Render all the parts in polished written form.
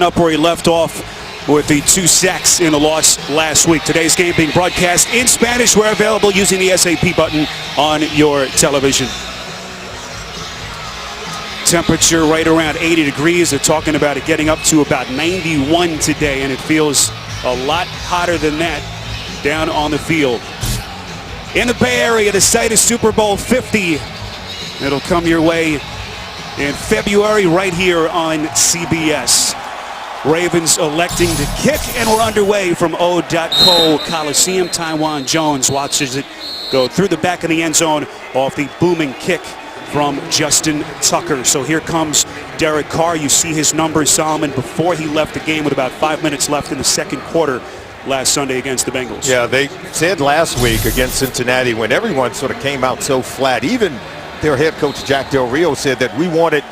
Up where he left off with the 2 sacks in the loss last week. Today's game being broadcast in Spanish. We're available using the SAP button on your television. Temperature right around 80 degrees. They're talking about it getting up to about 91 today, and it feels a lot hotter than that down on the field. In the Bay Area, the site is Super Bowl 50. It'll come your way in February right here on CBS. Ravens electing to kick, and we're underway from O.co Coliseum. Taiwan Jones watches it go through the back of the end zone off the booming kick from Justin Tucker. So here comes Derek Carr. You see his numbers, Solomon, before he left the game with about 5 minutes left in the second quarter last Sunday against the Bengals. Yeah, they said last week against Cincinnati when everyone sort of came out so flat, even their head coach Jack Del Rio said that we wanted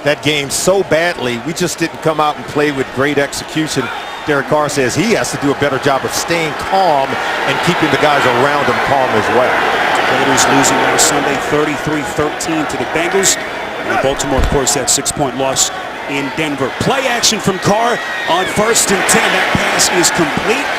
that game so badly, we just didn't come out and play with great execution. Derek Carr says he has to do a better job of staying calm and keeping the guys around him calm as well. Raiders losing last Sunday 33-13 to the Bengals. And Baltimore, of course, that 6-point loss in Denver. Play action from Carr on 1st and 10. That pass is complete.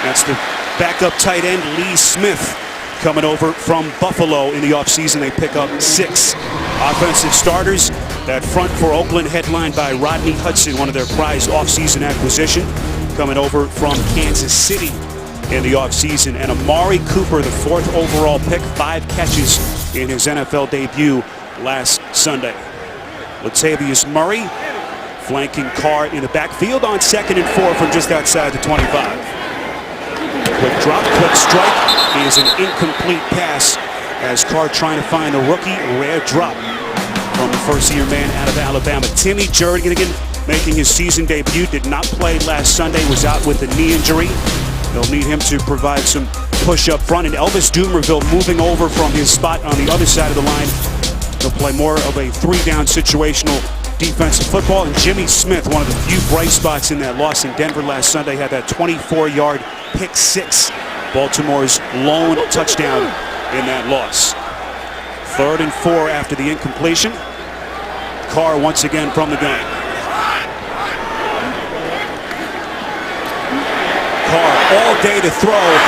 That's the backup tight end, Lee Smith, coming over from Buffalo in the offseason. They pick up 6 offensive starters. That front for Oakland headlined by Rodney Hudson, one of their prized offseason acquisition, coming over from Kansas City in the offseason. And Amari Cooper, the 4th overall pick, 5 catches in his NFL debut last Sunday. Latavius Murray flanking Carr in the backfield on 2nd and 4 from just outside the 25. Quick drop, quick strike is an incomplete pass as Carr trying to find a rookie. Rare drop from the first-year man out of Alabama. Timmy Jernigan making his season debut. Did not play last Sunday. Was out with a knee injury. They'll need him to provide some push up front. And Elvis Dumerville moving over from his spot on the other side of the line. He'll play more of a 3-down situational defensive football. And Jimmy Smith, one of the few bright spots in that loss in Denver last Sunday, had that 24-yard pick 6. Baltimore's lone touchdown in that loss. 3rd and 4 after the incompletion. Carr once again from the gun. Carr all day to throw.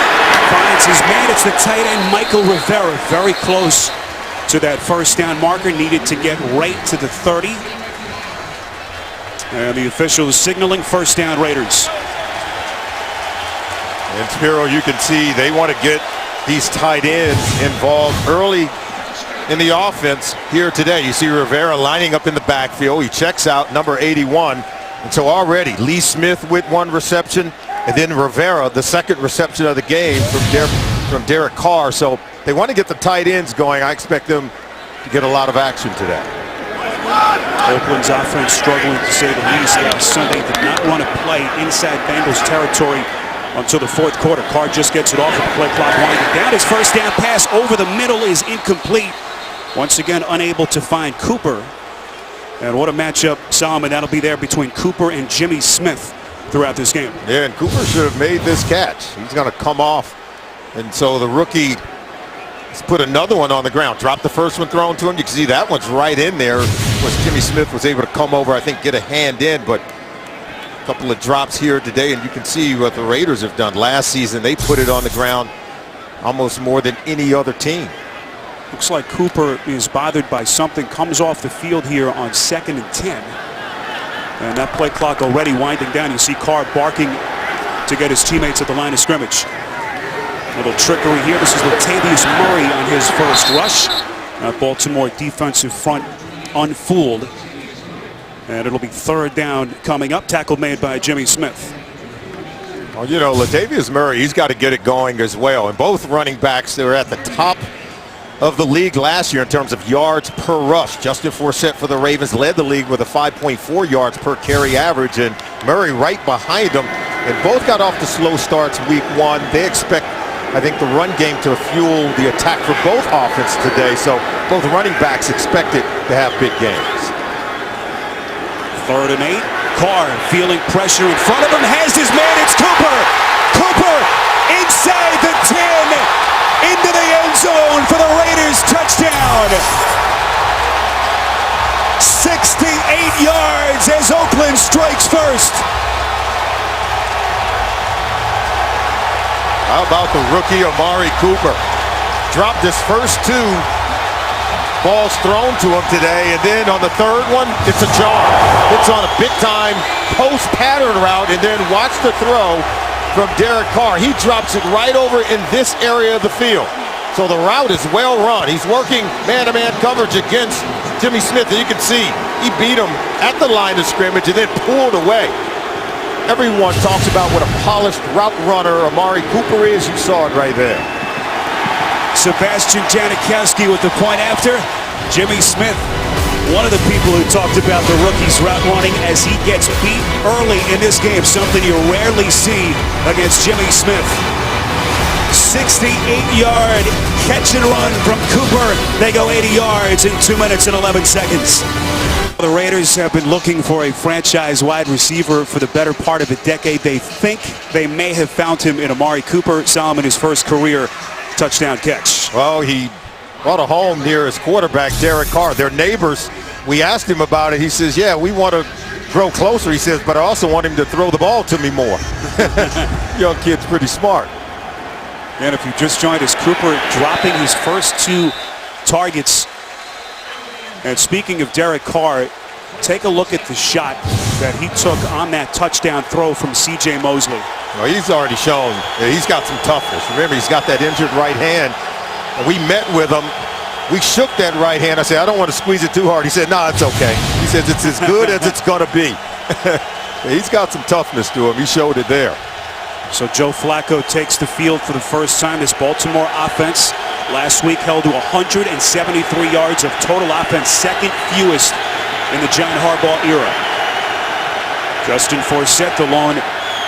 Finds his man. It's the tight end, Michael Rivera. Very close to that 1st down marker. Needed to get right to the 30. And the official is signaling 1st down Raiders. And Spiro, you can see they want to get these tight ends involved early in the offense here today. You see Rivera lining up in the backfield. He checks out number 81. And so already Lee Smith with 1 reception, and then Rivera, the 2nd reception of the game from Derek Carr. So they want to get the tight ends going. I expect them to get a lot of action today. Oakland's offense struggling to say the least. Last Sunday did not run a play inside Bengals territory until the 4th quarter. Carr just gets it off with the play clock winding down. His 1st down pass over the middle is incomplete. Once again, unable to find Cooper. And what a matchup, Solomon, that'll be there between Cooper and Jimmy Smith throughout this game. Yeah, and Cooper should have made this catch. He's going to come off. And so the rookie has put another one on the ground. Dropped the first one thrown to him. You can see that one's right in there. Of course, Jimmy Smith was able to come over, I think, get a hand in. But a couple of drops here today, and you can see what the Raiders have done. Last season, they put it on the ground almost more than any other team. Looks like Cooper is bothered by something. Comes off the field here on 2nd and 10. And that play clock already winding down. You see Carr barking to get his teammates at the line of scrimmage. Little trickery here. This is Latavius Murray on his 1st rush. Baltimore defensive front unfooled. And it'll be 3rd down coming up. Tackle made by Jimmy Smith. Well, you know, Latavius Murray, he's got to get it going as well. And both running backs, they were at the top of the league last year in terms of yards per rush. Justin Forsett for the Ravens led the league with a 5.4 yards per carry average, and Murray right behind him. And both got off to slow starts week 1. They expect, I think, the run game to fuel the attack for both offenses today. So both running backs expected to have big games. 3rd and 8. Carr feeling pressure in front of him. Has his man. It's Cooper. Cooper inside the 10. Into the end zone for the Raiders. Touchdown. 68 yards as Oakland strikes first. How about the rookie Amari Cooper? Dropped his first 2 balls thrown to him today, and then on the third one, it's a jar. It's on a big-time post-pattern route, and then watch the throw from Derek Carr. He drops it right over in this area of the field. So the route is well run. He's working man-to-man coverage against Jimmy Smith, and you can see he beat him at the line of scrimmage and then pulled away. Everyone talks about what a polished route runner Amari Cooper is. You saw it right there. Sebastian Janikowski with the point after. Jimmy Smith, one of the people who talked about the rookie's route running as he gets beat early in this game, something you rarely see against Jimmy Smith. 68-yard catch and run from Cooper. They go 80 yards in 2 minutes and 11 seconds. The Raiders have been looking for a franchise wide receiver for the better part of a decade. They think they may have found him in Amari Cooper. Solomon, his first career touchdown catch. Well, he bought a home near his quarterback, Derek Carr. They're neighbors. We asked him about it. He says, yeah, we want to grow closer. He says, but I also want him to throw the ball to me more. Young kid's pretty smart. And if you just joined us, Cooper dropping his first 2 targets. And speaking of Derek Carr, take a look at the shot that he took on that touchdown throw from C.J. Mosley. Well, he's already shown he's got some toughness. Remember, he's got that injured right hand. And we met with him. We shook that right hand. I said, I don't want to squeeze it too hard. He said, no, it's okay. He says, it's as good as it's going to be. He's got some toughness to him. He showed it there. So Joe Flacco takes the field for the first time. This Baltimore offense last week held to 173 yards of total offense, second fewest in the John Harbaugh era. Justin Forsett, the lone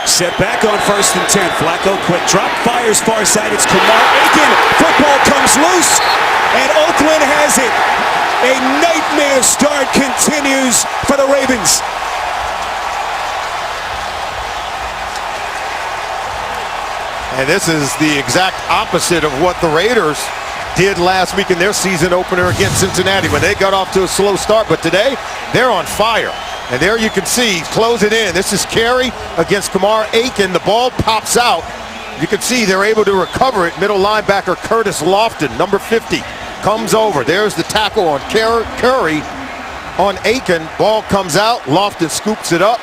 setback on 1st and 10. Flacco, quick drop, fires far side. It's Kamar Aiken. Football comes loose, and Oakland has it. A nightmare start continues for the Ravens. And this is the exact opposite of what the Raiders did last week in their season opener against Cincinnati when they got off to a slow start. But today, they're on fire. And there you can see, close it in. This is Carey against Kamar Aiken. The ball pops out. You can see they're able to recover it. Middle linebacker Curtis Lofton, number 50, comes over. There's the tackle on Curry on Aiken. Ball comes out. Lofton scoops it up.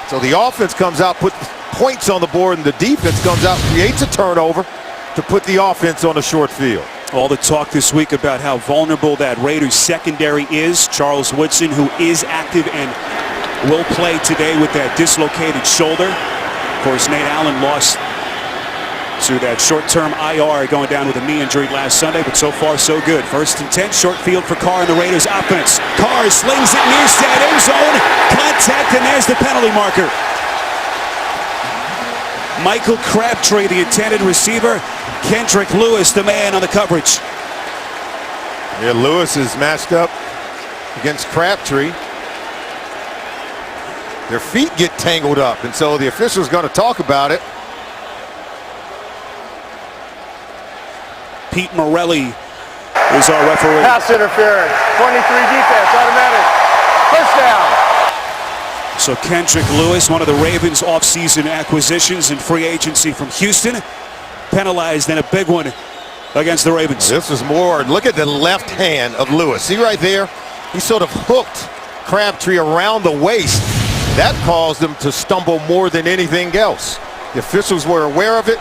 So the offense comes out, puts points on the board, and the defense comes out, creates a turnover to put the offense on a short field. All the talk this week about how vulnerable that Raiders secondary is. Charles Woodson, who is active and will play today with that dislocated shoulder. Of course, Nate Allen lost to that short-term IR, going down with a knee injury last Sunday, but so far so good. 1st and 10, short field for Carr in the Raiders offense. Carr slings it near side end zone. Contact, and there's the penalty marker. Michael Crabtree, the intended receiver. Kendrick Lewis, the man on the coverage. Yeah, Lewis is matched up against Crabtree. Their feet get tangled up, and so the official's going to talk about it. Pete Morelli is our referee. Pass interference, 23 defense, automatic, first down. So Kendrick Lewis, one of the Ravens offseason acquisitions in free agency from Houston, penalized in a big one against the Ravens. This is more, look at the left hand of Lewis. See right there? He sort of hooked Crabtree around the waist. That caused him to stumble more than anything else. The officials were aware of it,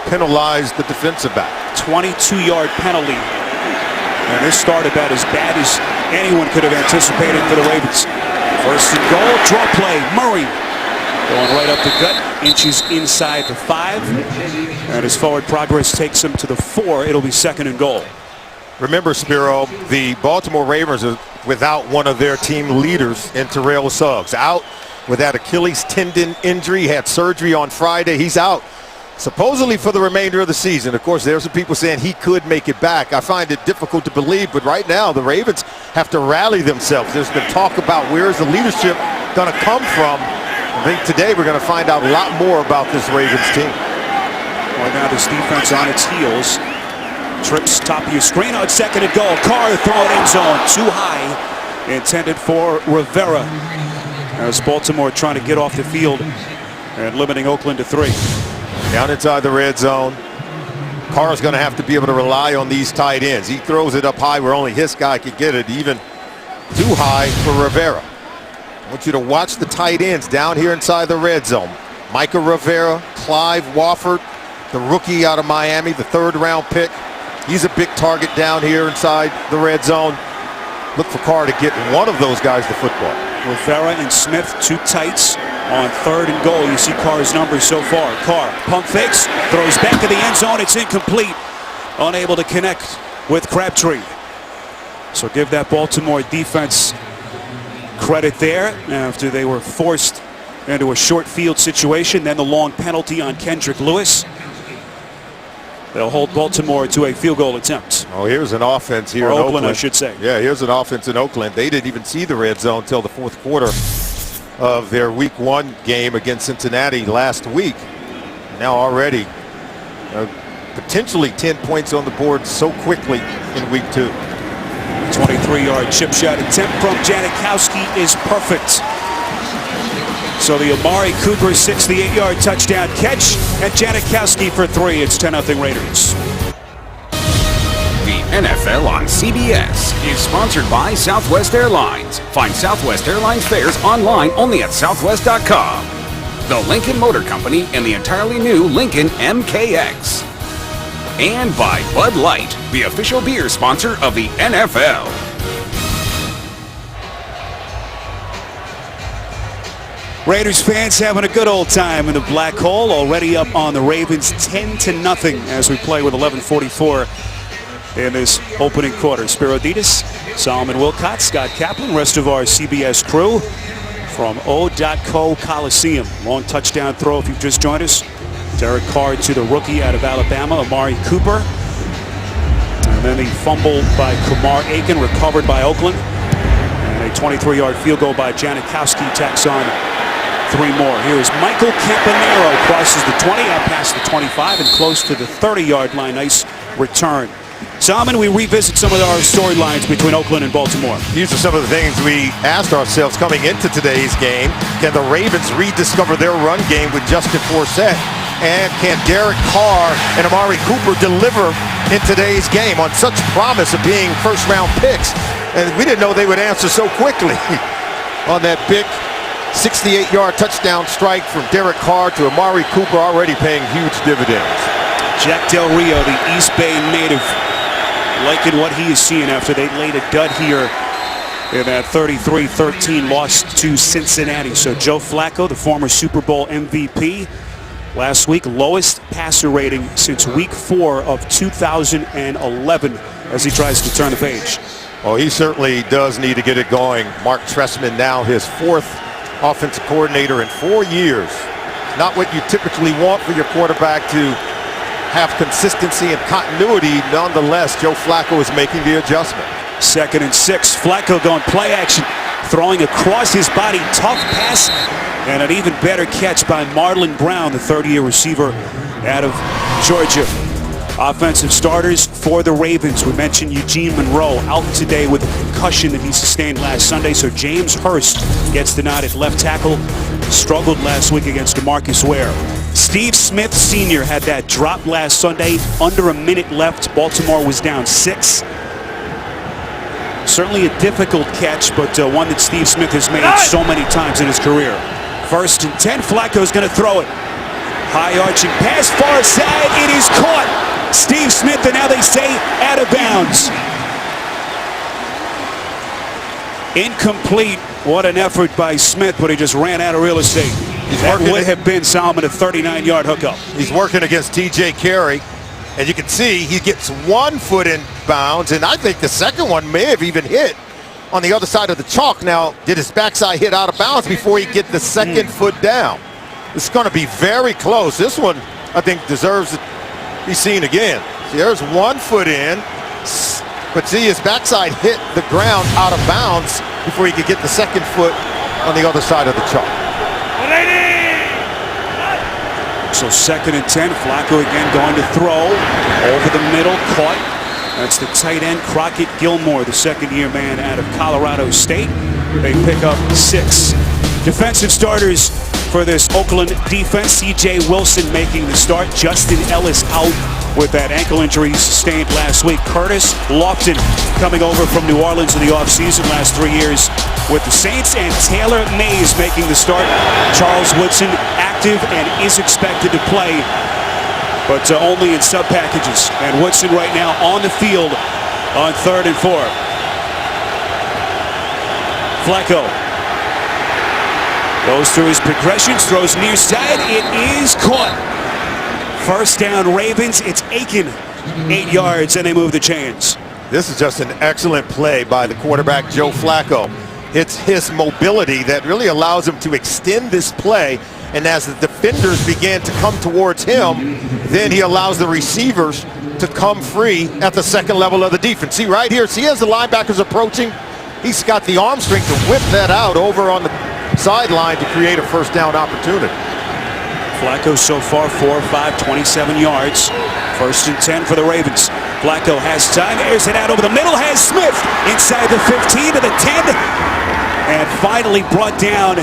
penalized the defensive back. 22-yard penalty. And this started about as bad as anyone could have anticipated for the Ravens. 1st and goal, draw play. Murray going right up the gut, inches inside the 5. And his forward progress takes him to the 4. It'll be 2nd and goal. Remember, Spiro, the Baltimore Ravens are without one of their team leaders in Terrell Suggs. Out with that Achilles tendon injury. He had surgery on Friday. He's out supposedly for the remainder of the season. Of course, there's some people saying he could make it back. I find it difficult to believe, but right now the Ravens have to rally themselves. There's been talk about where is the leadership going to come from. I think today we're going to find out a lot more about this Ravens team. Well, now this defense on its heels. trips top of your screen on second and goal. Carr throwing end zone too high, intended for Rivera, as Baltimore trying to get off the field and limiting Oakland to 3. Down inside the red zone. Carr's going to have to be able to rely on these tight ends. He throws it up high where only his guy could get it, even too high for Rivera. I want you to watch the tight ends down here inside the red zone. Micah Rivera, Clive Wofford, the rookie out of Miami, the 3rd-round pick. He's a big target down here inside the red zone. Look for Carr to get one of those guys the football. Rivera and Smith, 2 tights on 3rd and goal. You see Carr's numbers so far. Carr pump fakes, throws back to the end zone. It's incomplete. Unable to connect with Crabtree. So give that Baltimore defense credit there after they were forced into a short field situation. Then the long penalty on Kendrick Lewis. They'll hold Baltimore to a field goal attempt. Oh, here's an offense here or in Oakland, I should say. Yeah, here's an offense in Oakland. They didn't even see the red zone until the 4th quarter of their week 1 game against Cincinnati last week. Now already potentially 10 points on the board so quickly in week 2. 23-yard chip shot attempt from Janikowski is perfect. So the Amari Cooper 68-yard touchdown catch, and Janikowski for 3. It's 10-0 Raiders. The NFL on CBS is sponsored by Southwest Airlines. Find Southwest Airlines fares online only at southwest.com. The Lincoln Motor Company and the entirely new Lincoln MKX. And by Bud Light, the official beer sponsor of the NFL. Raiders fans having a good old time in the black hole, already up on the Ravens 10-0 as we play with 11:44 in this opening quarter. Spiro Dedes, Solomon Wilcott, Scott Kaplan, rest of our CBS crew from O.co Coliseum. Long touchdown throw if you've just joined us. Derek Carr to the rookie out of Alabama, Amari Cooper. And then the fumble by Kamar Aiken, recovered by Oakland. And a 23-yard field goal by Janikowski tacks on 3 more. Here is Michael Campanaro, crosses the 20, out past the 25 and close to the 30-yard line. Nice return. Solomon, we revisit some of our storylines between Oakland and Baltimore. These are some of the things we asked ourselves coming into today's game. Can the Ravens rediscover their run game with Justin Forsett? And can Derek Carr and Amari Cooper deliver in today's game on such promise of being first-round picks? And we didn't know they would answer so quickly on that big 68-yard touchdown strike from Derek Carr to Amari Cooper, already paying huge dividends. Jack Del Rio, the East Bay native, liking what he is seeing after they laid a dud here in that 33-13 loss to Cincinnati. So Joe Flacco, the former Super Bowl MVP, last week lowest passer rating since week 4 of 2011 as he tries to turn the page. Oh, he certainly does need to get it going. Mark Trestman now his 4th offensive coordinator in 4 years. Not what you typically want for your quarterback to have consistency and continuity. Nonetheless, Joe Flacco is making the adjustment. 2nd and 6. Flacco going play action, throwing across his body. Tough pass and an even better catch by Marlon Brown, the 30-year receiver out of Georgia. Offensive starters for the Ravens. We mentioned Eugene Monroe out today with a concussion that he sustained last Sunday. So James Hurst gets the nod at left tackle. Struggled last week against DeMarcus Ware. Steve Smith Sr. had that drop last Sunday. Under a minute left. Baltimore was down 6. Certainly a difficult catch, but one that Steve Smith has made so many times in his career. 1st and 10. Flacco's going to throw it. High arching pass, far side. It is caught. Steve Smith, and now they say out of bounds. Incomplete. What an effort by Smith, but he just ran out of real estate. That would have been Solomon a 39-yard hookup. He's working against T.J. Carey, and you can see he gets 1 foot in bounds, and I think the second one may have even hit on the other side of the chalk. Now, did his backside hit out of bounds before he get the second foot down? It's going to be very close. This one, I think, deserves to be seen again. See, there's 1 foot in, but see, his backside hit the ground out of bounds before he could get the second foot on the other side of the chalk. So 2nd and 10. Flacco again going to throw over the middle, caught That's the tight end, Crockett Gilmore, the second-year man out of Colorado State. They pick up 6. Defensive starters for this Oakland defense. C.J. Wilson making the start. Justin Ellis out with that ankle injury sustained last week. Curtis Lofton coming over from New Orleans in the offseason, last 3 years with the Saints. And Taylor Mays making the start. Charles Woodson active and is expected to play, but only in sub packages. And Woodson right now on the field on 3rd and 4. Flacco goes through his progressions, throws near side. It is caught. First down Ravens. It's Aiken, 8 yards, and they move the chains. This is just an excellent play by the quarterback, Joe Flacco. It's his mobility that really allows him to extend this play. And as the defenders began to come towards him, then he allows the receivers to come free at the second level of the defense. See right here, see as the linebackers approaching, he's got the arm strength to whip that out over on the sideline to create a first down opportunity. Flacco so far 4 of 5, 27 yards. 1st and 10 for the Ravens. Flacco has time, airs it out over the middle, has Smith inside the 15 to the 10, and finally brought down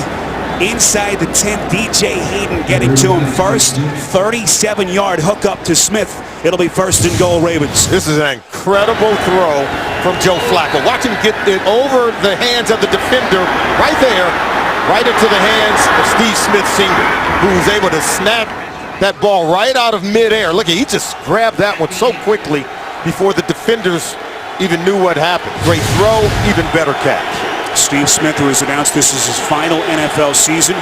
inside the 10. DJ Hayden getting to him first. 37-yard hookup to Smith. It'll be 1st and goal Ravens. This is an incredible throw from Joe Flacco. Watch him get it over the hands of the defender right there, right into the hands of Steve Smith Sr., who was able to snap that ball right out of midair. Look, he just grabbed that one so quickly before the defenders even knew what happened. Great throw, even better catch. Steve Smith, who has announced this is his final NFL season.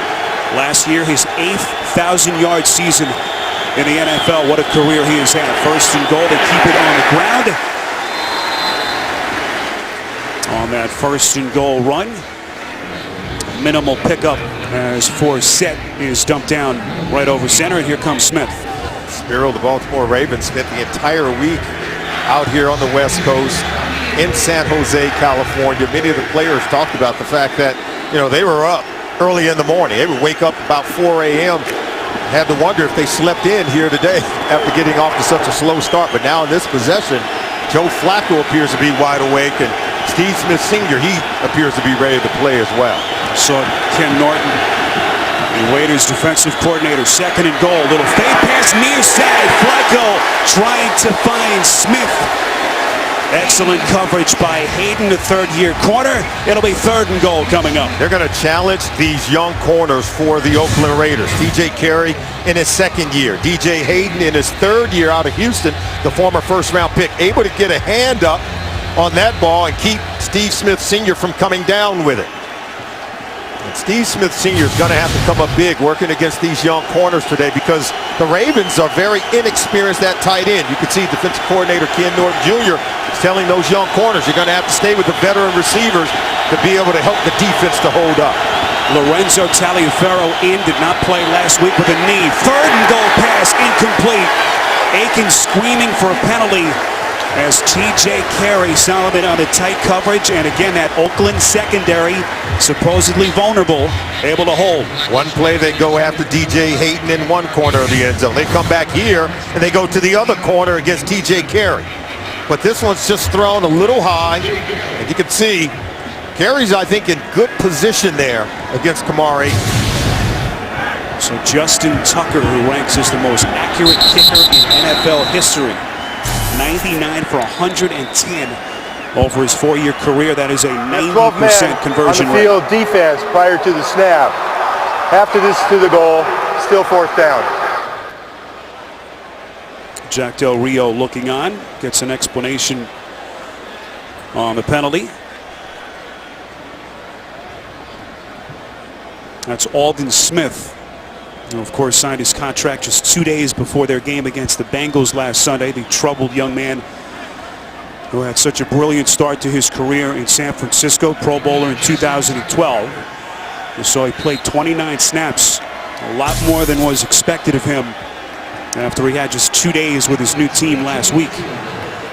Last year, his 8th 1,000-yard season in the NFL. What a career he has had. 1st and goal. They keep it on the ground. On that 1st and goal run. Minimal pickup as Forsett is dumped down right over center. And here comes Smith. Spiro, the Baltimore Ravens, spent the entire week out here on the West Coast in San Jose, California. Many of the players talked about the fact that, they were up early in the morning. They would wake up about 4 a.m. Had to wonder if they slept in here today after getting off to such a slow start. But now in this possession, Joe Flacco appears to be wide awake, and Steve Smith Sr., he appears to be ready to play as well. Saw Ken Norton, the Raiders defensive coordinator. 2nd and goal. Little fade pass near side. Flacco trying to find Smith. Excellent coverage by Hayden, the 3rd-year corner. It'll be 3rd and goal coming up. They're going to challenge these young corners for the Oakland Raiders. TJ Carey in his 2nd year. DJ Hayden in his 3rd year out of Houston, the former 1st-round pick, able to get a hand up on that ball and keep Steve Smith Sr. from coming down with it. And Steve Smith Sr. is going to have to come up big working against these young corners today, because the Ravens are very inexperienced at tight end. You can see defensive coordinator Ken Norton Jr. is telling those young corners, you're going to have to stay with the veteran receivers to be able to help the defense to hold up. Lorenzo Taliaferro did not play last week with a knee. 3rd and goal pass incomplete. Aiken screaming for a penalty as TJ Carey Solomon on the tight coverage, and again that Oakland secondary supposedly vulnerable, able to hold. One play they go after DJ Hayden in one corner of the end zone. They come back here and they go to the other corner against TJ Carey. But this one's just thrown a little high, and you can see Carey's, I think, in good position there against Kamari. So Justin Tucker, who ranks as the most accurate kicker in NFL history, 99 for 110 over his 4-year career. That is a 90% conversion on the rate. field defense prior to the snap. After this to the goal, still 4th down. Jack Del Rio looking on, gets an explanation on the penalty. That's Aldon Smith, who of course signed his contract just 2 days before their game against the Bengals last Sunday. The troubled young man who had such a brilliant start to his career in San Francisco, Pro Bowler in 2012. You saw he played 29 snaps, a lot more than was expected of him after he had just 2 days with his new team last week.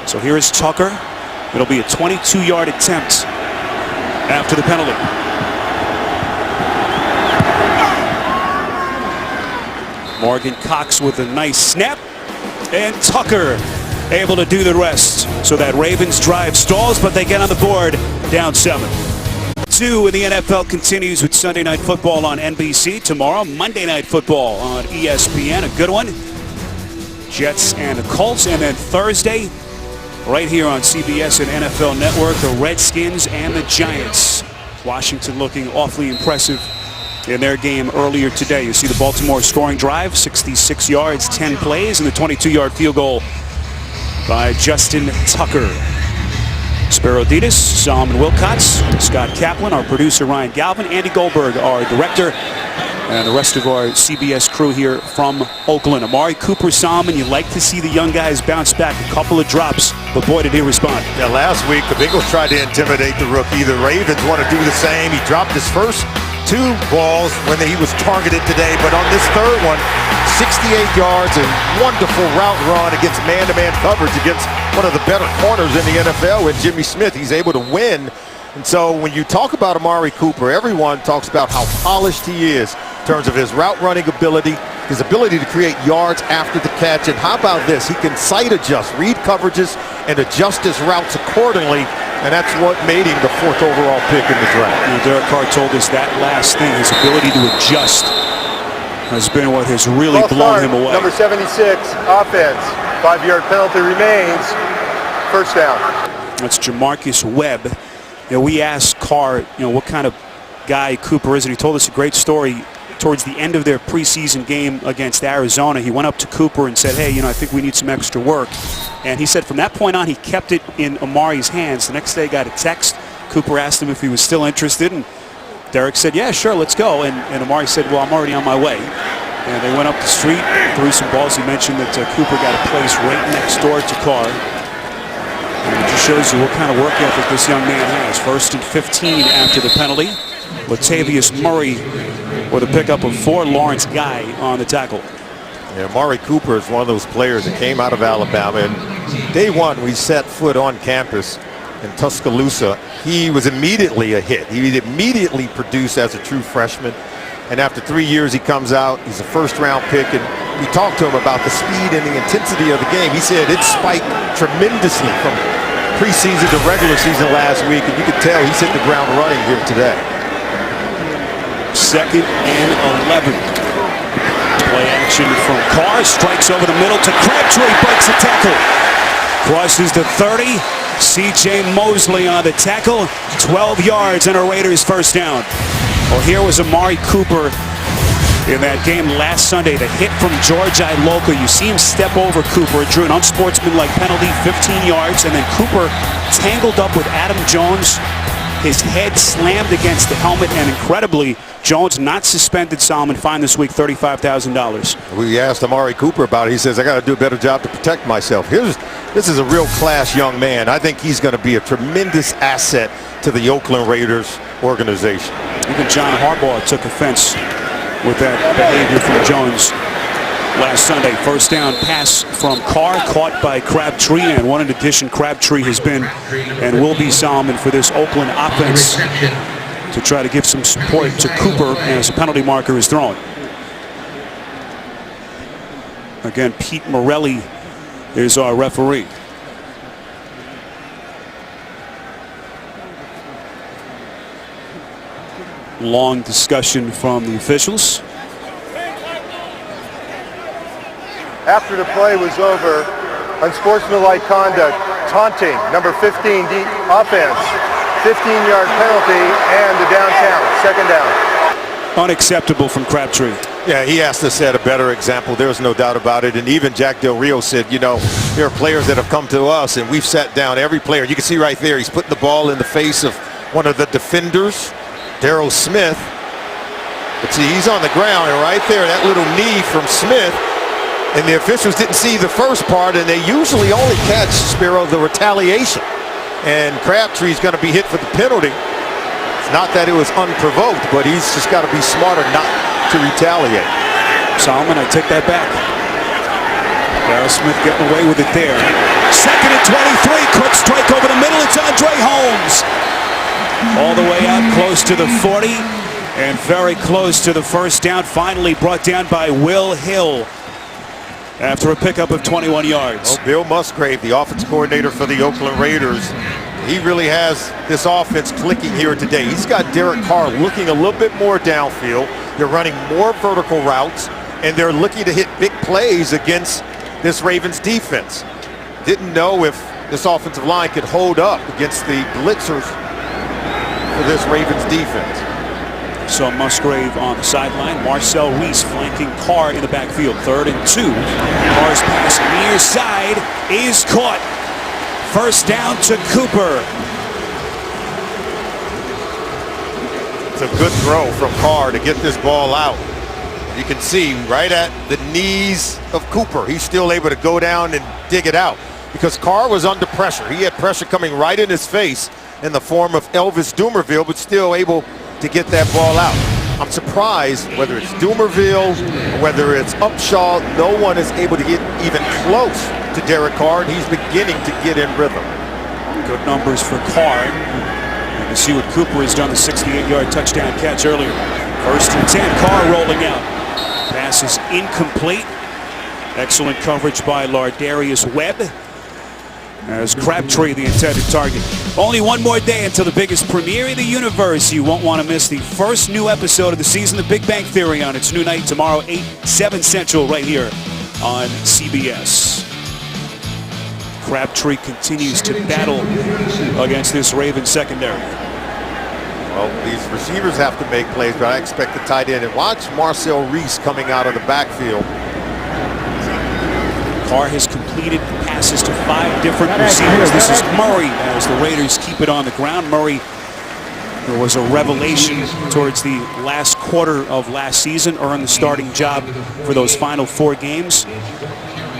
So here is Tucker. It'll be a 22-yard attempt after the penalty. Morgan Cox with a nice snap, and Tucker able to do the rest. So that Ravens drive stalls, but they get on the board down 7. 2 in the NFL continues with Sunday Night Football on NBC. Tomorrow, Monday Night Football on ESPN. A good one. Jets and the Colts. And then Thursday, right here on CBS and NFL Network, the Redskins and the Giants. Washington looking awfully impressive in their game earlier today. You see the Baltimore scoring drive, 66 yards, 10 plays, and the 22-yard field goal by Justin Tucker. Spero Dedes, Solomon Wilcots, Scott Kaplan, our producer Ryan Galvin, Andy Goldberg, our director, and the rest of our CBS crew here from Oakland. Amari Cooper, Solomon, you like to see the young guys bounce back. A couple of drops, but boy, did he respond. Yeah, last week the Bengals tried to intimidate the rookie. The Ravens want to do the same. He dropped his first 2 balls when he was targeted today, but on this third one, 68 yards and wonderful route run against man-to-man coverage against one of the better corners in the NFL with Jimmy Smith. He's able to win. And so when you talk about Amari Cooper, everyone talks about how polished he is in terms of his route running ability, his ability to create yards after the catch. And how about this? He can sight adjust, read coverages, and adjust his routes accordingly. And that's what made him the 4th overall pick in the draft. And Derek Carr told us that last thing, his ability to adjust, has been what has really blown him away. Number 76, offense. 5-yard penalty remains. First down. That's Jamarcus Webb. You know, we asked Carr, what kind of guy Cooper is, and he told us a great story. Towards the end of their preseason game against Arizona, he went up to Cooper and said, hey, I think we need some extra work. And he said from that point on, he kept it in Amari's hands. The next day, he got a text. Cooper asked him if he was still interested, and Derek said, yeah, sure, let's go. And Amari said, well, I'm already on my way. And they went up the street, threw some balls. He mentioned that Cooper got a place right next door to Carr. And it just shows you what kind of work ethic this young man has. 1st and 15 after the penalty. Latavius Murray with a pickup of 4. Lawrence Guy on the tackle. Yeah, Amari Cooper is one of those players that came out of Alabama. And day one, we set foot on campus in Tuscaloosa. He was immediately a hit. He immediately produced as a true freshman. And after 3 years, he comes out. He's a first-round pick. And we talked to him about the speed and the intensity of the game. He said it spiked tremendously from preseason to regular season last week. And you could tell he's hit the ground running here today. 2nd and 11. Play action from Carr. Strikes over the middle to Crabtree. Breaks a tackle. Crosses the 30. C.J. Mosley on the tackle. 12 yards and a Raiders first down. Well, here was Amari Cooper in that game last Sunday. The hit from George Iloka. You see him step over Cooper. It drew an unsportsmanlike penalty, 15 yards. And then Cooper tangled up with Adam Jones. His head slammed against the helmet, and incredibly, Jones not suspended. Solomon fined this week $35,000. We asked Amari Cooper about it. He says, I got to do a better job to protect myself. This is a real class young man. I think he's going to be a tremendous asset to the Oakland Raiders organization. Even John Harbaugh took offense with that behavior from Jones last Sunday. First down pass from Carr, caught by Crabtree, and one in addition, Crabtree has been and will be Solomon for this Oakland offense to try to give some support to Cooper as a penalty marker is thrown. Again, Pete Morelli is our referee. Long discussion from the officials. After the play was over, unsportsmanlike conduct, taunting, number 15, offense, 15-yard penalty, and the downtown, 2nd down. Unacceptable from Crabtree. Yeah, he has to set a better example. There's no doubt about it. And even Jack Del Rio said, there are players that have come to us, and we've sat down every player. You can see right there, he's putting the ball in the face of one of the defenders, Darryl Smith. But see, he's on the ground, and right there, that little knee from Smith. And the officials didn't see the first part, and they usually only catch, Spero, the retaliation. And Crabtree's going to be hit for the penalty. It's not that it was unprovoked, but he's just got to be smarter not to retaliate. Solomon, I take that back. Darryl Smith getting away with it there. 2nd and 23, quick strike over the middle. It's Andre Holmes. All the way out close to the 40 and very close to the first down. Finally brought down by Will Hill. after a pickup of 21 yards. Well, Bill Musgrave, the offense coordinator for the Oakland Raiders, he really has this offense clicking here today. He's got Derek Carr looking a little bit more downfield. They're running more vertical routes, and they're looking to hit big plays against this Ravens defense. Didn't know if this offensive line could hold up against the blitzers for this Ravens defense. So Musgrave on the sideline. Marcel Reese flanking Carr in the backfield. 3rd and 2. Carr's pass near side is caught. First down to Cooper. It's a good throw from Carr to get this ball out. You can see right at the knees of Cooper, he's still able to go down and dig it out because Carr was under pressure. He had pressure coming right in his face in the form of Elvis Dumervil, but still able to get that ball out. I'm surprised whether it's Dumervil or whether it's Upshaw, no one is able to get even close to Derek Carr, and he's beginning to get in rhythm. Good numbers for Carr. You can see what Cooper has done, the 68-yard touchdown catch earlier. 1st and 10, Carr rolling out. Pass is incomplete. Excellent coverage by Lardarius Webb. As Crabtree, the intended target. Only one more day until the biggest premiere in the universe. You won't want to miss the first new episode of the season, The Big Bang Theory, on its new night tomorrow, 7 Central, right here on CBS. Crabtree continues to battle against this Ravens secondary. Well, these receivers have to make plays, but I expect the tight end. And watch Marcel Reese coming out of the backfield. Carr has completed passes to 5 different receivers. This is Murray as the Raiders keep it on the ground. Murray was a revelation towards the last quarter of last season, earned the starting job for those final 4 games.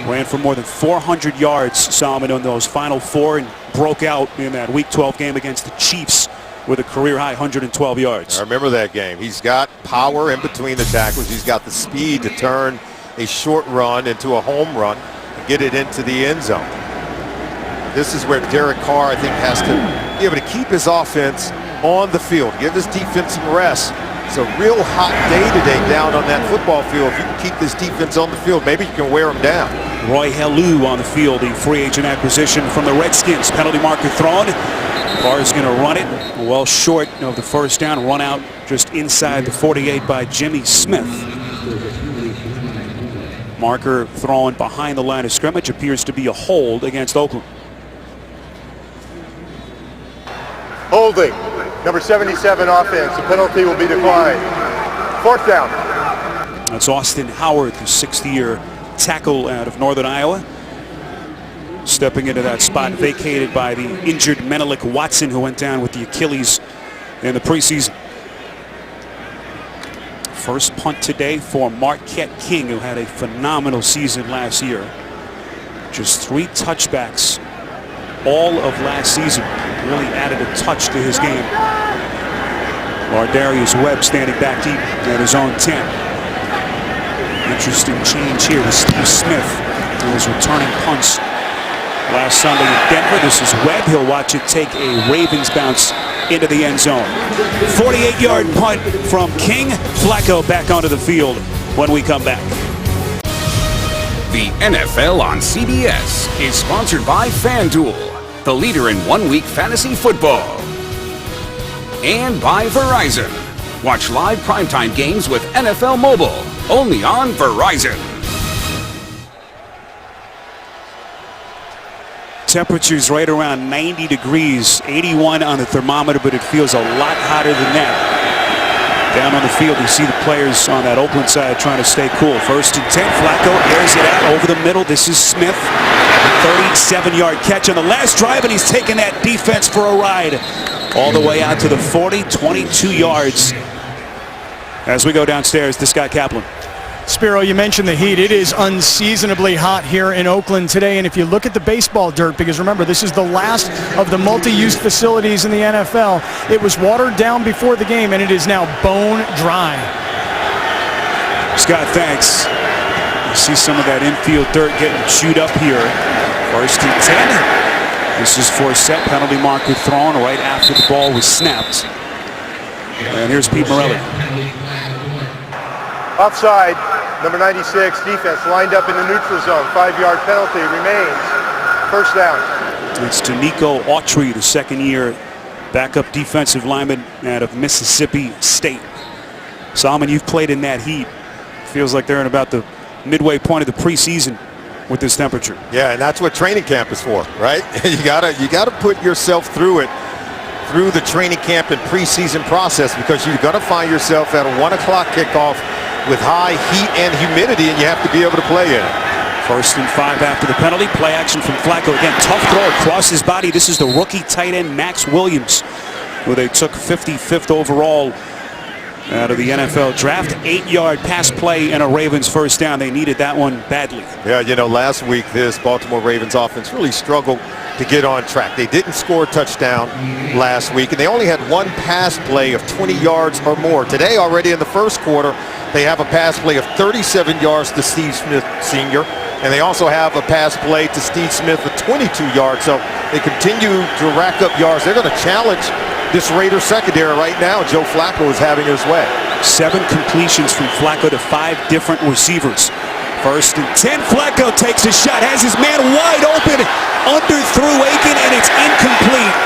Ran for more than 400 yards, Solomon, on those final 4, and broke out in that Week 12 game against the Chiefs with a career-high 112 yards. I remember that game. He's got power in between the tackles. He's got the speed to turn a short run into a home run and get it into the end zone. This is where Derek Carr, I think, has to be able to keep his offense on the field, give his defense some rest. It's a real hot day today down on that football field. If you can keep this defense on the field, maybe you can wear them down. Roy Helu on the field, the free agent acquisition from the Redskins. Penalty marker thrown. Carr is going to run it well short of the first down. Run out just inside the 48 by Jimmy Smith. Marker thrown behind the line of scrimmage. Appears to be a hold against Oakland. Holding. Number 77 offense. The penalty will be declined. 4th down. That's Austin Howard, the 6th-year tackle out of Northern Iowa. Stepping into that spot vacated by the injured Menelik Watson, who went down with the Achilles in the preseason. First punt today for Marquette King, who had a phenomenal season last year. Just 3 touchbacks all of last season. Really added a touch to his game. Lardarius Webb standing back deep at his own 10. Interesting change here with Steve Smith, who was returning punts last Sunday in Denver. This is Webb. He'll watch it take a Ravens bounce into the end zone. 48-yard punt from King. Flacco back onto the field when we come back. The NFL on CBS is sponsored by FanDuel, the leader in one-week fantasy football. And by Verizon. Watch live primetime games with NFL Mobile, only on Verizon. Temperatures right around 90 degrees, 81 on the thermometer, but it feels a lot hotter than that. Down on the field, you see the players on that Oakland side trying to stay cool. 1st and 10, Flacco airs it out over the middle. This is Smith, a 37-yard catch on the last drive, and he's taking that defense for a ride all the way out to the 40, 22 yards. As we go downstairs to Scott Kaplan. Spiro, you mentioned the heat. It is unseasonably hot here in Oakland today, and if you look at the baseball dirt, because remember, this is the last of the multi-use facilities in the NFL, it was watered down before the game, and it is now bone dry. Scott, thanks. You see some of that infield dirt getting chewed up here. 1st and 10. This is Forsett, penalty marker thrown right after the ball was snapped. And here's Pete Morelli. Offside. number 96, defense lined up in the neutral zone. 5-yard penalty remains. First down. It's Danico Autry, the second-year backup defensive lineman out of Mississippi State. Salmon, you've played in that heat. Feels like they're in about the midway point of the preseason with this temperature. Yeah, and that's what training camp is for, right? you gotta put yourself through it, through the training camp and preseason process, because you're gonna find yourself at a 1 o'clock kickoff with high heat and humidity, and you have to be able to play in it. 1st and 5 after the penalty. Play action from Flacco. Again, tough throw across his body. This is the rookie tight end Max Williams, who they took 55th overall out of the NFL draft. 8-yard pass play and a Ravens first down. They needed that one badly. Yeah, you know, last week this Baltimore Ravens offense really struggled to get on track. They didn't score a touchdown last week, and they only had one pass play of 20 yards or more. Today, already in the first quarter, they have a pass play of 37 yards to Steve Smith Sr., and they also have a pass play to Steve Smith of 22 yards. So they continue to rack up yards. They're going to challenge this Raiders secondary right now. Joe Flacco is having his way. 7 completions from Flacco to 5 different receivers. 1st and 10. Flacco takes a shot, has his man wide open, underthrew Aiken, and it's incomplete.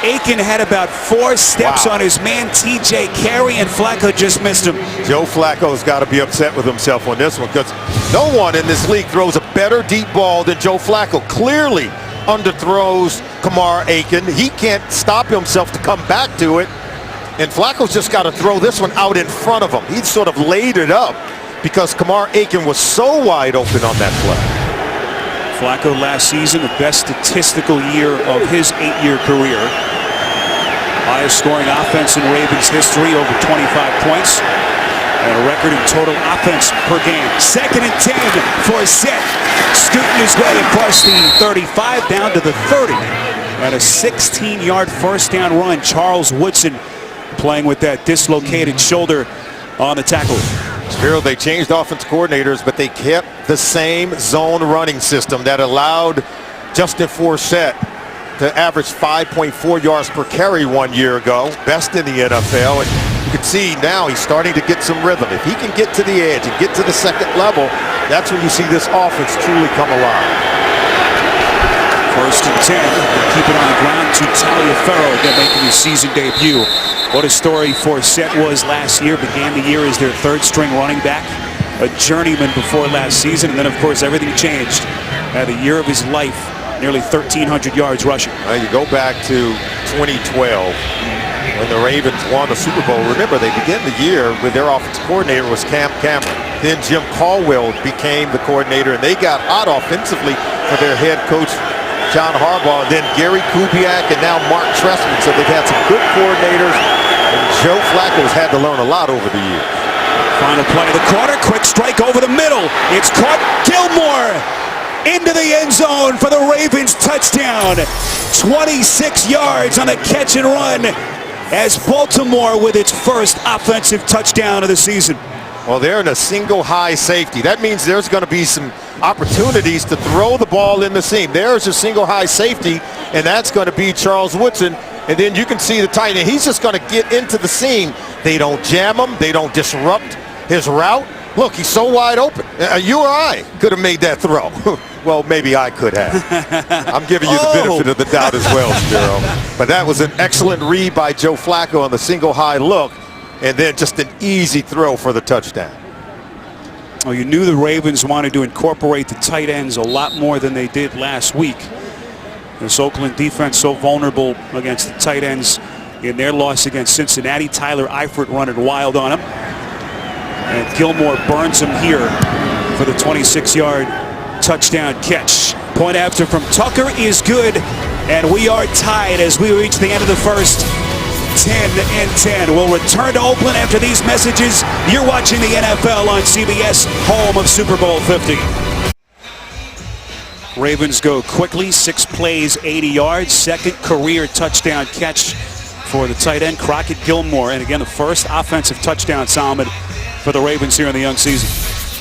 Aiken had about 4 steps on his man TJ Carey, and Flacco just missed him. Joe Flacco's got to be upset with himself on this one, because no one in this league throws a better deep ball than Joe Flacco. Clearly underthrows Kamar Aiken. He can't stop himself to come back to it, and Flacco's just got to throw this one out in front of him. He sort of laid it up because Kamar Aiken was so wide open on that play. Flacco last season, the best statistical year of his 8-year career. Highest scoring offense in Ravens history, over 25 points. And a record in total offense per game. 2nd and 10 for a set. Scooting his way across the 35 down to the 30. And a 16-yard first down run. Charles Woodson playing with that dislocated shoulder on the tackle. Spiro, they changed offense coordinators, but they kept the same zone running system that allowed Justin Forsett to average 5.4 yards per carry 1 year ago, best in the NFL. And you can see now he's starting to get some rhythm. If he can get to the edge and get to the second level, that's when you see this offense truly come alive. 1st and 10. Keep it on the ground to Taliaferro, again making his season debut. What a story Forsett was last year. Began the year as their 3rd-string running back, a journeyman before last season, and then of course everything changed. Had the year of his life, nearly 1,300 yards rushing. You go back to 2012 when the Ravens won the Super Bowl. Remember, they began the year with their offensive coordinator was Cam Cameron. Then Jim Caldwell became the coordinator, and they got hot offensively for their head coach John Harbaugh, and then Gary Kubiak, and now Mark Trestman. So they've had some good coordinators, and Joe Flacco's had to learn a lot over the years. Final play of the quarter, quick strike over the middle. It's caught. Gilmore into the end zone for the Ravens touchdown. 26 yards on a catch and run as Baltimore with its first offensive touchdown of the season. Well, they're in a single high safety. That means there's going to be some opportunities to throw the ball in the seam. There's a single high safety, and that's going to be Charles Woodson. And then you can see the tight end. He's just going to get into the seam. They don't jam him. They don't disrupt his route. Look, he's so wide open. You or I could have made that throw. Well, maybe I could have. I'm giving you the benefit of the doubt as well, Spiro. But that was an excellent read by Joe Flacco on the single high look, and then just an easy throw for the touchdown. Well, you knew the Ravens wanted to incorporate the tight ends a lot more than they did last week. This Oakland defense so vulnerable against the tight ends in their loss against Cincinnati. Tyler Eifert running wild on him. And Gilmore burns him here for the 26-yard touchdown catch. Point after from Tucker is good, and we are tied as we reach the end of the first. 10-10. We'll return to Oakland after these messages. You're watching the NFL on CBS, home of Super Bowl 50. Ravens go quickly, 6 plays, 80 yards. 2nd career touchdown catch for the tight end, Crockett Gilmore. And again, the first offensive touchdown, Salmon, for the Ravens here in the young season.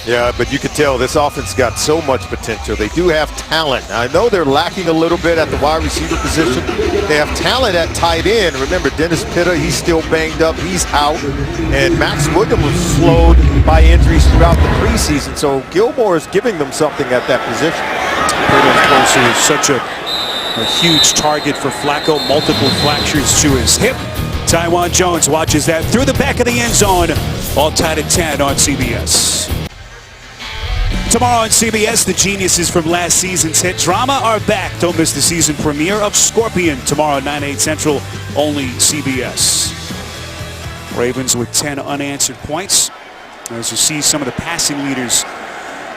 Yeah, but you can tell this offense got so much potential. They do have talent. I know they're lacking a little bit at the wide receiver position. They have talent at tight end. Remember, Dennis Pitta, he's still banged up. He's out. And Max Williams was slowed by injuries throughout the preseason. So Gilmore is giving them something at that position. Pitta, of course, is such a huge target for Flacco. Multiple fractures to his hip. Taiwan Jones watches that through the back of the end zone. All tied at 10 on CBS. Tomorrow on CBS, the geniuses from last season's hit drama are back. Don't miss the season premiere of Scorpion tomorrow at 9/8 Central, only CBS. Ravens with 10 unanswered points. As you see some of the passing leaders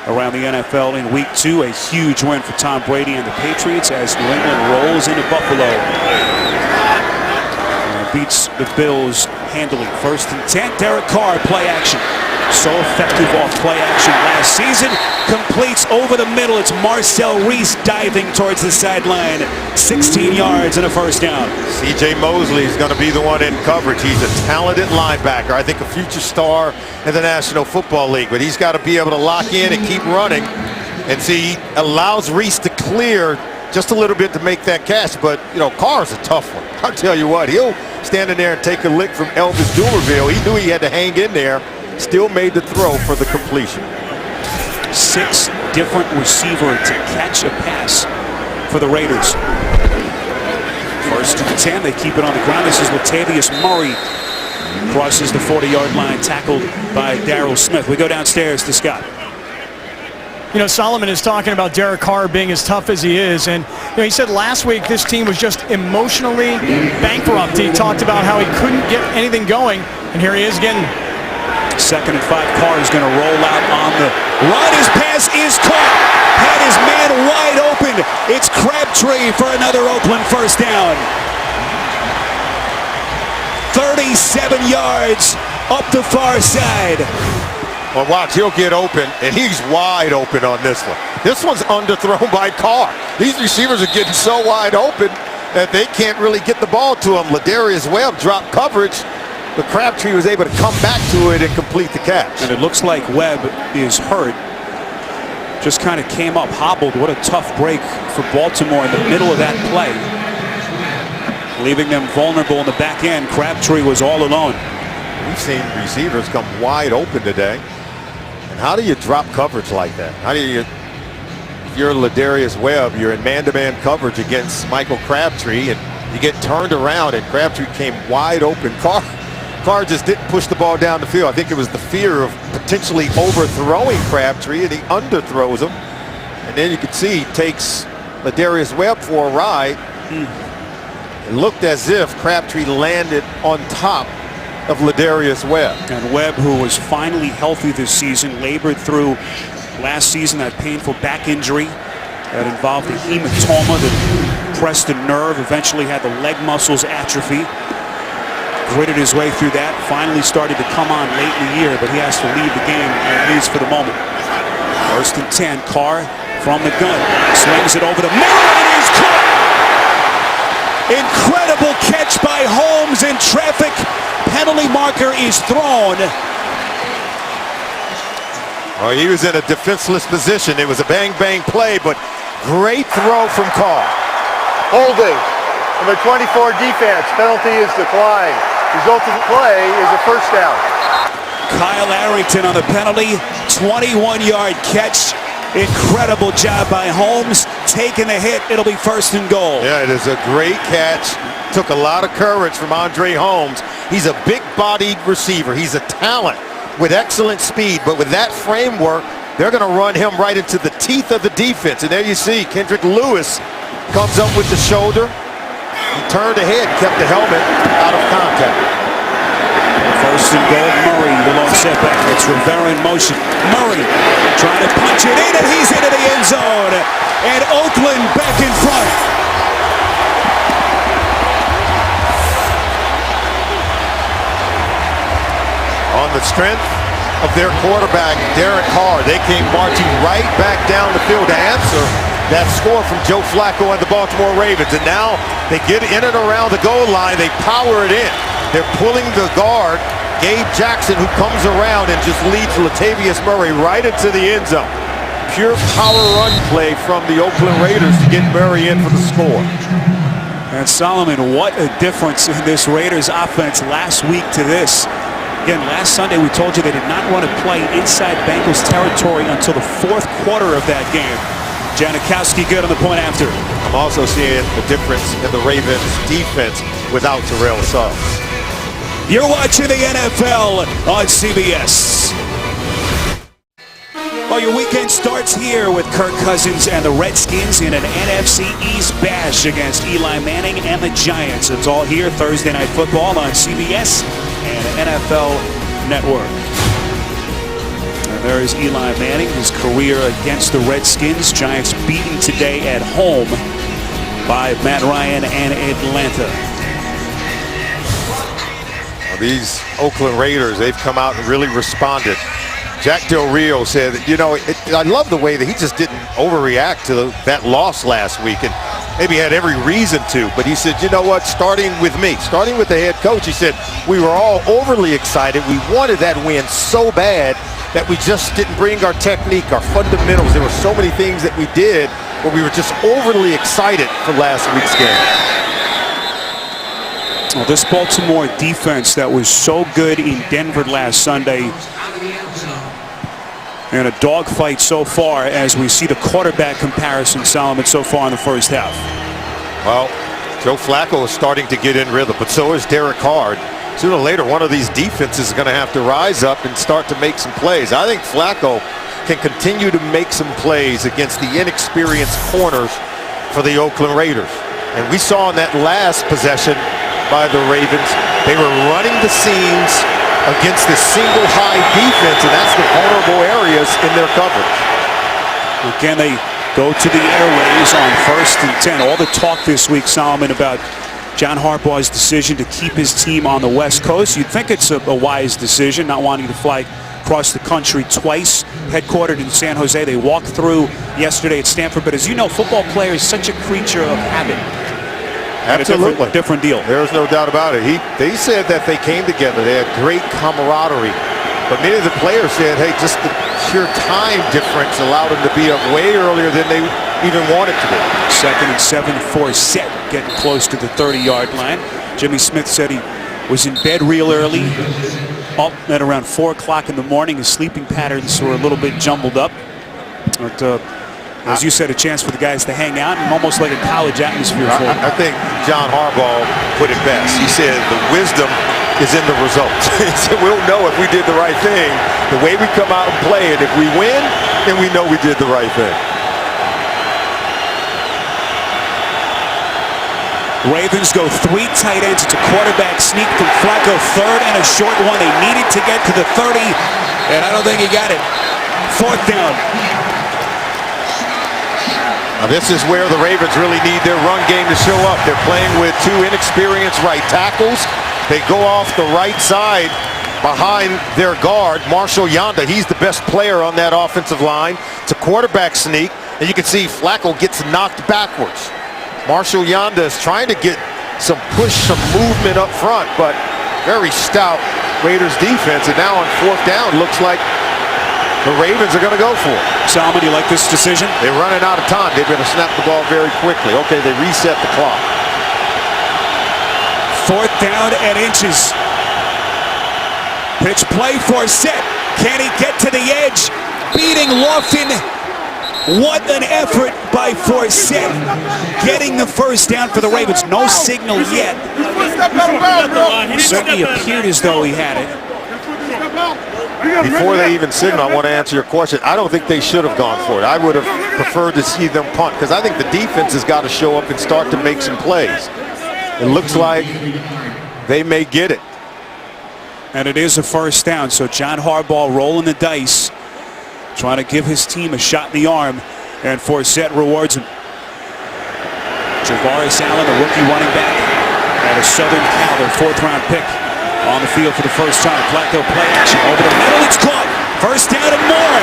around the NFL in week 2, a huge win for Tom Brady and the Patriots as New England rolls into Buffalo. Beats the Bills handily. 1st and 10, Derek Carr, play action. So effective off play action last season. Completes over the middle. It's Marcel Reese diving towards the sideline. 16 yards and a first down. C.J. Mosley is going to be the one in coverage. He's a talented linebacker. I think a future star in the National Football League. But he's got to be able to lock in and keep running. And see, allows Reese to clear just a little bit to make that catch. But, you know, Carr's a tough one. I'll tell you what, he'll stand in there and take a lick from Elvis Dumervil. He knew he had to hang in there. Still made the throw for the completion. 6 different receiver to catch a pass for the Raiders. 1st and 10, they keep it on the ground. This is Latavius Murray. Crosses the 40-yard line, tackled by Darryl Smith. We go downstairs to Scott. You know, Solomon is talking about Derek Carr being as tough as he is. And you know, he said last week this team was just emotionally bankrupt. He talked about how he couldn't get anything going. And here he is again. 2nd and 5, Carr is going to roll out on the run. His pass is caught. Had his man wide open. It's Crabtree for another Oakland first down. 37 yards up the far side. Well, watch, he'll get open, and he's wide open on this one. This one's underthrown by Carr. These receivers are getting so wide open that they can't really get the ball to him. Ladarius Webb dropped coverage, but Crabtree was able to come back to it and complete the catch. And it looks like Webb is hurt. Just kind of came up hobbled. What a tough break for Baltimore in the middle of that play. Leaving them vulnerable in the back end. Crabtree was all alone. We've seen receivers come wide open today. And how do you drop coverage like that? How do you, if you're Ladarius Webb, you're in man-to-man coverage against Michael Crabtree, and you get turned around, and Crabtree came wide open. Carr just didn't push the ball down the field. I think it was the fear of potentially overthrowing Crabtree, and he underthrows him. And then you can see he takes Ladarius Webb for a ride. It looked as if Crabtree landed on top of Ladarius Webb. And Webb, who was finally healthy this season, labored through last season that painful back injury that involved a hematoma that pressed a nerve, eventually had the leg muscles atrophy. Gritted his way through that, finally started to come on late in the year, but he has to leave the game, at least for the moment. 1st and 10, Carr from the gun, slings it over the middle, and he's caught! Incredible catch by Holmes in traffic. Penalty marker is thrown. Oh, he was in a defenseless position. It was a bang-bang play, but great throw from Carr. Holding. Number 24 defense. Penalty is declined. Result of the play is a first down. Kyle Arrington on the penalty. 21-yard catch. Incredible job by Holmes. Taking the hit. It'll be 1st and goal. Yeah, it is a great catch. Took a lot of courage from Andre Holmes. He's a big-bodied receiver. He's a talent with excellent speed, but with that framework, they're going to run him right into the teeth of the defense. And there you see Kendrick Lewis comes up with the shoulder. He turned ahead, kept the helmet out of contact. 1st and goal, Murray, the long setback. It's Rivera in motion. Murray trying to punch it in, and he's into the end zone. And Oakland back in front. On the strength of their quarterback, Derek Carr, they came marching right back down the field to answer that score from Joe Flacco and the Baltimore Ravens. And now they get in and around the goal line. They power it in. They're pulling the guard Gabe Jackson, who comes around and just leads Latavius Murray right into the end zone. Pure power run play from the Oakland Raiders to get Murray in for the score. And Solomon, what a difference in this Raiders offense last week to this. Again, last Sunday we told you they did not want to play inside Bengals territory until the fourth quarter of that game. Janikowski good on the point after. I'm also seeing the difference in the Ravens defense without Terrell Suggs. You're watching the NFL on CBS. Well, your weekend starts here with Kirk Cousins and the Redskins in an NFC East bash against Eli Manning and the Giants. It's all here Thursday Night Football on CBS and NFL Network. And there is Eli Manning, his career against the Redskins. Giants beaten today at home by Matt Ryan and Atlanta. These Oakland Raiders, they've come out and really responded. Jack Del Rio said that, you know, I love the way that he just didn't overreact to that loss last week, and maybe had every reason to, but he said, you know what, starting with me, starting with the head coach, he said, we were all overly excited. We wanted that win so bad that we just didn't bring our technique, our fundamentals. There were so many things that we did where we were just overly excited for last week's game. Well, this Baltimore defense that was so good in Denver last Sunday, and a dogfight so far as we see the quarterback comparison, Solomon, so far in the first half. Well, Joe Flacco is starting to get in rhythm, but so is Derek Carr. Sooner or later, one of these defenses is going to have to rise up and start to make some plays. I think Flacco can continue to make some plays against the inexperienced corners for the Oakland Raiders. And we saw in that last possession by the Ravens, they were running the seams against this single high defense, and that's the vulnerable areas in their coverage. Again, they go to the airways on 1st and 10. All the talk this week, Solomon, about John Harbaugh's decision to keep his team on the West Coast. You'd think it's a wise decision, not wanting to fly across the country twice. Headquartered in San Jose, they walked through yesterday at Stanford. But as you know, football players such a creature of habit. Absolutely. Different deal. There's no doubt about it. They said that they came together. They had great camaraderie. But many of the players said, hey, just the sheer time difference allowed them to be up way earlier than they even wanted to be. 2nd and 7 for Set, getting close to the 30-yard line. Jimmy Smith said he was in bed real early, up at around 4 o'clock in the morning. His sleeping patterns were a little bit jumbled up. But as you said, a chance for the guys to hang out and almost like a college atmosphere for them. I think John Harbaugh put it best. He said the wisdom is in the results. He said we'll know if we did the right thing, the way we come out and play, and if we win, then we know we did the right thing. Ravens go 3 tight ends. It's a quarterback sneak from Flacco, 3rd and a short one. They needed to get to the 30, and I don't think he got it. 4th down. Now this is where the Ravens really need their run game to show up. They're playing with 2 inexperienced right tackles. They go off the right side behind their guard, Marshall Yanda. He's the best player on that offensive line. It's a quarterback sneak, and you can see Flacco gets knocked backwards. Marshall Yanda is trying to get some push, some movement up front, but very stout Raiders defense. And now on 4th down, looks like the Ravens are going to go for it. Solomon, do you like this decision? They're running out of time. They're going to snap the ball very quickly. Okay, they reset the clock. 4th down and inches. Pitch play for Set. Can he get to the edge? Beating Lofton. What an effort by Forsett. Getting the 1st down for the Ravens. No signal yet. Certainly appeared as though he had it. Before they even signal, I want to answer your question. I don't think they should have gone for it. I would have preferred to see them punt, because I think the defense has got to show up and start to make some plays. It looks like they may get it. And it is a 1st down, so John Harbaugh rolling the dice, trying to give his team a shot in the arm, and Forsett rewards him. Javaris Allen, the rookie running back out of Southern Cal, their 4th-round pick, on the field for the first time. Flacco play action over the middle. It's caught. 1st down and more.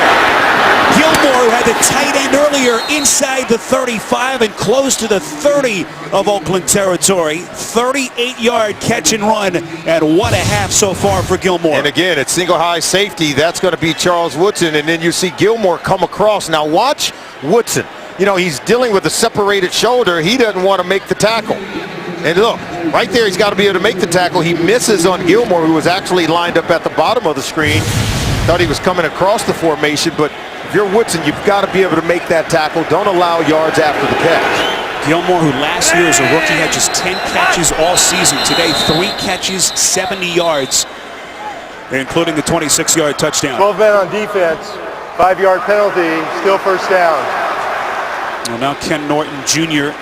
Gilmore, who had the the tight end earlier inside the 35 and close to the 30 of Oakland territory. 38-yard catch and run, and what a half so far for Gilmore. And again, it's single high safety. That's going to be Charles Woodson, and then you see Gilmore come across. Now watch Woodson. You know, he's dealing with a separated shoulder. He doesn't want to make the tackle. And look, right there, he's got to be able to make the tackle. He misses on Gilmore, who was actually lined up at the bottom of the screen. Thought he was coming across the formation, but if you're Woodson, you've got to be able to make that tackle. Don't allow yards after the catch. Gilmore, who last year as a rookie had just 10 catches all season. Today, 3 catches, 70 yards, including the 26-yard touchdown. 12 men on defense, 5-yard penalty, still first down. Well, now Ken Norton Jr.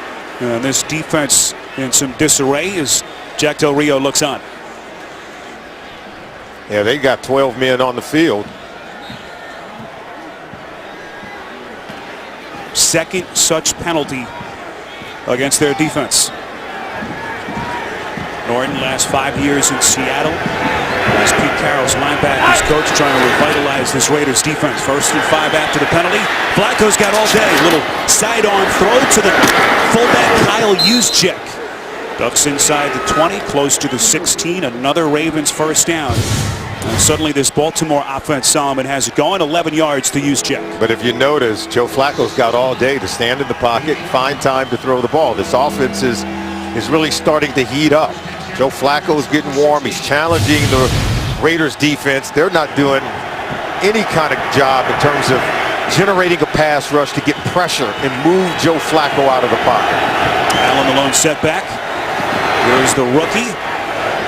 This defense in some disarray as Jack Del Rio looks on. Yeah, they got 12 men on the field. Second such penalty against their defense. Norton last 5 years in Seattle as Pete Carroll's linebackers coach trying to revitalize this Raiders defense. 1st and 5 after the penalty. Flacco's got all day. Little sidearm throw to the fullback Kyle Juszczyk. Ducks inside the 20, close to the 16. Another Ravens first down. And suddenly this Baltimore offense, Solomon, has it going. 11 yards to Juszczyk. But if you notice, Joe Flacco's got all day to stand in the pocket, find time to throw the ball. This offense is really starting to heat up. Joe Flacco's getting warm. He's challenging the Raiders defense. They're not doing any kind of job in terms of generating a pass rush to get pressure and move Joe Flacco out of the pocket. Allen the lone setback. Here's the rookie.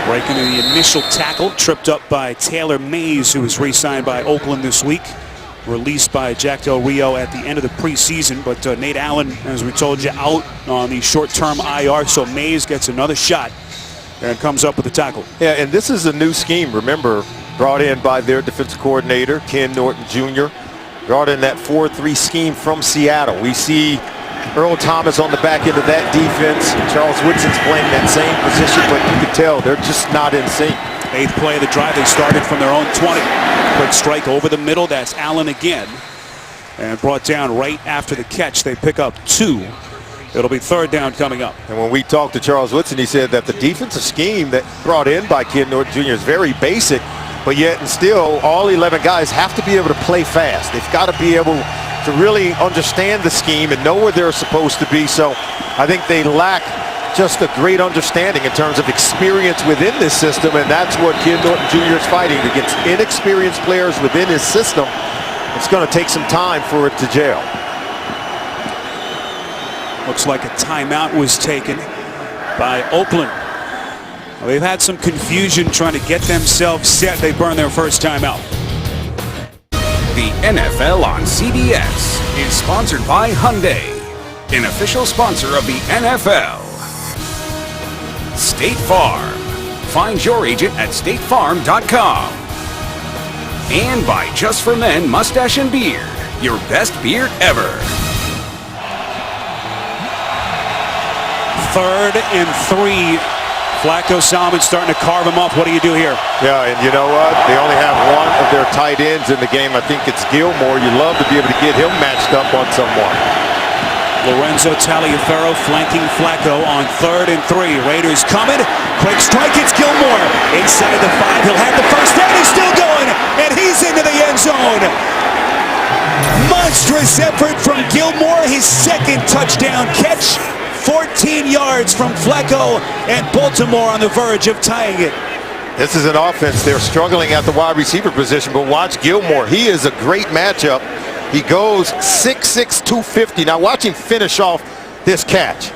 Breaking the initial tackle, tripped up by Taylor Mays, who was re-signed by Oakland this week. Released by Jack Del Rio at the end of the preseason, but Nate Allen, as we told you, out on the short-term IR, so Mays gets another shot and comes up with the tackle. Yeah, and this is a new scheme, remember, brought in by their defensive coordinator, Ken Norton Jr., brought in that 4-3 scheme from Seattle. We see Earl Thomas on the back end of that defense. Charles Woodson's playing that same position, but you can tell they're just not in sync. 8th play of the drive, they started from their own 20. Quick strike over the middle, that's Allen again. And brought down right after the catch. They pick up 2. It'll be 3rd down coming up. And when we talked to Charles Woodson, he said that the defensive scheme that brought in by Ken Norton Jr. is very basic, but yet and still all 11 guys have to be able to play fast. They've got to be able to really understand the scheme and know where they're supposed to be. So I think they lack just a great understanding in terms of experience within this system, and that's what Ken Norton Jr. is fighting against. Inexperienced players within his system. It's going to take some time for it to gel. Looks like a timeout was taken by Oakland. Well, they've had some confusion trying to get themselves set. They burned their first timeout. The NFL on CBS is sponsored by Hyundai, an official sponsor of the NFL. State Farm. Find your agent at statefarm.com. And by Just for Men Mustache and Beard, your best beard ever. 3rd and 3. Flacco, Solomon starting to carve him up. What do you do here? Yeah, and you know what? They only have one of their tight ends in the game. I think it's Gilmore. You love to be able to get him matched up on someone. Lorenzo Taliaferro flanking Flacco on 3rd and 3. Raiders coming. Quick strike. It's Gilmore inside the 5. He'll have the first down. He's still going, and he's into the end zone. Monstrous effort from Gilmore. His 2nd touchdown catch. 14 yards from Flacco, and Baltimore on the verge of tying it. This is an offense. They're struggling at the wide receiver position, but watch Gilmore. He is a great matchup. He goes 6'6", 250. Now watch him finish off this catch.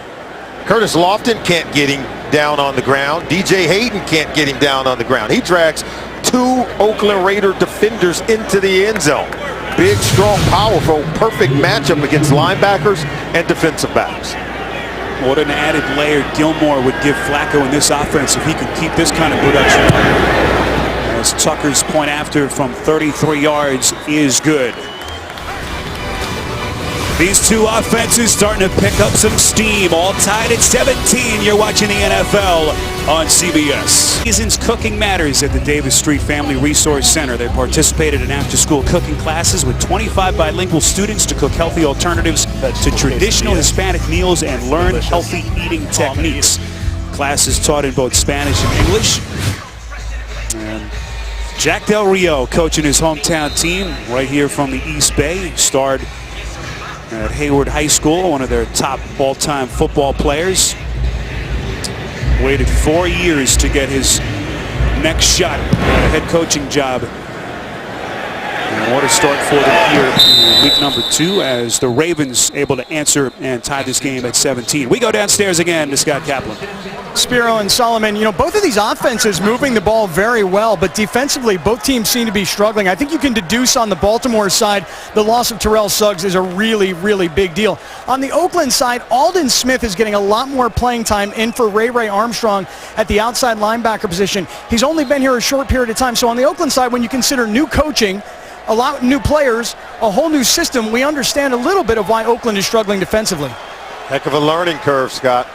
Curtis Lofton can't get him down on the ground. DJ Hayden can't get him down on the ground. He drags 2 Oakland Raider defenders into the end zone. Big, strong, powerful, perfect matchup against linebackers and defensive backs. What an added layer Gilmore would give Flacco in this offense if he could keep this kind of production up. As Tucker's point after from 33 yards is good. These two offenses starting to pick up some steam. All tied at 17. You're watching the NFL on CBS. Season's Cooking Matters at the Davis Street Family Resource Center. They participated in after-school cooking classes with 25 bilingual students to cook healthy alternatives to traditional Hispanic meals and learn healthy eating techniques. Classes taught in both Spanish and English. And Jack Del Rio coaching his hometown team right here from the East Bay. Starred at Hayward High School, one of their top all-time football players. Waited 4 years to get his next shot at a head coaching job. And what a start for them here in week number 2 as the Ravens able to answer and tie this game at 17. We go downstairs again to Scott Kaplan. Spiro and Solomon, both of these offenses moving the ball very well, but defensively, both teams seem to be struggling. I think you can deduce on the Baltimore side, the loss of Terrell Suggs is a really, really big deal. On the Oakland side, Aldon Smith is getting a lot more playing time in for Ray Armstrong at the outside linebacker position. He's only been here a short period of time. So on the Oakland side, when you consider new coaching, a lot of new players, a whole new system, we understand a little bit of why Oakland is struggling defensively. Heck of a learning curve, Scott.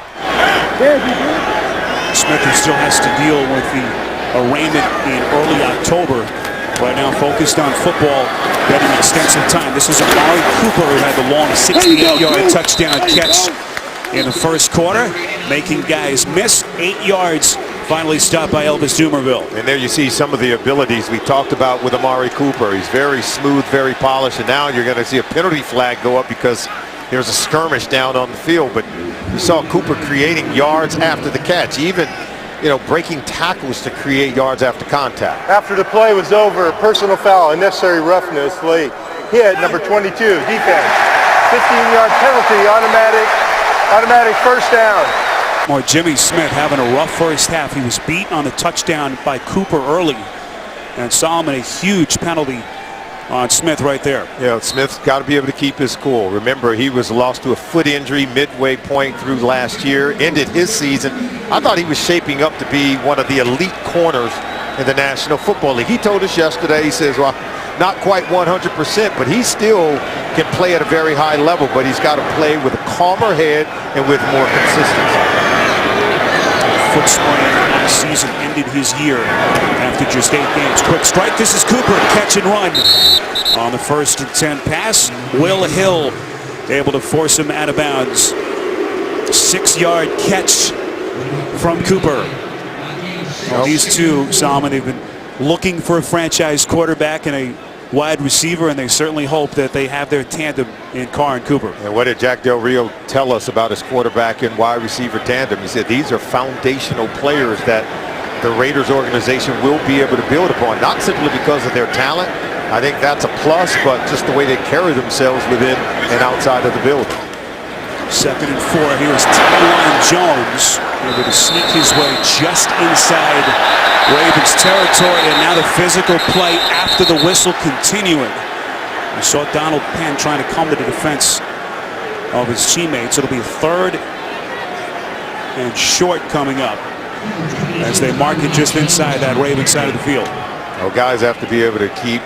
Smith still has to deal with the arraignment in early October. Right now focused on football, getting extensive time. This is Amari Cooper who had the long 68-yard touchdown catch in the first quarter, making guys miss. 8 yards, finally stopped by Elvis Dumerville. And there you see some of the abilities we talked about with Amari Cooper. He's very smooth, very polished, and now you're going to see a penalty flag go up because there's a skirmish down on the field. But you saw Cooper creating yards after the catch, even breaking tackles to create yards after contact. After the play was over, personal foul, unnecessary roughness, late hit, number 22, defense. 15-yard penalty, automatic first down. More Jimmy Smith having a rough first half. He was beat on the touchdown by Cooper early, and Solomon a huge penalty on Smith right there. Yeah, Smith's got to be able to keep his cool. Remember, he was lost to a foot injury midway point through last year, ended his season. I thought he was shaping up to be one of the elite corners in the National Football League. He told us yesterday, he says, well, not quite 100%, but he still can play at a very high level, but he's got to play with a calmer head and with more consistency. Foot sprain last season ended his year after just 8 games. Quick strike. This is Cooper. Catch and run on the 1st and 10 pass. Will Hill able to force him out of bounds. 6-yard catch from Cooper. Well, these two, Solomon, they've been looking for a franchise quarterback and a wide receiver, and they certainly hope that they have their tandem in Carr and Cooper. And what did Jack Del Rio tell us about his quarterback and wide receiver tandem? He said these are foundational players that the Raiders organization will be able to build upon, not simply because of their talent. I think that's a plus, but just the way they carry themselves within and outside of the building. 2nd and 4. Here's Tywan Jones able to sneak his way just inside Ravens territory, and now the physical play after the whistle continuing. We saw Donald Penn trying to come to the defense of his teammates. It'll be 3rd and short coming up as they mark it just inside that Ravens side of the field. Well, guys have to be able to keep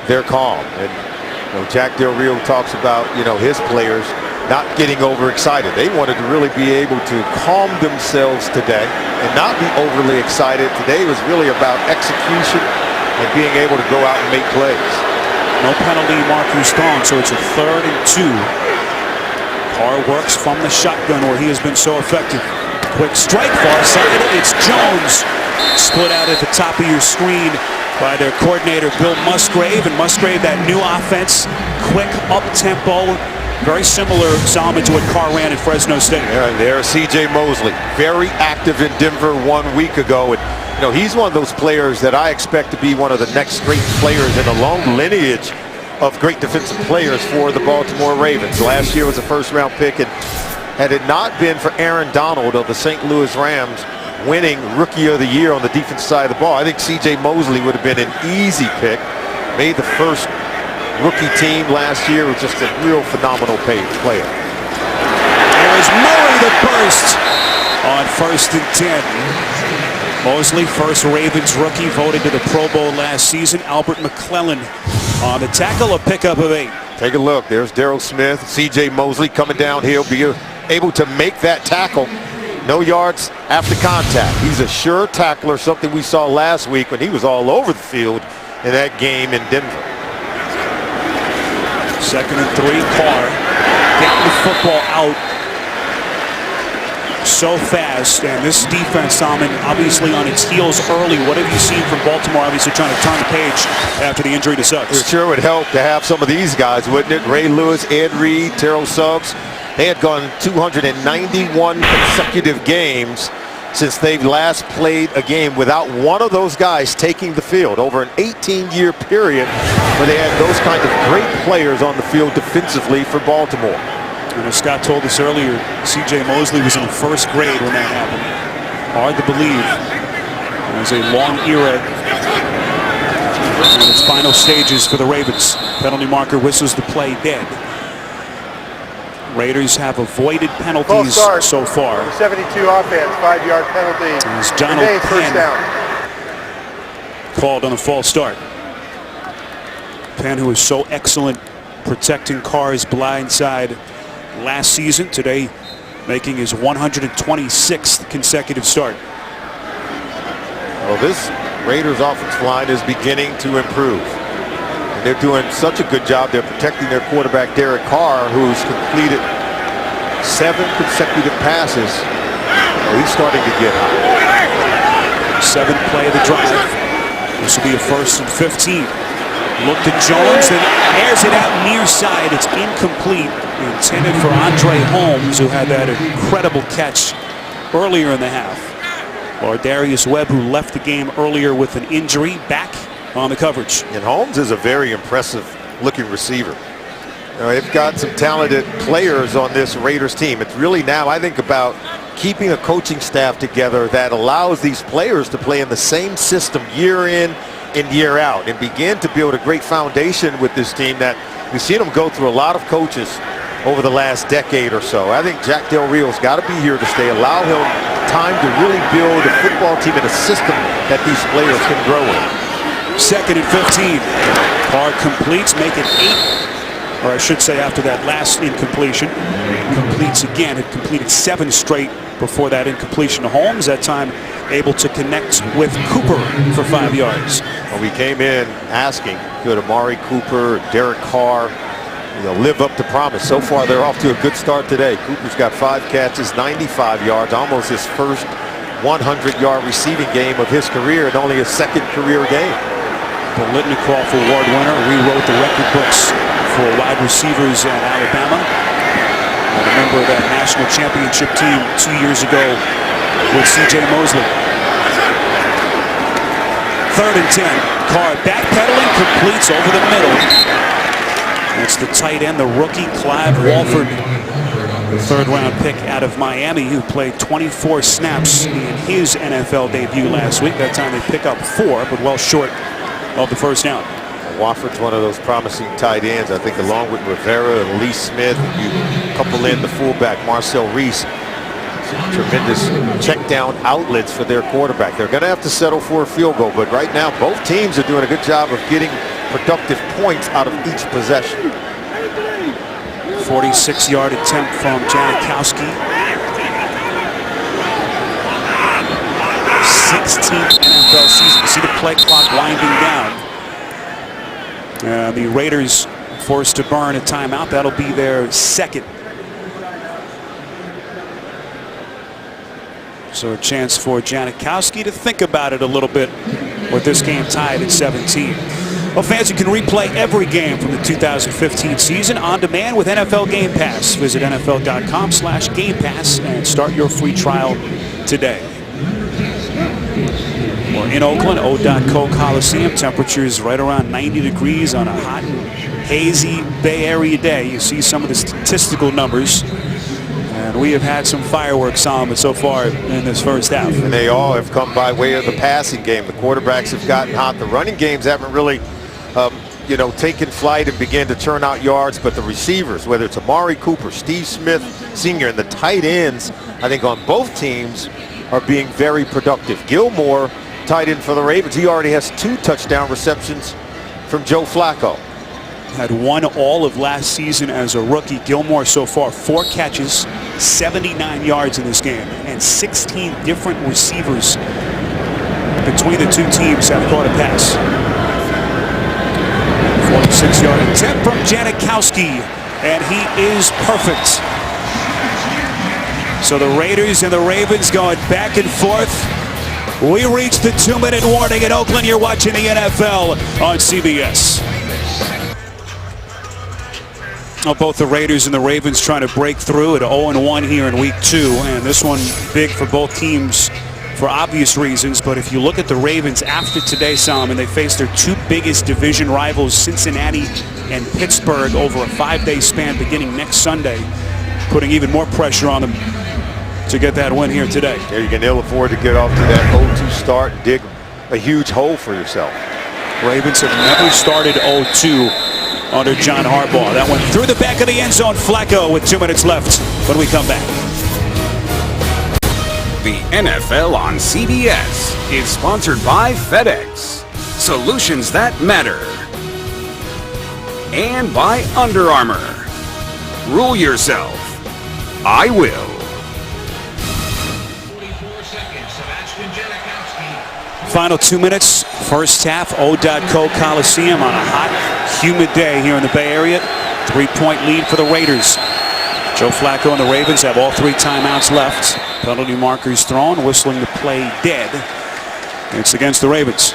their calm, and Jack Del Rio talks about his players not getting overexcited. They wanted to really be able to calm themselves today and not be overly excited. Today was really about execution and being able to go out and make plays. No penalty markers gone, so it's a 3rd and 2. Carr works from the shotgun where he has been so effective. Quick strike, far side. It's Jones. Split out at the top of your screen by their coordinator, Bill Musgrave. And Musgrave, that new offense, quick up-tempo, very similar, Solomon, to what Carr ran at Fresno State. Yeah, and there's C.J. Mosley, very active in Denver 1 week ago. And, he's one of those players that I expect to be one of the next great players in a long lineage of great defensive players for the Baltimore Ravens. Last year was a first-round pick, and had it not been for Aaron Donald of the St. Louis Rams winning Rookie of the Year on the defensive side of the ball, I think C.J. Mosley would have been an easy pick. Made the first rookie team last year, was just a real phenomenal player. There's Murray the burst on 1st and 10. Mosley, first Ravens rookie, voted to the Pro Bowl last season. Albert McClellan on the tackle, a pickup of 8. Take a look. There's Darryl Smith, C.J. Mosley coming downhill, be able to make that tackle. No yards after contact. He's a sure tackler, something we saw last week when he was all over the field in that game in Denver. 2nd and 3, Carr getting the football out so fast, and this defense, Salmon, obviously on its heels early. What have you seen from Baltimore, obviously trying to turn the page after the injury to Suggs? It sure would help to have some of these guys, wouldn't it? Ray Lewis, Ed Reed, Terrell Suggs. They had gone 291 consecutive games since they've last played a game without one of those guys taking the field over an 18-year period where they had those kind of great players on the field defensively for Baltimore. And as Scott told us earlier, C.J. Mosley was in 1st grade when that happened. Hard to believe. It was a long era in its final stages for the Ravens. Penalty marker whistles the play dead. Raiders have avoided penalties so far. 72 offense, 5-yard penalty. As John Remains first Penn down. called on a false start. Penn, who was so excellent protecting Carr's blind side last season, today making his 126th consecutive start. Well, this Raiders offensive line is beginning to improve. They're doing such a good job. They're protecting their quarterback, Derek Carr, who's completed 7 consecutive passes. Oh, he's starting to get hot. 7th play of the drive. This will be a 1st and 15. Look to Jones and airs it out near side. It's incomplete. Intended for Andre Holmes, who had that incredible catch earlier in the half. Or Darius Webb, who left the game earlier with an injury, back on the coverage. And Holmes is a very impressive looking receiver. They've got some talented players on this Raiders team. It's really now, I think, about keeping a coaching staff together that allows these players to play in the same system year in and year out and begin to build a great foundation with this team that we've seen them go through a lot of coaches over the last decade or so. I think Jack Del Rio's got to be here to stay. Allow him time to really build a football team and a system that these players can grow in. 2nd and 15. Carr completes, make it 8. Or I should say after that last incompletion. Completes again. It completed 7 straight before that incompletion to Holmes. That time able to connect with Cooper for 5 yards. Well, we came in asking, could Amari Cooper, Derek Carr, live up to promise. So far, they're off to a good start today. Cooper's got 5 catches, 95 yards, almost his first 100-yard receiving game of his career and only his 2nd career game. Biletnikoff Award winner, rewrote the record books for wide receivers at Alabama. And a member of that national championship team 2 years ago with C.J. Mosley. 3rd and 10. Carr backpedaling, completes over the middle. That's the tight end, the rookie Clive Walford, the 3rd-round pick out of Miami, who played 24 snaps in his NFL debut last week. That time they pick up 4, but well short of the 1st down. Wofford's one of those promising tight ends. I think along with Rivera and Lee Smith, you couple in the fullback, Marcel Reese. Tremendous check down outlets for their quarterback. They're going to have to settle for a field goal, but right now both teams are doing a good job of getting productive points out of each possession. 46-yard attempt from Janikowski. 16th NFL season. You see the play clock winding down. The Raiders forced to burn a timeout. That'll be their 2nd. So a chance for Janikowski to think about it a little bit with this game tied at 17. Well, fans, you can replay every game from the 2015 season on demand with NFL Game Pass. Visit NFL.com/Game Pass and start your free trial today. We're in Oakland, O.co Coliseum. Temperatures right around 90 degrees on a hot and hazy Bay Area day. You see some of the statistical numbers. And we have had some fireworks, Solomon, so far in this 1st half. And they all have come by way of the passing game. The quarterbacks have gotten hot. The running games haven't really, taken flight and began to turn out yards. But the receivers, whether it's Amari Cooper, Steve Smith Sr., and the tight ends, I think on both teams are being very productive. Gilmore, tight end for the Ravens, he already has 2 touchdown receptions from Joe Flacco. had won all of last season as a rookie. Gilmore so far 4 catches, 79 yards in this game, and 16 different receivers between the two teams have caught a pass. 46-yard attempt from Janikowski, and he is perfect. So the Raiders and the Ravens going back and forth. We reached the 2-minute warning in Oakland. You're watching the NFL on CBS. Well, both the Raiders and the Ravens trying to break through at 0-1 here in week 2. And this one big for both teams for obvious reasons. But if you look at the Ravens after today, Solomon, they face their 2 biggest division rivals, Cincinnati and Pittsburgh, over a 5-day span beginning next Sunday, putting even more pressure on them to get that win here today. Yeah, you can ill afford to get off to that 0-2 start and dig a huge hole for yourself. Ravens have never started 0-2 under John Harbaugh. That went through the back of the end zone. Flacco with 2 minutes left when we come back. The NFL on CBS is sponsored by FedEx, solutions that matter, and by Under Armour. Rule yourself. I will. Final 2 minutes, first half, O.Co Coliseum on a hot, humid day here in the Bay Area. 3-point lead for the Raiders. Joe Flacco and the Ravens have all 3 timeouts left. Penalty markers thrown, whistling the play dead. It's against the Ravens.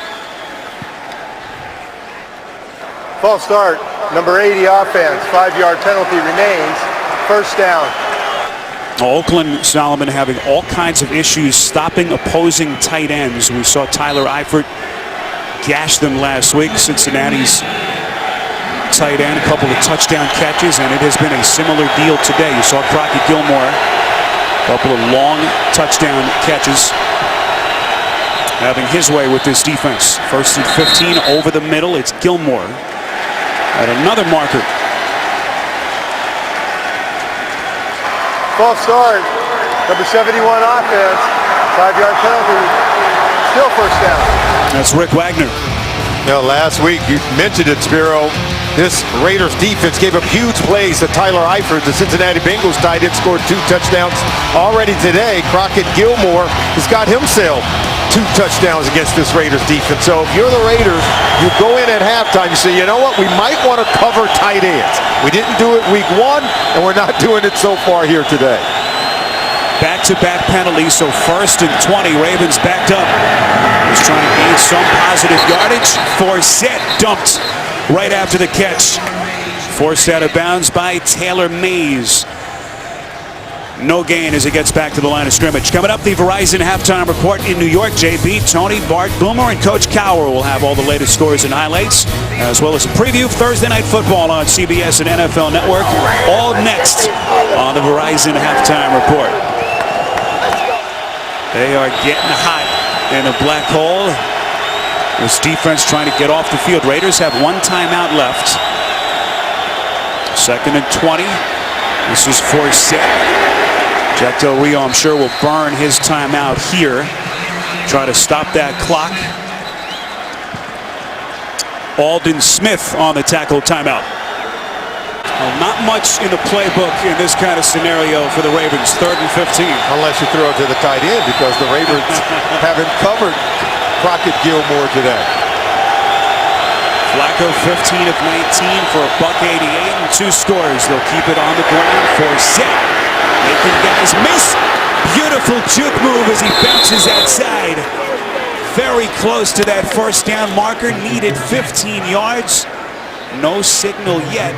False start, number 80 offense, 5-yard penalty remains, first down. Oakland, Solomon, having all kinds of issues stopping opposing tight ends. We saw Tyler Eifert gash them last week. Cincinnati's tight end, a couple of touchdown catches, and it has been a similar deal today. You saw Crockett Gilmore, a couple of long touchdown catches, having his way with this defense. First and 15 over the middle. It's Gilmore at another marker. False start, number 71 offense, 5-yard penalty, still first down. That's Rick Wagner. Now, last week, you mentioned it, Spiro. This Raiders defense gave up huge plays to Tyler Eifert. The Cincinnati Bengals tight end scored 2 touchdowns already today. Crockett Gilmore has got himself 2 touchdowns against this Raiders defense. So if you're the Raiders, you go in at halftime, you say, you know what, we might want to cover tight ends. We didn't do it week 1, and we're not doing it so far here today. Back-to-back penalties, so first and 20. Ravens backed up. He's trying to gain some positive yardage. Forsett dumped right after the catch. Forced out of bounds by Taylor Mays. No gain as he gets back to the line of scrimmage. Coming up, the Verizon halftime report in New York. JB, Tony, Bart, Boomer, and Coach Cowher will have all the latest scores and highlights, as well as a preview of Thursday Night Football on CBS and NFL Network. All next on the Verizon halftime report. They are getting hot in a black hole. This defense trying to get off the field. Raiders have 1 timeout left. Second and 20. This is Forsett. Jack Del Rio, I'm sure, will burn his timeout here. Try to stop that clock. Aldon Smith on the tackle timeout. Well, not much in the playbook in this kind of scenario for the Ravens. Third and 15. Unless you throw it to the tight end, because the Ravens haven't covered Crockett Gilmore today. Flacco 15 of 19 for a $188 and 2 scores. They'll keep it on the ground. Forsett making guys miss. Beautiful juke move as he bounces outside. Very close to that first down marker. Needed 15 yards. No signal yet.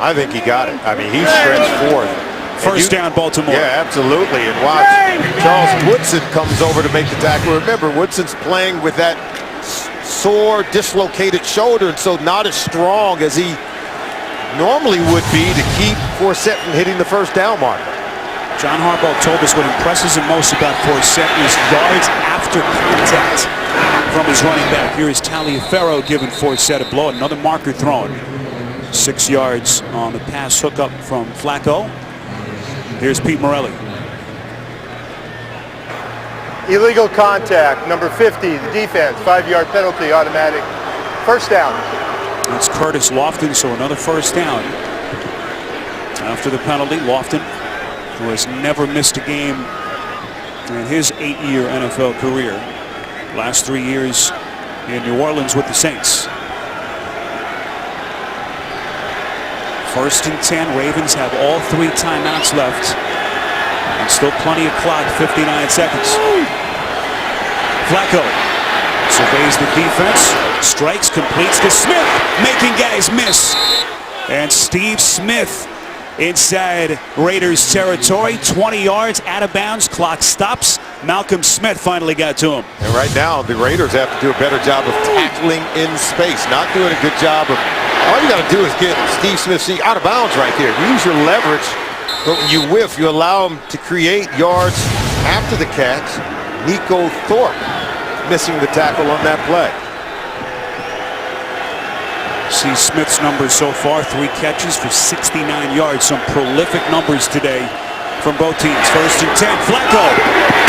I think he got it. I mean, he stretched forth. First down, Baltimore. Yeah, absolutely. And watch, Charles Woodson comes over to make the tackle. Remember, Woodson's playing with that sore, dislocated shoulder, and so not as strong as he normally would be to keep Forsett from hitting the first down marker. John Harbaugh told us what impresses him most about Forsett is yards after contact from his running back. Here is Taliaferro giving Forsett a blow. Another marker thrown. 6 yards on the pass hookup from Flacco. Here's Pete Morelli. Illegal contact, number 50, the defense, 5-yard penalty, automatic. First down. That's Curtis Lofton, so another first down. After the penalty, Lofton, who has never missed a game in his 8-year NFL career. Last 3 years in New Orleans with the Saints. First and 10, Ravens have all 3 timeouts left. And still plenty of clock, 59 seconds. Flacco surveys the defense, strikes, completes to Smith, making guys miss. And Steve Smith inside Raiders territory, 20 yards out of bounds, clock stops. Malcolm Smith finally got to him. And right now, the Raiders have to do a better job of tackling in space, not doing a good job of, all you got to do is get Steve Smith out of bounds right there. Use your leverage, but when you whiff, you allow him to create yards after the catch. Nico Thorpe missing the tackle on that play. See Smith's numbers so far, 3 catches for 69 yards. Some prolific numbers today from both teams. First and 10, Flacco.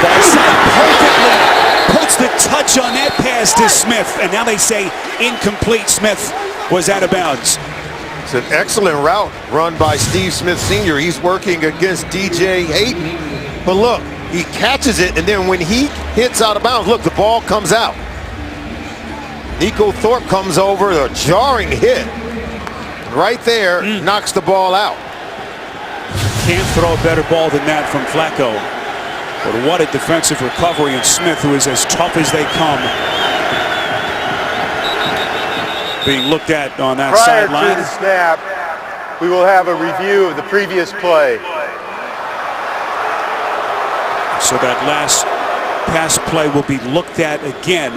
Ball set up perfectly. Puts the touch on that pass to Smith. And now they say incomplete. Smith was out of bounds. It's an excellent route run by Steve Smith Sr. He's working against DJ Hayden. But look, he catches it, and then when he hits out of bounds, look, the ball comes out. Nico Thorpe comes over, a jarring hit. Right there, knocks the ball out. Can't throw a better ball than that from Flacco. But what a defensive recovery, and Smith, who is as tough as they come, being looked at on that sideline. Prior to the snap, we will have a review of the previous play. So that last pass play will be looked at again.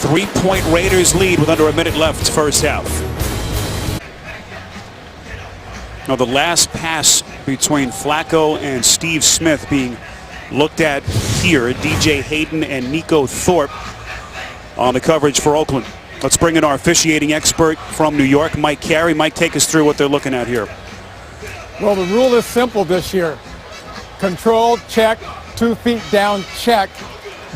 3-point Raiders lead with under a minute left first half. Now the last pass between Flacco and Steve Smith being looked at here. DJ Hayden and Nico Thorpe on the coverage for Oakland. Let's bring in our officiating expert from New York, Mike Carey. Mike, take us through what they're looking at here. Well, the rule is simple this year. Control, check, 2 feet down, check.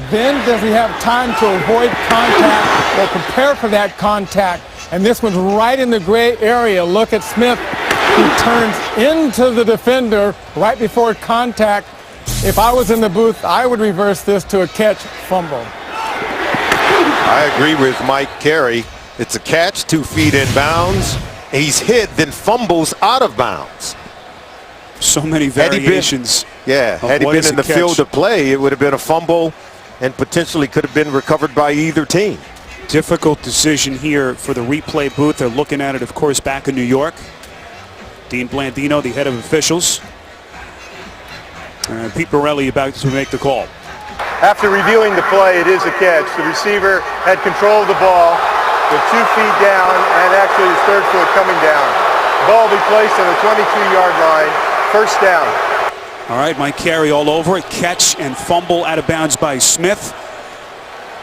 Then does he have time to avoid contact or prepare for that contact? And this one's right in the gray area. Look at Smith. He turns into the defender right before contact. If I was in the booth, I would reverse this to a catch fumble. I agree with Mike Carey. It's a catch, 2 feet in bounds. He's hit, then fumbles out of bounds. So many variations. Had he been in the field of play, it would have been a fumble and potentially could have been recovered by either team. Difficult decision here for the replay booth. They're looking at it, of course, back in New York. Dean Blandino, the head of officials. And Pete Borelli about to make the call. After reviewing the play, it is a catch. The receiver had control of the ball with 2 feet down and actually his 3rd foot coming down. The ball will be placed on the 22-yard line. First down. All right, Mike Carey all over it. Catch and fumble out of bounds by Smith.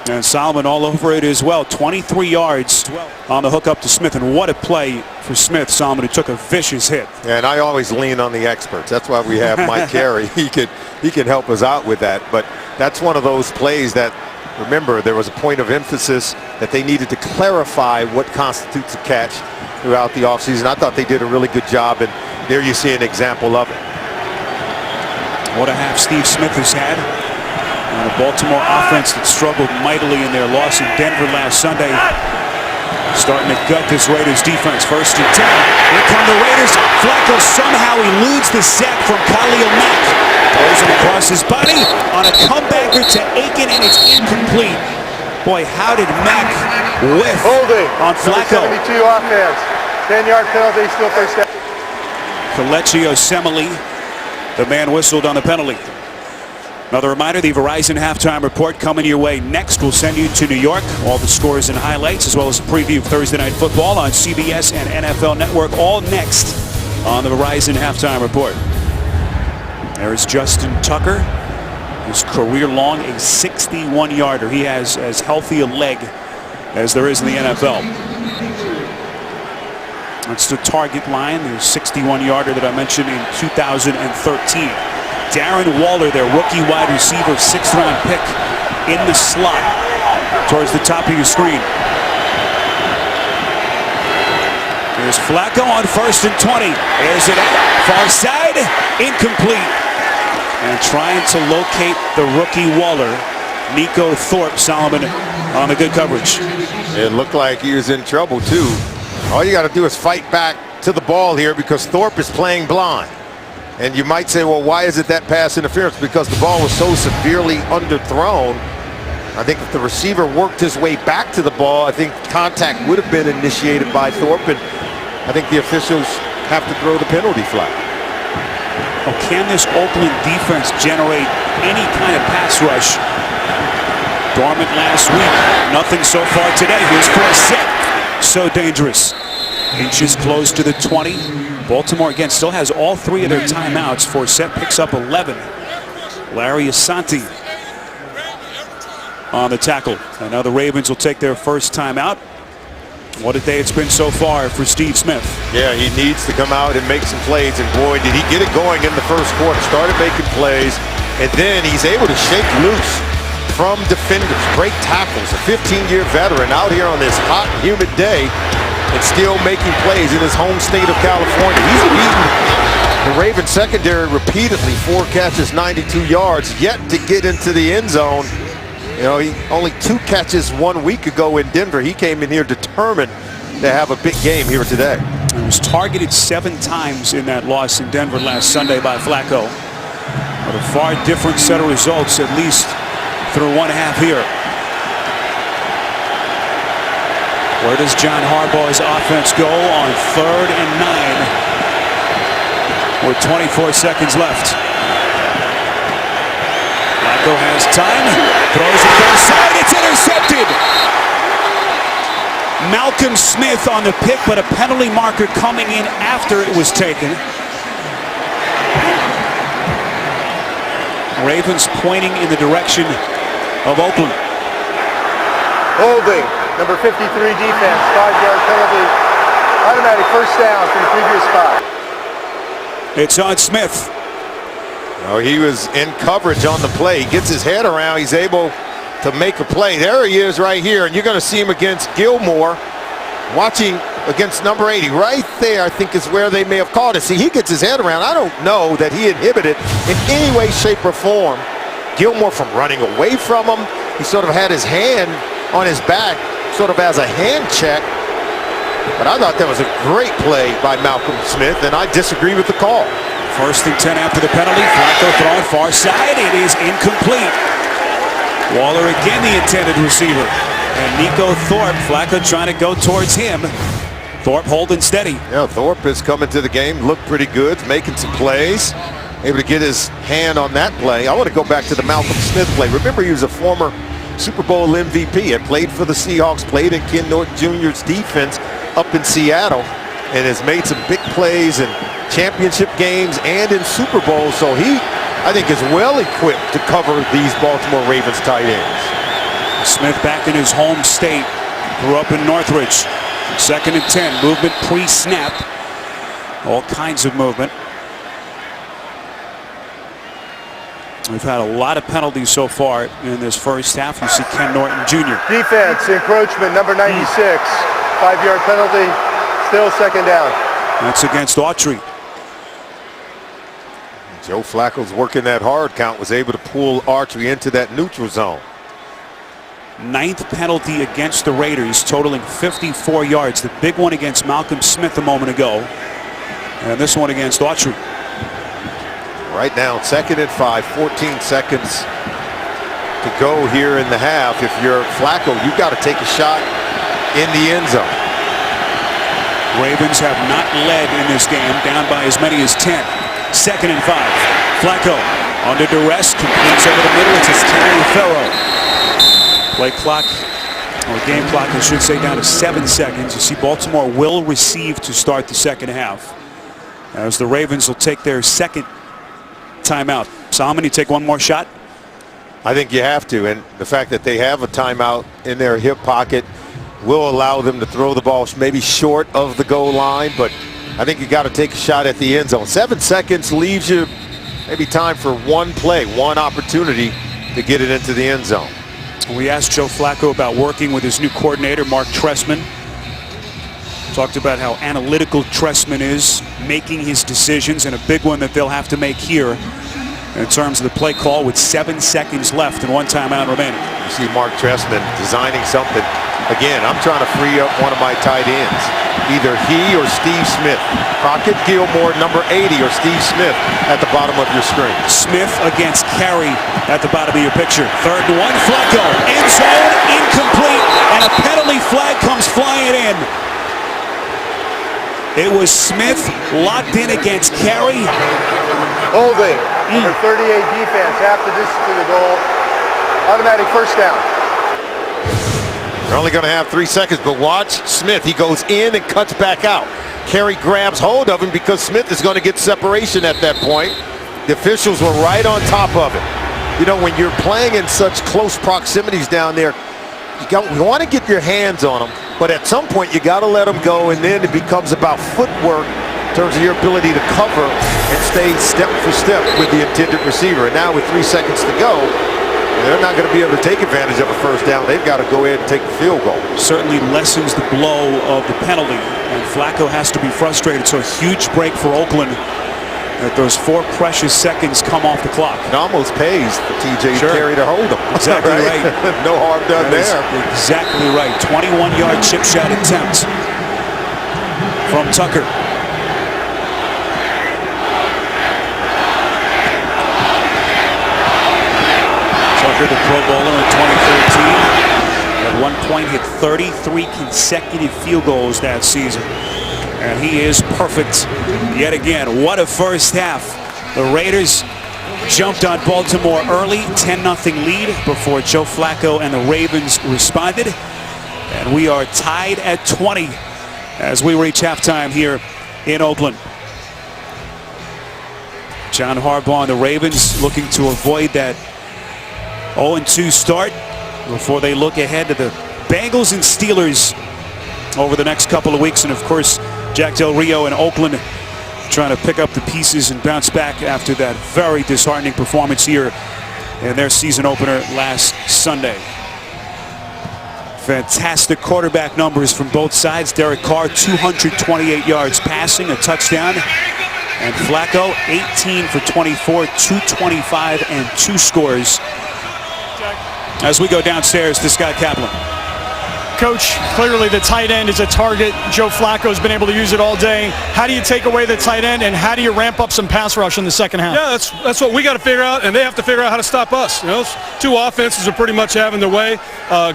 And Solomon all over it as well. 23 yards on the hook up to Smith. And what a play for Smith, Solomon, who took a vicious hit. And I always lean on the experts. That's why we have Mike Carey. He can help us out with that. But that's one of those plays that, remember, there was a point of emphasis that they needed to clarify what constitutes a catch throughout the offseason. I thought they did a really good job, and there you see an example of it. What a half Steve Smith has had. And a Baltimore offense that struggled mightily in their loss in Denver last Sunday. Starting to gut this Raiders defense. First and 10. Here come the Raiders. Flacco somehow eludes the sack from Khalil Mack. Throws it across his body on a comebacker to Aiken, and it's incomplete. Boy, how did Mack whiff on Flacco? 72 offense. 10-yard penalty, still first down. Kelechi Osemele, the man whistled on the penalty. Another reminder, the Verizon halftime report coming your way next. We'll send you to New York. All the scores and highlights, as well as a preview of Thursday Night Football on CBS and NFL Network, all next on the Verizon halftime report. There's Justin Tucker. His career long, a 61-yarder. He has as healthy a leg as there is in the NFL. That's the target line. There's 61-yarder that I mentioned in 2013. Darren Waller, their rookie wide receiver, 6th-round pick in the slot towards the top of your screen. Here's Flacco on 1st and 20. Airs it out. Far side. Incomplete. And trying to locate the rookie Waller. Nico Thorpe, Solomon on the good coverage. It looked like he was in trouble too. All you got to do is fight back to the ball here because Thorpe is playing blind. And you might say, well, why is it that pass interference? Because the ball was so severely underthrown. I think if the receiver worked his way back to the ball, I think contact would have been initiated by Thorpe, and I think the officials have to throw the penalty flag. Oh, can this Oakland defense generate any kind of pass rush? Dormant last week. Nothing so far today. Here's Forsett. So dangerous. Inches close to the 20. Baltimore again still has all 3 of their timeouts. Forsett picks up 11. Larry Asante on the tackle. And now the Ravens will take their first timeout. What a day it's been so far for Steve Smith. Yeah, he needs to come out and make some plays, and boy, did he get it going in the first quarter. Started making plays, and then he's able to shake loose from defenders, break tackles. A 15-year veteran out here on this hot and humid day and still making plays in his home state of California. He's beaten the Ravens secondary repeatedly. 4 catches, 92 yards, yet to get into the end zone. You know, he only 2 catches 1 week ago in Denver. He came in here determined to have a big game here today. He was targeted 7 times in that loss in Denver last Sunday by Flacco. But a far different set of results, at least through 1 half here. Where does John Harbaugh's offense go on 3rd and 9 with 24 seconds left? Flacco has time, throws it far side, it's intercepted. Malcolm Smith on the pick, but a penalty marker coming in after it was taken. Ravens pointing in the direction of Oakland. Holding, number 53 defense, 5-yard penalty. Automatic first down from the previous spot. It's on Smith. Oh, he was in coverage on the play. He gets his head around. He's able to make a play. There he is right here, and you're going to see him against Gilmore. Watching against number 80. Right there, I think, is where they may have caught it. See, he gets his head around. I don't know that he inhibited in any way, shape, or form Gilmore from running away from him. He sort of had his hand on his back, sort of as a hand check. But I thought that was a great play by Malcolm Smith, and I disagree with the call. 1st and 10 after the penalty. Flacco throwing far side. It is incomplete. Waller again the intended receiver. And Nico Thorpe, Flacco trying to go towards him. Thorpe holding steady. Yeah, Thorpe is coming to the game, looked pretty good, making some plays. Able to get his hand on that play. I want to go back to the Malcolm Smith play. Remember, he was a former Super Bowl MVP. Had played for the Seahawks, played in Ken Norton Jr.'s defense up in Seattle, and has made some big plays in championship games and in Super Bowls. So he, I think, is well equipped to cover these Baltimore Ravens tight ends. Smith back in his home state. Grew up in Northridge. 2nd and 10. Movement pre-snap. All kinds of movement. We've had a lot of penalties so far in this first half. You see Ken Norton Jr. Defense, encroachment, number 96. 5-yard penalty, still 2nd down. That's against Autry. Joe Flacco's working that hard count, was able to pull Autry into that neutral zone. 9th penalty against the Raiders, totaling 54 yards. The big one against Malcolm Smith a moment ago. And this one against Autry. Right now, 2nd and 5, 14 seconds to go here in the half. If you're Flacco, you've got to take a shot in the end zone. Ravens have not led in this game, down by as many as 10. 2nd and 5. Flacco under duress, completes over the middle. It's his Terry Farrow. Play clock, or game clock, I should say, down to 7 seconds. You see Baltimore will receive to start the second half, as the Ravens will take their second timeout. Solomon, you take one more shot? I think you have to, and the fact that they have a timeout in their hip pocket will allow them to throw the ball maybe short of the goal line, but I think you got to take a shot at the end zone. 7 seconds leaves you maybe time for one play, one opportunity to get it into the end zone. We asked Joe Flacco about working with his new coordinator, Mark Trestman. Talked about how analytical Trestman is, making his decisions, and a big one that they'll have to make here in terms of the play call with 7 seconds left and 1 timeout remaining. You see Mark Trestman designing something. Again, I'm trying to free up one of my tight ends. Either he or Steve Smith. Crockett Gilmore, number 80, or Steve Smith at the bottom of your screen. Smith against Carey at the bottom of your picture. 3rd and 1, Flacco. End zone, incomplete, and a penalty flag comes flying in. It was Smith locked in against Carey. Holding. Number 38 defense, half the distance to the goal. Automatic first down. They're only going to have 3 seconds, but watch Smith. He goes in and cuts back out. Carey grabs hold of him because Smith is going to get separation at that point. The officials were right on top of it. You know, when you're playing in such close proximities down there, you want to get your hands on them, but at some point you got to let them go, and then it becomes about footwork in terms of your ability to cover and stay step for step with the intended receiver. And now with 3 seconds to go, they're not going to be able to take advantage of a first down. They've got to go ahead and take the field goal. Certainly lessens the blow of the penalty, and Flacco has to be frustrated. So a huge break for Oakland. That those 4 precious seconds come off the clock. It almost pays for TJ Carey to hold them. Exactly right. No harm done That is there. exactly right. 21-yard chip shot attempt from Tucker. Tucker, the Pro Bowler in 2013. At one point hit 33 consecutive field goals that season. And he is perfect yet again. What a first half. The Raiders jumped on Baltimore early, 10-0 lead before Joe Flacco and the Ravens responded. And we are tied at 20 as we reach halftime here in Oakland. John Harbaugh and the Ravens looking to avoid that 0-2 start before they look ahead to the Bengals and Steelers over the next couple of weeks. And of course, Jack Del Rio in Oakland trying to pick up the pieces and bounce back after that very disheartening performance here in their season opener last Sunday. Fantastic quarterback numbers from both sides. Derek Carr, 228 yards passing, a touchdown. And Flacco, 18 for 24, 225, and 2 scores. As we go downstairs to Scott Kaplan. Coach, clearly the tight end is a target. Joe Flacco's been able to use it all day. How do you take away the tight end, and how do you ramp up some pass rush in the second half? Yeah, that's what we got to figure out, and they have to figure out how to stop us. You know, 2 offenses are pretty much having their way.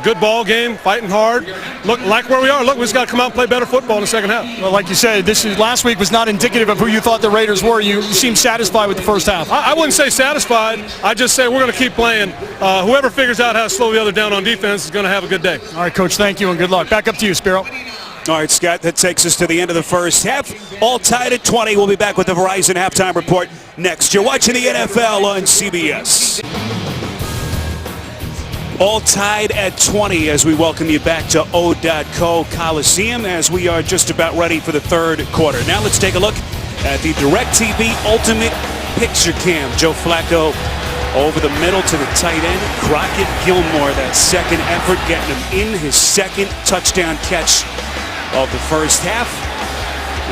Good ball game, fighting hard. Look, like where we are. Look, we just got to come out and play better football in the second half. Well, like you said, last week was not indicative of who you thought the Raiders were. You seem satisfied with the first half. I wouldn't say satisfied. I just say we're going to keep playing. Whoever figures out how to slow the other down on defense is going to have a good day. All right, Coach, thank you and good luck. Back up to you, Spiro. All right, Scott, that takes us to the end of the first half. All tied at 20. We'll be back with the Verizon Halftime Report next. You're watching the NFL on CBS. All tied at 20 as we welcome you back to O.co Coliseum as we are just about ready for the third quarter. Now let's take a look at the DirecTV Ultimate Picture Cam. Joe Flacco over the middle to the tight end. Crockett Gilmore, that second effort, getting him in his second touchdown catch of the first half.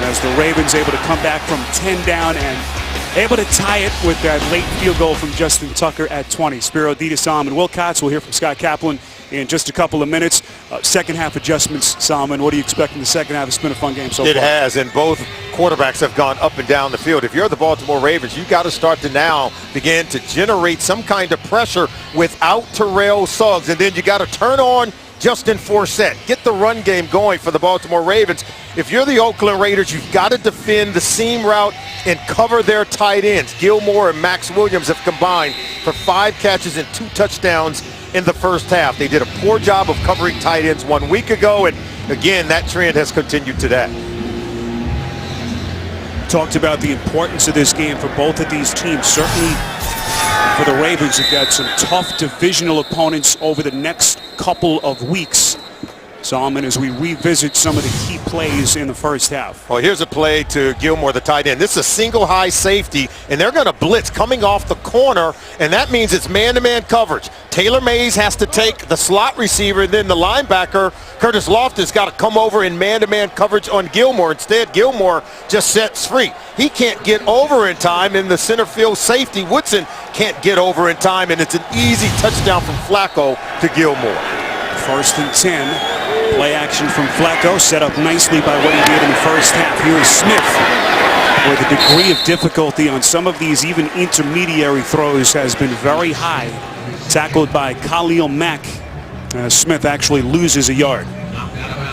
As the Ravens able to come back from 10 down and able to tie it with that late field goal from Justin Tucker at 20. Spiro Dedes, Solomon Wilcots. We'll hear from Scott Kaplan in just a couple of minutes. Second half adjustments, Solomon. What do you expect in the second half? It's been a fun game so far. It has, and both quarterbacks have gone up and down the field. If you're the Baltimore Ravens, you've got to start to now begin to generate some kind of pressure without Terrell Suggs, and then you got to turn on Justin Forsett. Get the run game going for the Baltimore Ravens. If you're the Oakland Raiders, you've got to defend the seam route and cover their tight ends. Gilmore and Max Williams have combined for 5 catches and 2 touchdowns in the first half. They did a poor job of covering tight ends 1 week ago, and again, that trend has continued today. Talked about the importance of this game for both of these teams. Certainly for the Ravens, have got some tough divisional opponents over the next couple of weeks. Solomon, as we revisit some of the key plays in the first half. Well, here's a play to Gilmore, the tight end. This is a single high safety, and they're going to blitz coming off the corner, and that means it's man-to-man coverage. Taylor Mays has to take the slot receiver, and then the linebacker, Curtis Loftus, got to come over in man-to-man coverage on Gilmore. Instead, Gilmore just sets free. He can't get over in time, and the center field safety, Woodson, can't get over in time, and it's an easy touchdown from Flacco to Gilmore. 1st and 10. Play action from Flacco, set up nicely by what he did in the first half. Here is Smith, where the degree of difficulty on some of these even intermediary throws has been very high. Tackled by Khalil Mack. Smith actually loses a yard.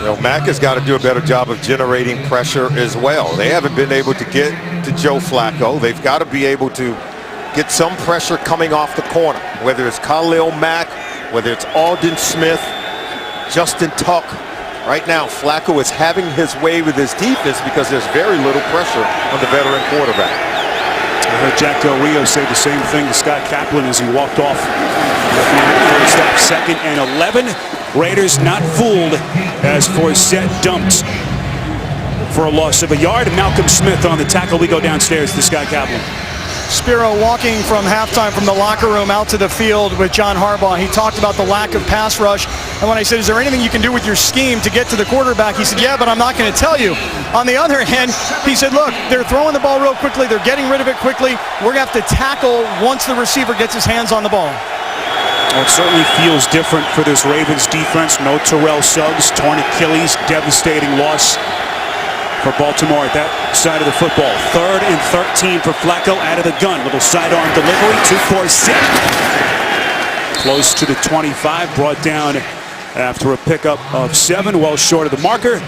Well, Mack has got to do a better job of generating pressure as well. They haven't been able to get to Joe Flacco. They've got to be able to get some pressure coming off the corner, whether it's Khalil Mack, whether it's Aldon Smith, Justin Tuck. Right now, Flacco is having his way with his defense because there's very little pressure on the veteran quarterback. I heard Jack Del Rio say the same thing to Scott Kaplan as he walked off. First up, 2nd and 11. Raiders not fooled as Forsett dumped for a loss of a yard. And Malcolm Smith on the tackle. We go downstairs to Scott Kaplan. Spiro walking from halftime from the locker room out to the field with John Harbaugh. He talked about the lack of pass rush. And when I said, is there anything you can do with your scheme to get to the quarterback? He said, yeah, but I'm not going to tell you. On the other hand, he said, look, they're throwing the ball real quickly. They're getting rid of it quickly. We're going to have to tackle once the receiver gets his hands on the ball. Well, it certainly feels different for this Ravens defense. No Terrell Suggs, torn Achilles, devastating loss for Baltimore at that side of the football. 3rd and 13 for Flacco out of the gun. Little sidearm delivery to Forsett. Close to the 25, brought down after a pickup of 7, well short of the marker.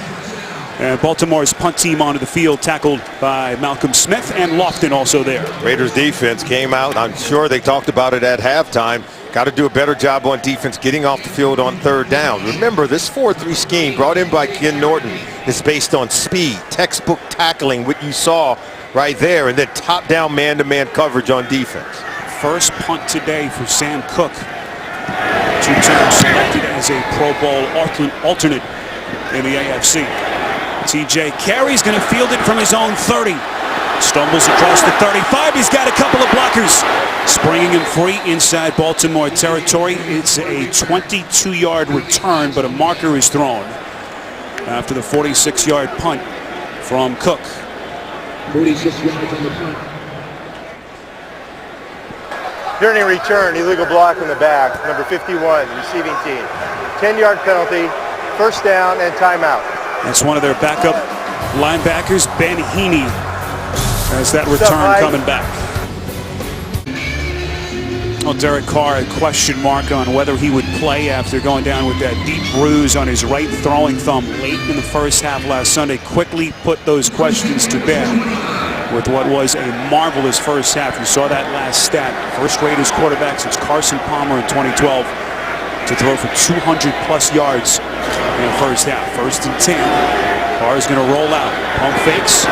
And Baltimore's punt team onto the field, tackled by Malcolm Smith, and Lofton also there. Raiders defense came out. I'm sure they talked about it at halftime. Got to do a better job on defense getting off the field on 3rd down. Remember, this 4-3 scheme brought in by Ken Norton is based on speed, textbook tackling, what you saw right there, and then top-down man-to-man coverage on defense. First punt today for Sam Cook. 2 times selected as a Pro Bowl alternate in the AFC. TJ Carey's going to field it from his own 30. Stumbles across the 35. He's got a couple of blockers. Springing him free inside Baltimore territory. It's a 22-yard return, but a marker is thrown after the 46-yard punt from Cook. 46 yards on the punt. During a return, illegal block in the back, number 51, receiving team. 10-yard penalty, 1st down, and timeout. That's one of their backup linebackers, Ben Heaney, as that return coming back. Well, Derek Carr, a question mark on whether he would play after going down with that deep bruise on his right throwing thumb late in the first half last Sunday. Quickly put those questions to bed with what was a marvelous first half. You saw that last stat. First Raiders quarterback since Carson Palmer in 2012 to throw for 200-plus yards in the first half. 1st and 10. Carr is going to roll out. Pump fakes.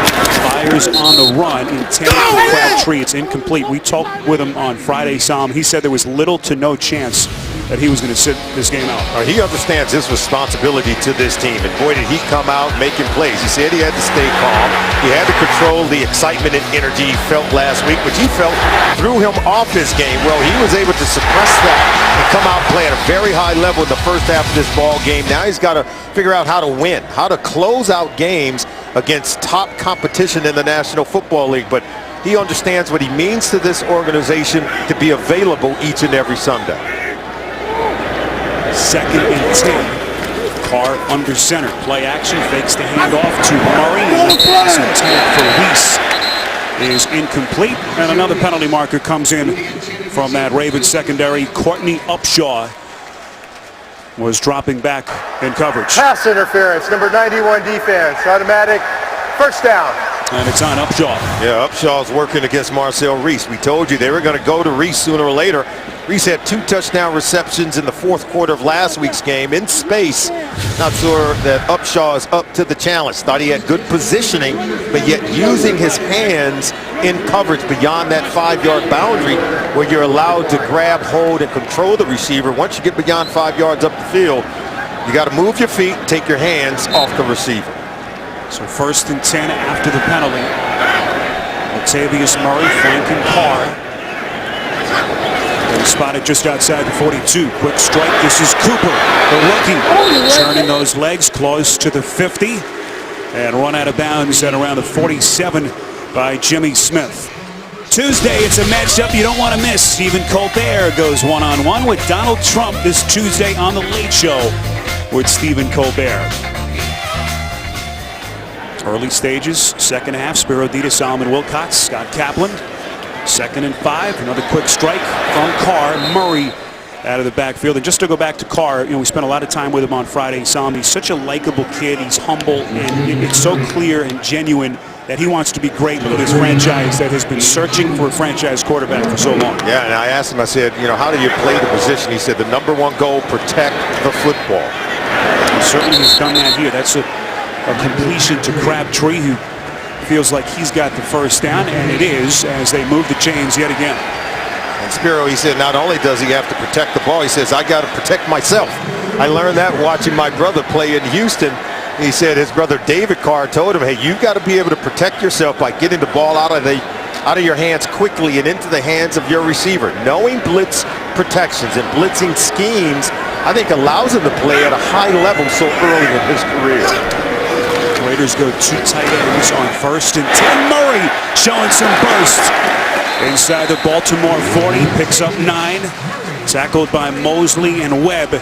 Fires on the run. Intended for Crabtree. It's incomplete. We talked with him on Friday, Sam. He said there was little to no chance that he was going to sit this game out. He understands his responsibility to this team, and boy, did he come out making plays. He said he had to stay calm. He had to control the excitement and energy he felt last week, which he felt threw him off his game. Well, he was able to suppress that and come out and play at a very high level in the first half of this ball game. Now he's got to figure out how to win, how to close out games against top competition in the National Football League. But he understands what he means to this organization to be available each and every Sunday. 2nd and 10. Carr under center. Play action. Fakes the handoff to Murray. And the pass intended for Reese is incomplete. And another penalty marker comes in from that Ravens secondary. Courtney Upshaw was dropping back in coverage. Pass interference, number 91 defense. Automatic 1st down. And it's on Upshaw. Yeah, Upshaw's working against Marcel Reese. We told you they were going to go to Reese sooner or later. Reese had 2 touchdown receptions in the 4th quarter of last week's game in space. Not sure that Upshaw is up to the challenge. Thought he had good positioning, but yet using his hands in coverage beyond that 5-yard boundary where you're allowed to grab, hold, and control the receiver. Once you get beyond 5 yards up the field, You got to move your feet and take your hands off the receiver. So 1st and 10 after the penalty. Latavius Murray flanking Carr. And spotted just outside the 42. Quick strike. This is Cooper, the rookie, turning those legs close to the 50 and run out of bounds at around the 47 by Jimmy Smith. Tuesday, it's a matchup you don't want to miss. Stephen Colbert goes one-on-one with Donald Trump this Tuesday on The Late Show with Stephen Colbert. Early stages, second half, Spiro Dita, Solomon Wilcox, Scott Kaplan. 2nd and 5, another quick strike from Carr. Murray out of the backfield. And just to go back to Carr, we spent a lot of time with him on Friday. Solomon, he's such a likable kid. He's humble, and it's so clear and genuine that he wants to be great for this franchise that has been searching for a franchise quarterback for so long. Yeah, and I asked him, I said, how do you play the position? He said, the #1 goal, protect the football. He certainly has done that here. That's a completion to Crabtree, who feels like he's got the first down, and it is as they move the chains yet again. And Spiro, he said, not only does he have to protect the ball, he says, I got to protect myself. I learned that watching my brother play in Houston. He said his brother David Carr told him, hey, you've got to be able to protect yourself by getting the ball out of your hands quickly and into the hands of your receiver. Knowing blitz protections and blitzing schemes, I think allows him to play at a high level so early in his career. Raiders go 2 tight ends on 1st and 10. Murray showing some burst inside the Baltimore 40, picks up 9, tackled by Mosley and Webb.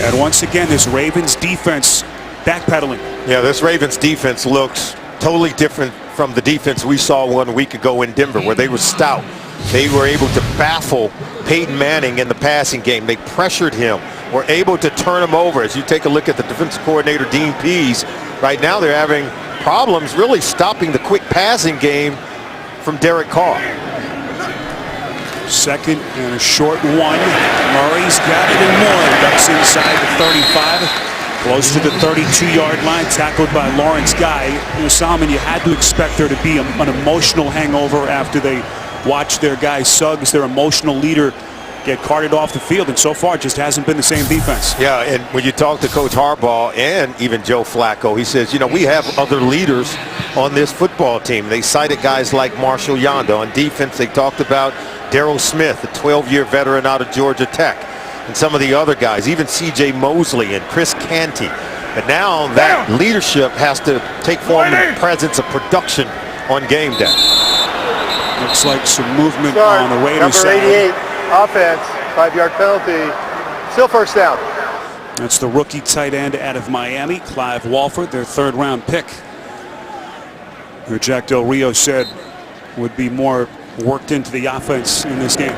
And once again, this Ravens defense backpedaling. Yeah, this Ravens defense looks totally different from the defense we saw 1 week ago in Denver, where they were stout. They were able to baffle Peyton Manning in the passing game. They pressured him, were able to turn him over. As you take a look at the defensive coordinator, Dean Pease, right now they're having problems really stopping the quick passing game from Derek Carr. 2nd and a short 1. Murray's got it and more. Ducks inside the 35. Close to the 32-yard line, tackled by Lawrence Guy. Solomon, you had to expect there to be an emotional hangover after they watched their guy Suggs, their emotional leader, get carted off the field, and so far it just hasn't been the same defense. Yeah, and when you talk to Coach Harbaugh and even Joe Flacco, he says, we have other leaders on this football team. They cited guys like Marshall Yanda. On defense, they talked about Darryl Smith, a 12-year veteran out of Georgia Tech, and some of the other guys, even C.J. Mosley and Chris Canty. But now that leadership has to take form in the presence of production on game day. Looks like some movement on the Raiders number 88, side. offense, 5-yard penalty, still 1st down. That's the rookie tight end out of Miami, Clive Walford, their 3rd-round pick, who Jack Del Rio said would be more worked into the offense in this game.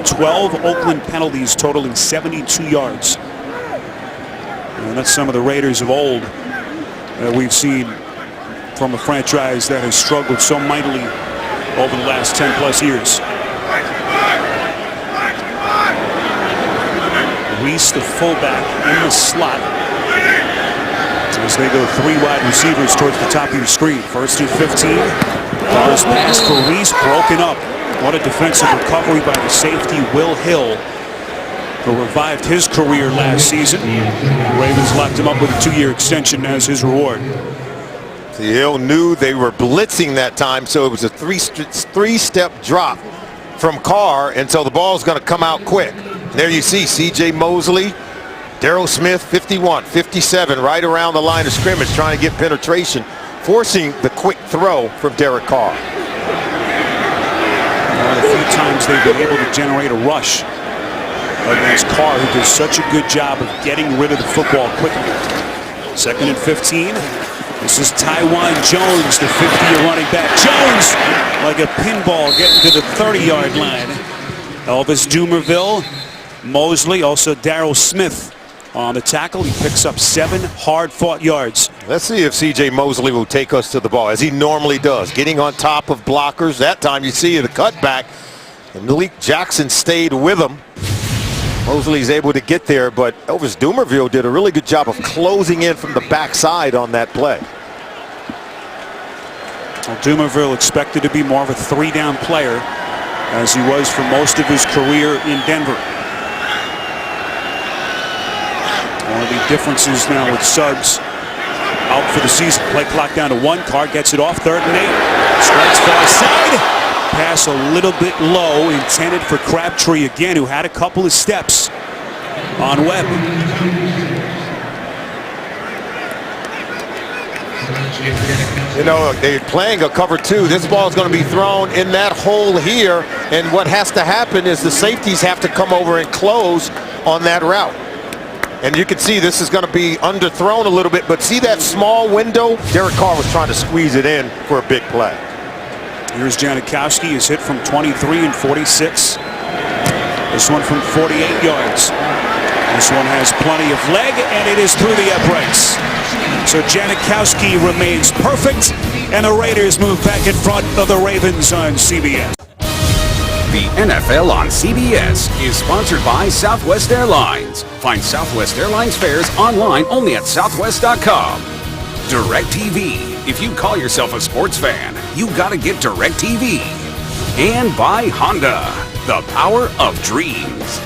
12 Oakland penalties totaling 72 yards. And that's some of the Raiders of old that we've seen from a franchise that has struggled so mightily over the last 10-plus years. Reese, the fullback, in the slot as they go 3 wide receivers towards the top of your screen. 1st and 15. Carr's pass for Reese broken up. What a defensive recovery by the safety, Will Hill, who revived his career last season. The Ravens locked him up with a 2-year extension as his reward. Hill knew they were blitzing that time, so it was a three-step drop from Carr, and so the ball's going to come out quick. There you see C.J. Mosley, Darryl Smith, 51, 57, right around the line of scrimmage, trying to get penetration, forcing the quick throw from Derek Carr. A few times they've been able to generate a rush against Carr, who does such a good job of getting rid of the football quickly. 2nd and 15. This is Taiwan Jones, the 50-year running back. Jones, like a pinball, getting to the 30-yard line. Elvis Dumerville, Mosley, also Darryl Smith on the tackle. He picks up 7 hard-fought yards. Let's see if C.J. Mosley will take us to the ball, as he normally does, getting on top of blockers. That time you see the cutback, and Malik Jackson stayed with him. Mosley's able to get there, but Elvis Dumerville did a really good job of closing in from the backside on that play. Well, Dumerville expected to be more of a 3-down player, as he was for most of his career in Denver. One of the differences now with Suggs out for the season. Play clock down to 1. Carr gets it off, 3rd and 8. Strikes far side. Pass a little bit low, intended for Crabtree again, who had a couple of steps on Webb. You know, they're playing a cover 2. This ball is going to be thrown in that hole here, and what has to happen is the safeties have to come over and close on that route. And you can see this is going to be underthrown a little bit, but see that small window? Derek Carr was trying to squeeze it in for a big play. Here's Janikowski. His hit from 23 and 46. This one from 48 yards. This one has plenty of leg, and it is through the uprights. So Janikowski remains perfect, and the Raiders move back in front of the Ravens on CBS. The NFL on CBS is sponsored by Southwest Airlines. Find Southwest Airlines fares online only at southwest.com. DirecTV. If you call yourself a sports fan, you gotta get DirecTV. And by Honda, the power of dreams.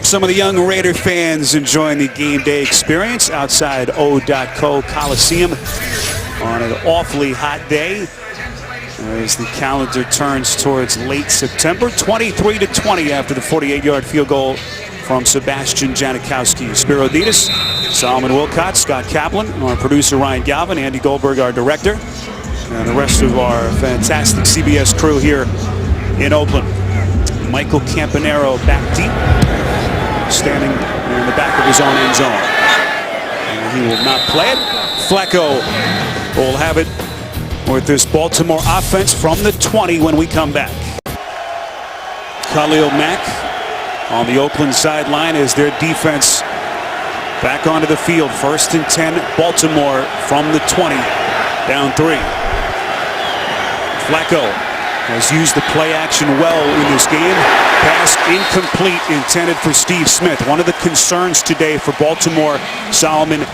Some of the young Raider fans enjoying the game day experience outside O.co Coliseum on an awfully hot day as the calendar turns towards late September. 23-20 after the 48-yard field goal from Sebastian Janikowski. Spiro Dedes, Solomon Wilcott, Scott Kaplan, our producer Ryan Galvin, Andy Goldberg, our director, and the rest of our fantastic CBS crew here in Oakland. Michael Campanaro back deep, standing in the back of his own end zone. And he will not play it. Flacco will have it with this Baltimore offense from the 20 when we come back. Khalil Mack on the Oakland sideline as their defense back onto the field. 1st and 10, Baltimore from the 20, down 3. Flacco has used the play action well in this game. Pass incomplete, intended for Steve Smith. One of the concerns today for Baltimore, Solomon,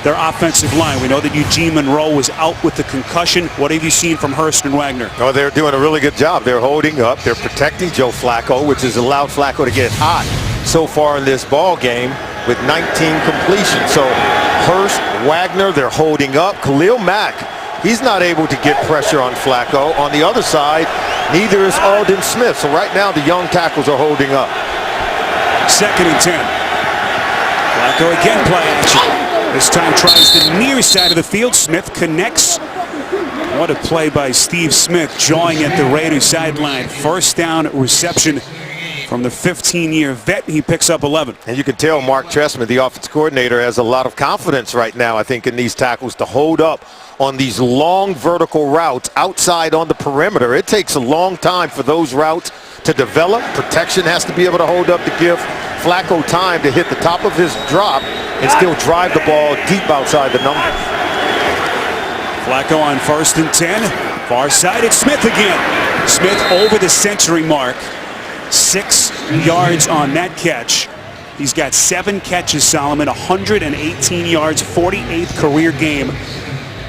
their offensive line. We know that Eugene Monroe was out with the concussion. What have you seen from Hurst and Wagner? Oh, they're doing a really good job. They're holding up. They're protecting Joe Flacco, which has allowed Flacco to get hot so far in this ball game with 19 completions. So Hurst, Wagner, they're holding up. Khalil Mack, he's not able to get pressure on Flacco. On the other side, neither is Aldon Smith. So right now, the young tackles are holding up. 2nd and 10. Flacco again play action. This time tries the near side of the field. Smith connects. What a play by Steve Smith, jawing at the Raiders sideline. 1st down reception from the 15-year vet. He picks up 11. And you can tell Mark Trestman, the offense coordinator, has a lot of confidence right now, I think, in these tackles to hold up on these long vertical routes outside on the perimeter. It takes a long time for those routes to develop. Protection has to be able to hold up to give Flacco time to hit the top of his drop and still drive the ball deep outside the numbers. Flacco on 1st and 10. Far side, it's Smith again. Smith over the century mark. 6 yards on that catch. He's got 7 catches, Solomon, 118 yards, 48th career game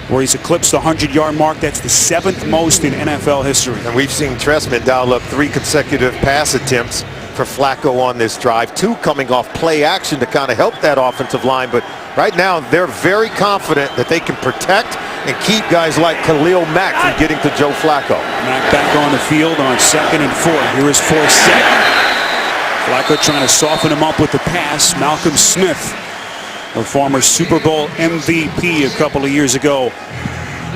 where he's eclipsed the 100-yard mark. That's the 7th most in NFL history. And we've seen Trestman dial up 3 consecutive pass attempts for Flacco on this drive. 2 coming off play action to kind of help that offensive line. But right now, they're very confident that they can protect and keep guys like Khalil Mack from getting to Joe Flacco. Mack back on the field on 2nd and 4. Here is 4th. Flacco trying to soften him up with the pass. Malcolm Smith, the former Super Bowl MVP a couple of years ago,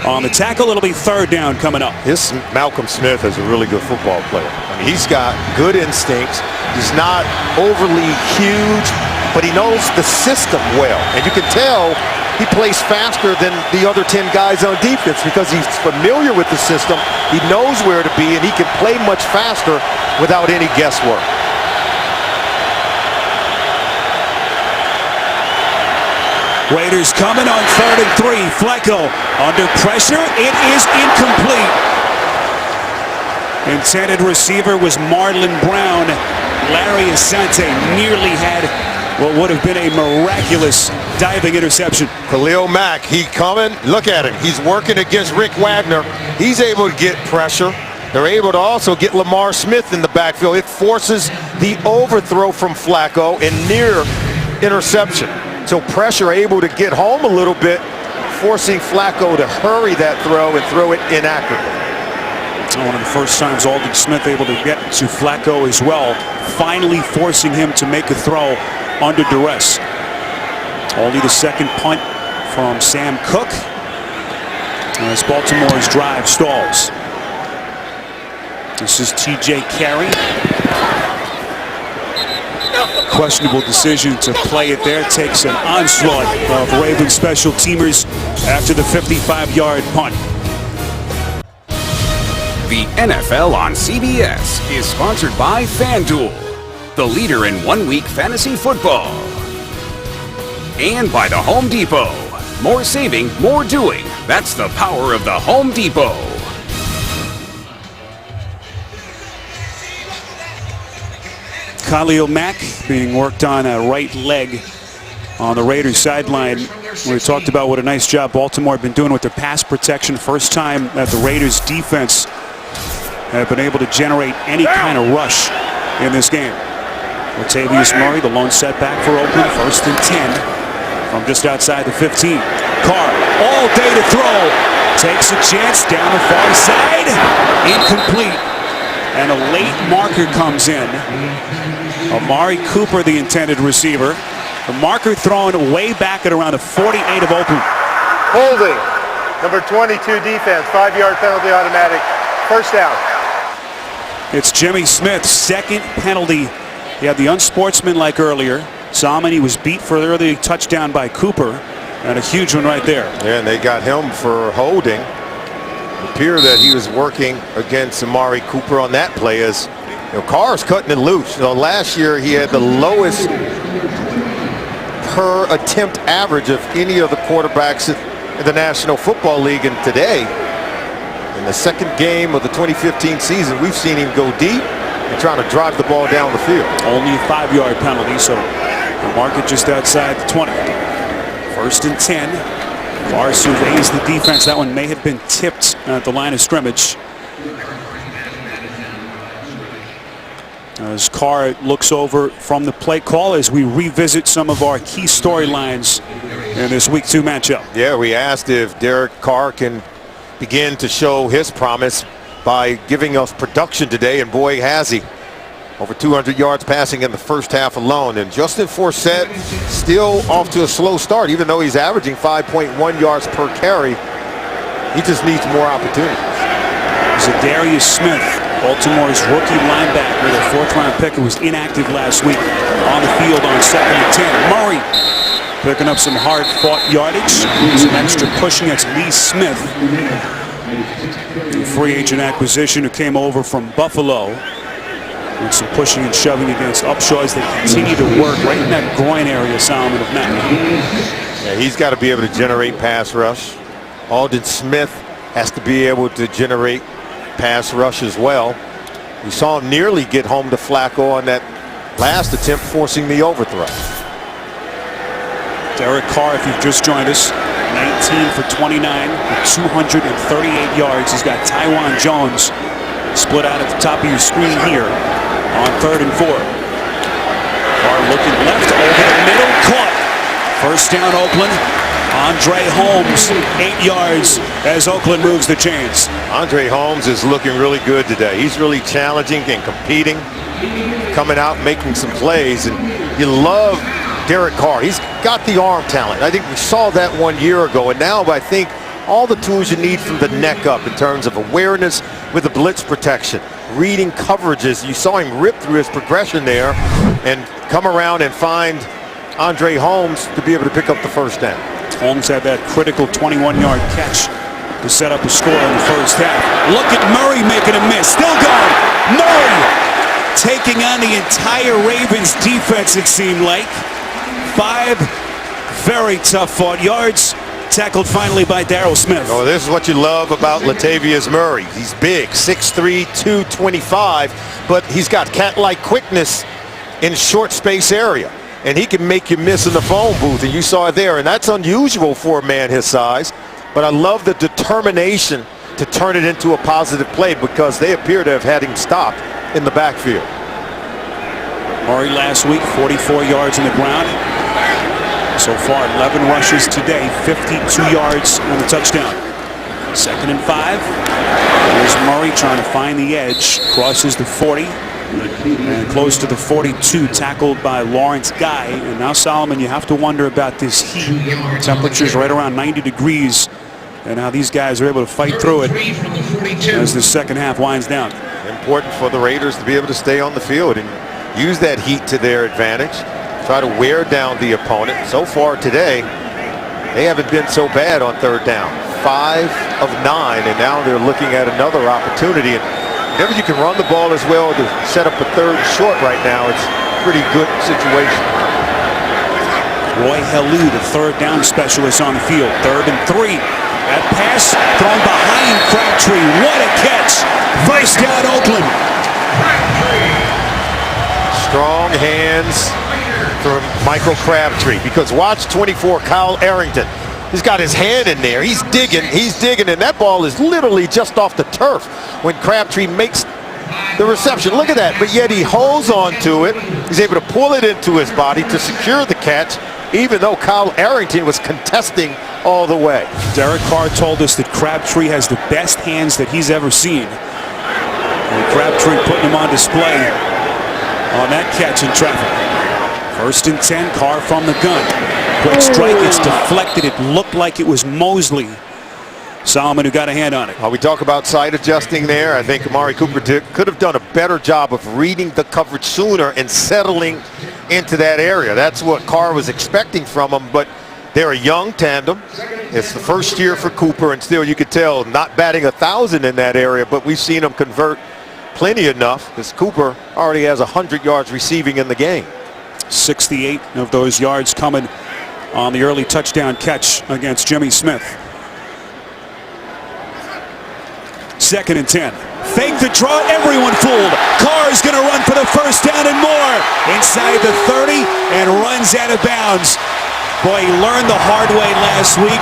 on the tackle. It'll be 3rd down coming up. This Malcolm Smith is a really good football player. I mean, he's got good instincts. He's not overly huge, but he knows the system well. And you can tell he plays faster than the other 10 guys on defense because he's familiar with the system. He knows where to be, and he can play much faster without any guesswork. Raiders coming on 3rd and 3. Flacco under pressure. It is incomplete. Intended receiver was Marlon Brown. Larry Asante nearly had what would have been a miraculous diving interception. Khalil Mack, he coming. Look at him. He's working against Rick Wagner. He's able to get pressure. They're able to also get Lamar Smith in the backfield. It forces the overthrow from Flacco and near interception. So pressure able to get home a little bit, forcing Flacco to hurry that throw and throw it inaccurately. One of the first times Aldon Smith able to get to Flacco as well, finally forcing him to make a throw under duress. Only the second punt from Sam Cook as Baltimore's drive stalls. This is TJ Carey. Questionable decision to play it there. Takes an onslaught of Ravens special teamers after the 55-yard punt. The NFL on CBS is sponsored by FanDuel, the leader in one-week fantasy football. And by the Home Depot. More saving, more doing. That's the power of the Home Depot. Khalil Mack being worked on a right leg on the Raiders sideline. We talked about what a nice job Baltimore have been doing with their pass protection. First time that the Raiders defense have been able to generate any kind of rush in this game. Latavius Murray, the lone setback for Oakland, 1st and 10 from just outside the 15. Carr all day to throw. Takes a chance down the far side. Incomplete. And a late marker comes in. Amari Cooper, the intended receiver. The marker thrown way back at around the 48 of Oakland. Holding. Number 22 defense. 5-yard penalty automatic. First down. It's Jimmy Smith, second penalty. He had the unsportsmanlike earlier. Salmon, he was beat for the early touchdown by Cooper. And a huge one right there. Yeah, and they got him for holding. It appeared that he was working against Amari Cooper on that play as Carr's cutting it loose. Last year he had the lowest per attempt average of any of the quarterbacks in the National Football League, and today in the second game of the 2015 season we've seen him go deep and trying to drive the ball down the field. Only a 5-yard penalty, so the market just outside the 20. 1st and 10. Carr surveys the defense. That one may have been tipped at the line of scrimmage. As Carr looks over from the play call as we revisit some of our key storylines in this Week 2 matchup. Yeah, we asked if Derek Carr can begin to show his promise by giving us production today, and boy has he. Over 200 yards passing in the first half alone. And Justin Forsett still off to a slow start, even though he's averaging 5.1 yards per carry. He just needs more opportunities. Zadarius Smith, Baltimore's rookie linebacker, the 4th-round pick who was inactive last week, on the field on 2nd and 10. Murray picking up some hard-fought yardage. Some extra pushing. That's Lee Smith, the free agent acquisition who came over from Buffalo. With some pushing and shoving against Upshaw as they continue to work right in that groin area, Solomon, of Mack. Yeah, he's got to be able to generate pass rush. Aldon Smith has to be able to generate pass rush as well. We saw him nearly get home to Flacco on that last attempt, forcing the overthrow. Derek Carr, if you've just joined us, 19 for 29 with 238 yards. He's got Tywan Jones split out at the top of your screen here on 3rd and 4. Carr looking left, over the middle, caught. First down, Oakland. Andre Holmes, 8 yards as Oakland moves the chains. Andre Holmes is looking really good today. He's really challenging and competing, coming out, making some plays. And you love Derek Carr. He's got the arm talent. I think we saw that 1 year ago. And now I think all the tools you need from the neck up in terms of awareness with the blitz protection, reading coverages. You saw him rip through his progression there and come around and find Andre Holmes to be able to pick up the first down. Holmes had that critical 21-yard catch to set up a score in the first half. Look at Murray making a miss. Still going. Murray taking on the entire Ravens defense, it seemed like. 5 very tough fought yards. Tackled finally by Darryl Smith. Oh, this is what you love about Latavius Murray. He's big, 6'3", 225, but he's got cat-like quickness in short space area. And he can make you miss in the phone booth, and you saw it there. And that's unusual for a man his size. But I love the determination to turn it into a positive play because they appear to have had him stopped in the backfield. Murray last week, 44 yards on the ground. So far, 11 rushes today, 52 yards on the touchdown. 2nd and 5. There's Murray trying to find the edge. Crosses the 40 and close to the 42, tackled by Lawrence Guy. And now, Solomon, you have to wonder about this heat. Temperatures right around 90 degrees. And how these guys are able to fight through it as the second half winds down. Important for the Raiders to be able to stay on the field and use that heat to their advantage. Try to wear down the opponent. So far today, they haven't been so bad on 3rd down. 5 of 9, and now they're looking at another opportunity. And whenever you can run the ball as well to set up a 3rd short right now, it's a pretty good situation. Roy Helu, the 3rd down specialist on the field. 3rd and 3. That pass thrown behind Crabtree. What a catch. 1st down, Oakland. Strong hands from Michael Crabtree, because watch 24, Kyle Arrington. He's got his hand in there. He's digging, and that ball is literally just off the turf when Crabtree makes the reception. Look at that, but yet he holds on to it. He's able to pull it into his body to secure the catch, even though Kyle Arrington was contesting all the way. Derek Carr told us that Crabtree has the best hands that he's ever seen. And Crabtree putting him on display on that catch in traffic. 1st and 10, Carr from the gun. Quick strike, it's deflected. It looked like it was Mosley. Solomon who got a hand on it. We talk about side adjusting there. I think Amari Cooper could have done a better job of reading the coverage sooner and settling into that area. That's what Carr was expecting from him, but they're a young tandem. It's the 1st year for Cooper, and still you could tell not batting 1,000 in that area, but we've seen him convert plenty enough because Cooper already has 100 yards receiving in the game. 68 of those yards coming on the early touchdown catch against Jimmy Smith. 2nd and 10. Fake the draw, everyone fooled. Carr is going to run for the 1st down and more. Inside the 30 and runs out of bounds. Boy, he learned the hard way last week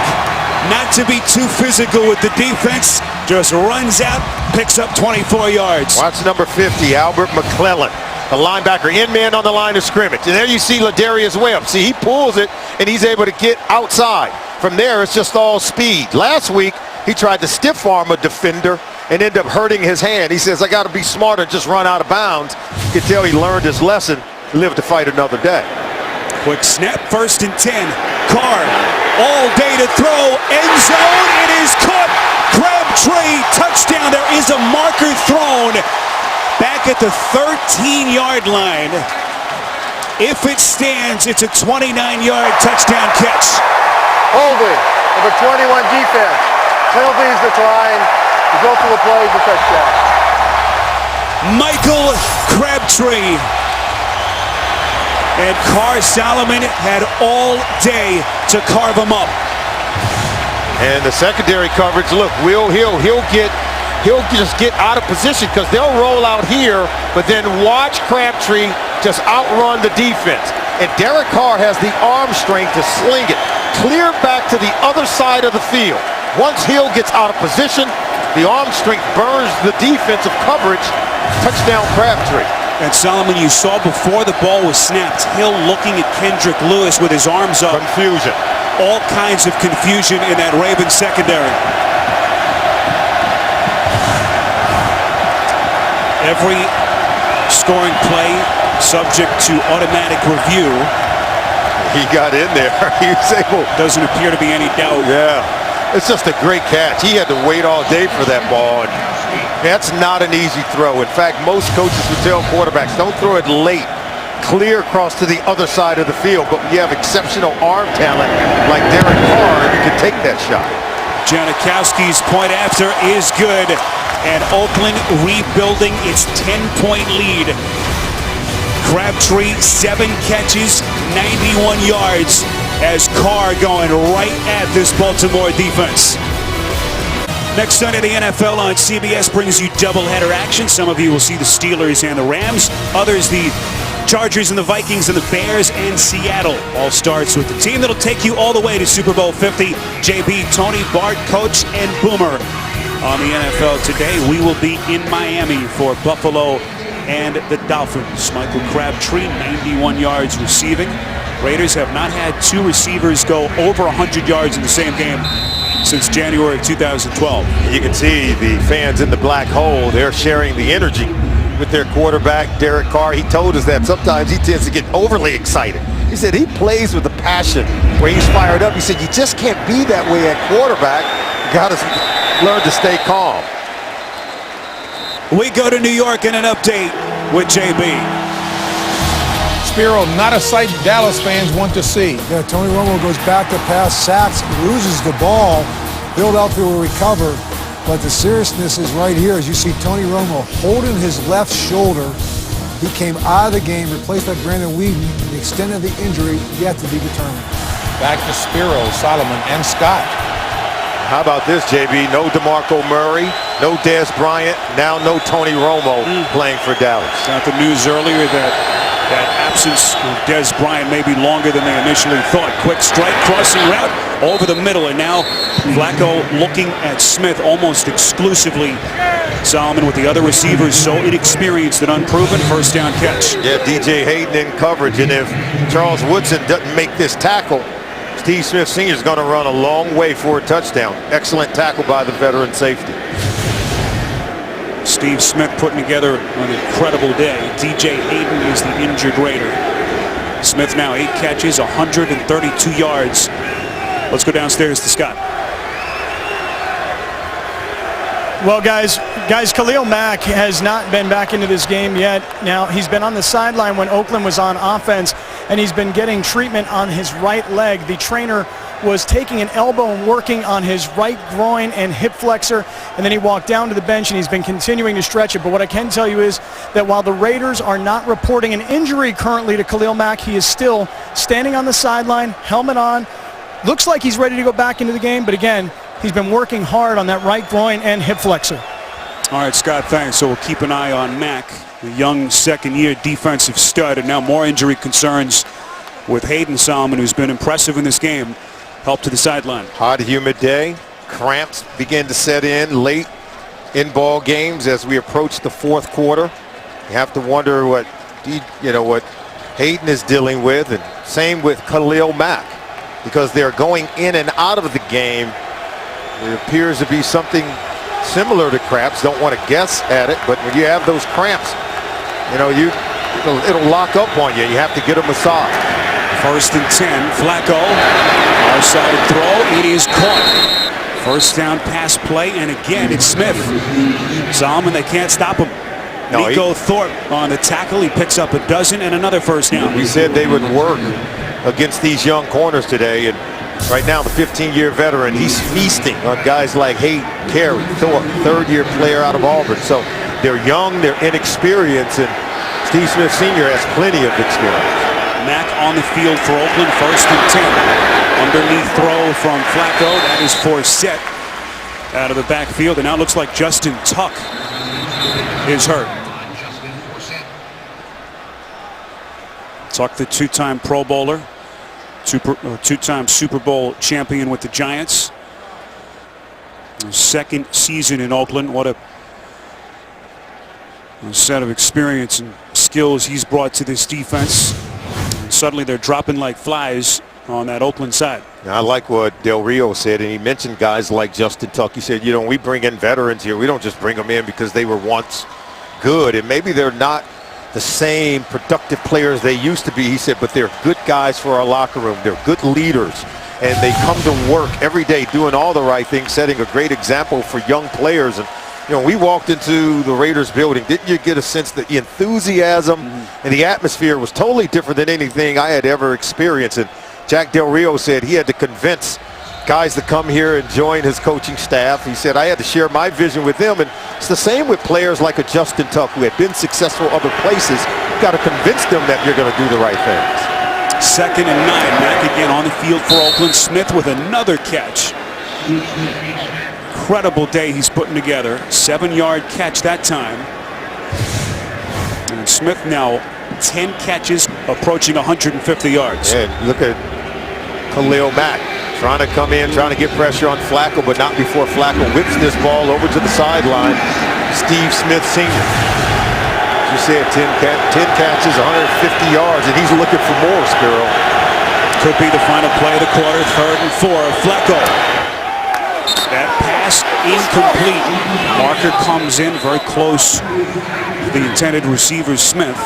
not to be too physical with the defense. Just runs out, picks up 24 yards. Watch number 50, Albert McClellan, the linebacker, in man on the line of scrimmage. And there you see Ladarius Webb. See, he pulls it, and he's able to get outside. From there, it's just all speed. Last week, he tried to stiff arm a defender and ended up hurting his hand. He says, I got to be smarter, just run out of bounds. You can tell he learned his lesson, lived to fight another day. Quick snap, 1st and 10. Carr all day to throw. End zone, it is caught. Crabtree, touchdown. There is a marker thrown back at the 13-yard line. If it stands, it's a 29-yard touchdown catch. Holding, number 21 defense. Penalties decline. Result of the play is a touchdown. Michael Crabtree. And Carr Solomon had all day to carve him up. And the secondary coverage, look, he'll just get out of position because they'll roll out here, but then watch Crabtree just outrun the defense. And Derek Carr has the arm strength to sling it clear back to the other side of the field. Once Hill gets out of position, the arm strength burns the defensive coverage. Touchdown Crabtree. And Solomon, you saw before the ball was snapped, Hill looking at Kendrick Lewis with his arms up. Confusion. All kinds of confusion in that Ravens secondary. Every scoring play subject to automatic review. He got in there. He was able. Doesn't appear to be any doubt. Yeah. It's just a great catch. He had to wait all day for that ball. And that's not an easy throw. In fact, most coaches would tell quarterbacks, don't throw it late. Clear across to the other side of the field. But when you have exceptional arm talent like Derek Carr, you can take that shot. Janikowski's point after is good. And Oakland rebuilding its 10-point lead. Crabtree, 7 catches, 91 yards. As Carr going right at this Baltimore defense. Next Sunday, the NFL on CBS brings you doubleheader action. Some of you will see the Steelers and the Rams. Others, the Chargers and the Vikings and the Bears and Seattle. All starts with the team that'll take you all the way to Super Bowl 50. JB, Tony, Bart, Coach, and Boomer. on the NFL today. We will be in Miami for Buffalo and the Dolphins. Michael Crabtree, 91 yards receiving. Raiders have not had two receivers go over 100 yards in the same game since January of 2012. You can see the fans in the black hole. They're sharing the energy with their quarterback, Derek Carr. He told us that sometimes he tends to get overly excited. He said he plays with a passion where he's fired up. He said you just can't be that way at quarterback. You got to learn to stay calm. We go to New York in an update with JB. Spiro, not a sight Dallas fans want to see. Yeah, Tony Romo goes back to pass, sacks, loses the ball. Philadelphia will recover. But the seriousness is right here as you see Tony Romo holding his left shoulder. He came out of the game, replaced by Brandon Whedon. The extent of the injury yet to be determined. Back to Spiro, Solomon, and Scott. How about this, JB? No DeMarco Murray, no Dez Bryant, now no Tony Romo playing for Dallas. Got the news earlier that absence of Dez Bryant may be longer than they initially thought. Quick strike, crossing route over the middle, and now Flacco looking at Smith almost exclusively. Solomon with the other receivers so inexperienced and unproven. First down catch. Yeah, DJ Hayden in coverage, and if Charles Woodson doesn't make this tackle, Steve Smith Sr. is going to run a long way for a touchdown. Excellent tackle by the veteran safety. Steve Smith putting together an incredible day. DJ Hayden is the injured Raider. Smith now 8 catches, 132 yards. Let's go downstairs to Scott. Well, guys, Khalil Mack has not been back into this game yet. Now, he's been on the sideline when Oakland was on offense, and he's been getting treatment on his right leg. The trainer was taking an elbow and working on his right groin and hip flexor, and then he walked down to the bench, and he's been continuing to stretch it. But what I can tell you is that while the Raiders are not reporting an injury currently to Khalil Mack, he is still standing on the sideline, helmet on. Looks like he's ready to go back into the game, but again, he's been working hard on that right groin and hip flexor. All right, Scott, thanks. So we'll keep an eye on Mack, the young second-year defensive stud, and now more injury concerns with Hayden Solomon, who's been impressive in this game, helped to the sideline. Hot, humid day. Cramps begin to set in late in ball games as we approach the fourth quarter. You have to wonder what Hayden is dealing with, and same with Khalil Mack, because they're going in and out of the game. It appears to be something similar to cramps. Don't want to guess at it, but when you have those cramps, it'll lock up on you. You have to get a massage. First and 10, Flacco. Far-sided throw, it is caught. First down pass play, and again it's Smith. Solomon, they can't stop him. No, Nico Thorpe on the tackle. He picks up a dozen and another first down. We said they would work against these young corners today, and right now the 15-year veteran, he's feasting on guys like Hayden, Carey, Thorpe, third-year player out of Auburn. So they're young, they're inexperienced, and Steve Smith Sr. has plenty of experience. Mack on the field for Oakland, first and 10. Underneath throw from Flacco. That is Forsett out of the backfield, and now it looks like Justin Tuck is hurt. Tuck, the two-time Pro Bowler, two-time Super Bowl champion with the Giants. His second season in Oakland. What a set of experience and skills he's brought to this defense. And suddenly they're dropping like flies on that Oakland side. I like what Del Rio said, and he mentioned guys like Justin Tuck. He said, we bring in veterans here. We don't just bring them in because they were once good, and maybe they're not the same productive players they used to be. He said, but they're good guys for our locker room. They're good leaders, and they come to work every day doing all the right things, setting a great example for young players. And we walked into the Raiders building. Didn't you get a sense that the enthusiasm and the atmosphere was totally different than anything I had ever experienced? And Jack Del Rio said he had to convince guys to come here and join his coaching staff. He said, I had to share my vision with them. And it's the same with players like a Justin Tuck, who had been successful other places. You've got to convince them that you're going to do the right things. Second and 9. Mack again on the field for Oakland. Smith with another catch. Incredible day he's putting together. 7-yard catch that time. And Smith now 10 catches, approaching 150 yards. And look at Khalil Mack. trying to come in, trying to get pressure on Flacco, but not before Flacco whips this ball over to the sideline. Steve Smith Sr. You said 10 catches, 150 yards, and he's looking for more, Spiro. Could be the final play of the quarter, 3rd and 4. Flacco. That pass incomplete. Marker comes in very close to the intended receiver, Smith.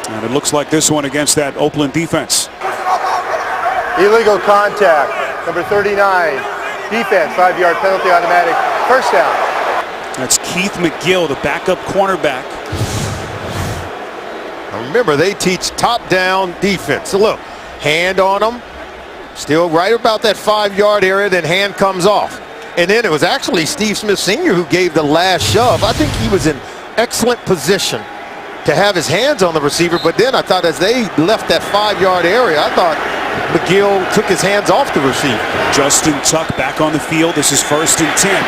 And it looks like this one against that Oakland defense. Illegal contact. Number 39. Defense, 5-yard penalty, automatic. First down. That's Keith McGill, the backup cornerback. Now remember, they teach top-down defense. So look, hand on them. Still right about that 5-yard area, then hand comes off. And then it was actually Steve Smith Sr. who gave the last shove. I think he was in excellent position to have his hands on the receiver, but then I thought as they left that 5-yard area, I thought McGill took his hands off the receiver. Justin Tuck back on the field. This is 1st and 10.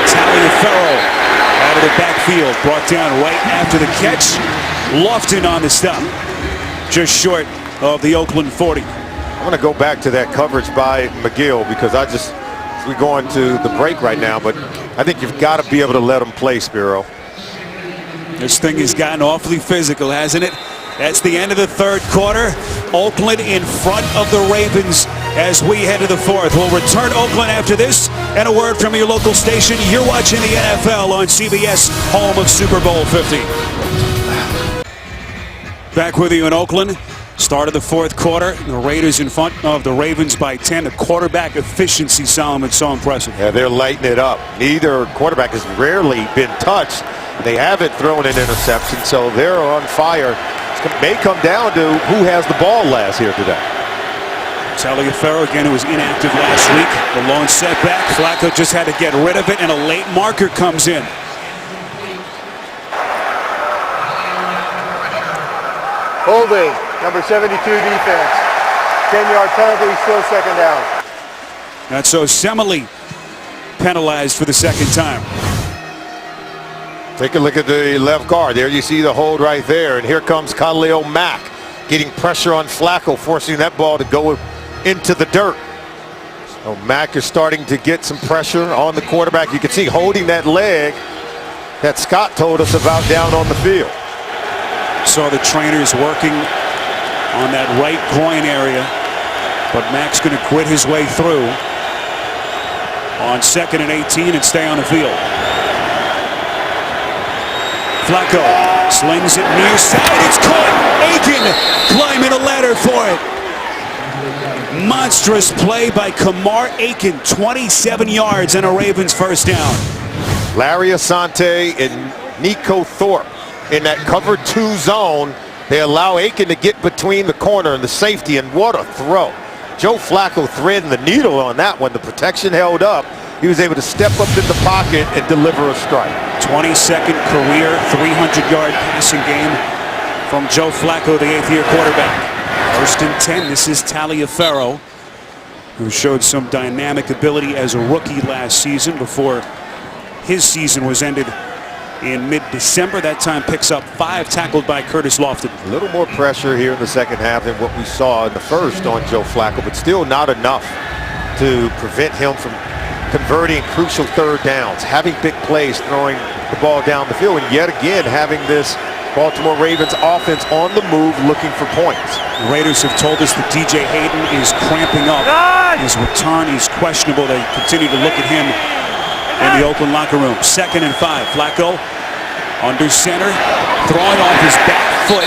Taliaferro out of the backfield, brought down right after the catch. Lofton on the stop, just short of the Oakland 40. I'm going to go back to that coverage by McGill because we're going to the break right now, but I think you've got to be able to let him play, Spiro. This thing has gotten awfully physical, hasn't it? That's the end of the 3rd quarter. Oakland in front of the Ravens as we head to the 4th. We'll return Oakland after this and a word from your local station. You're watching the NFL on CBS, home of Super Bowl 50. Back with you in Oakland. Start of the 4th quarter. The Raiders in front of the Ravens by 10. The quarterback efficiency, Solomon, so impressive. Yeah, they're lighting it up. Neither quarterback has rarely been touched. They haven't thrown an interception, so they're on fire. It may come down to who has the ball last here today. Taliaferro, again, who was inactive last week. The lone setback. Flacco just had to get rid of it, and a late marker comes in. Holding. Number 72 defense. 10-yard penalty, still 2nd down. That's Osemele penalized for the 2nd time. Take a look at the left guard. There you see the hold right there. And here comes Khalil Mack getting pressure on Flacco, forcing that ball to go into the dirt. So Mack is starting to get some pressure on the quarterback. You can see holding that leg that Scott told us about down on the field. Saw the trainers working on that right groin area, but Mack's going to quit his way through on 2nd and 18 and stay on the field. Flacco slings it near side. It's caught. Aiken climbing a ladder for it. Monstrous play by Kamar Aiken. 27 yards and a Ravens 1st down. Larry Asante and Nico Thorpe in that cover 2 zone. They allow Aiken to get between the corner and the safety, and what a throw. Joe Flacco threading the needle on that one. The protection held up. He was able to step up in the pocket and deliver a strike. 22nd career 300-yard passing game from Joe Flacco, the 8th-year quarterback. 1st and 10. This is Taliaferro, who showed some dynamic ability as a rookie last season before his season was ended in mid-December. That time picks up 5, tackled by Curtis Lofton. A little more pressure here in the 2nd half than what we saw in the 1st on Joe Flacco, but still not enough to prevent him from converting crucial 3rd downs, having big plays, throwing the ball down the field, and yet again having this Baltimore Ravens offense on the move looking for points. The Raiders have told us that DJ Hayden is cramping up. His return is questionable. They continue to look at him in the Oakland locker room. 2nd and 5. Flacco under center, throwing off his back foot,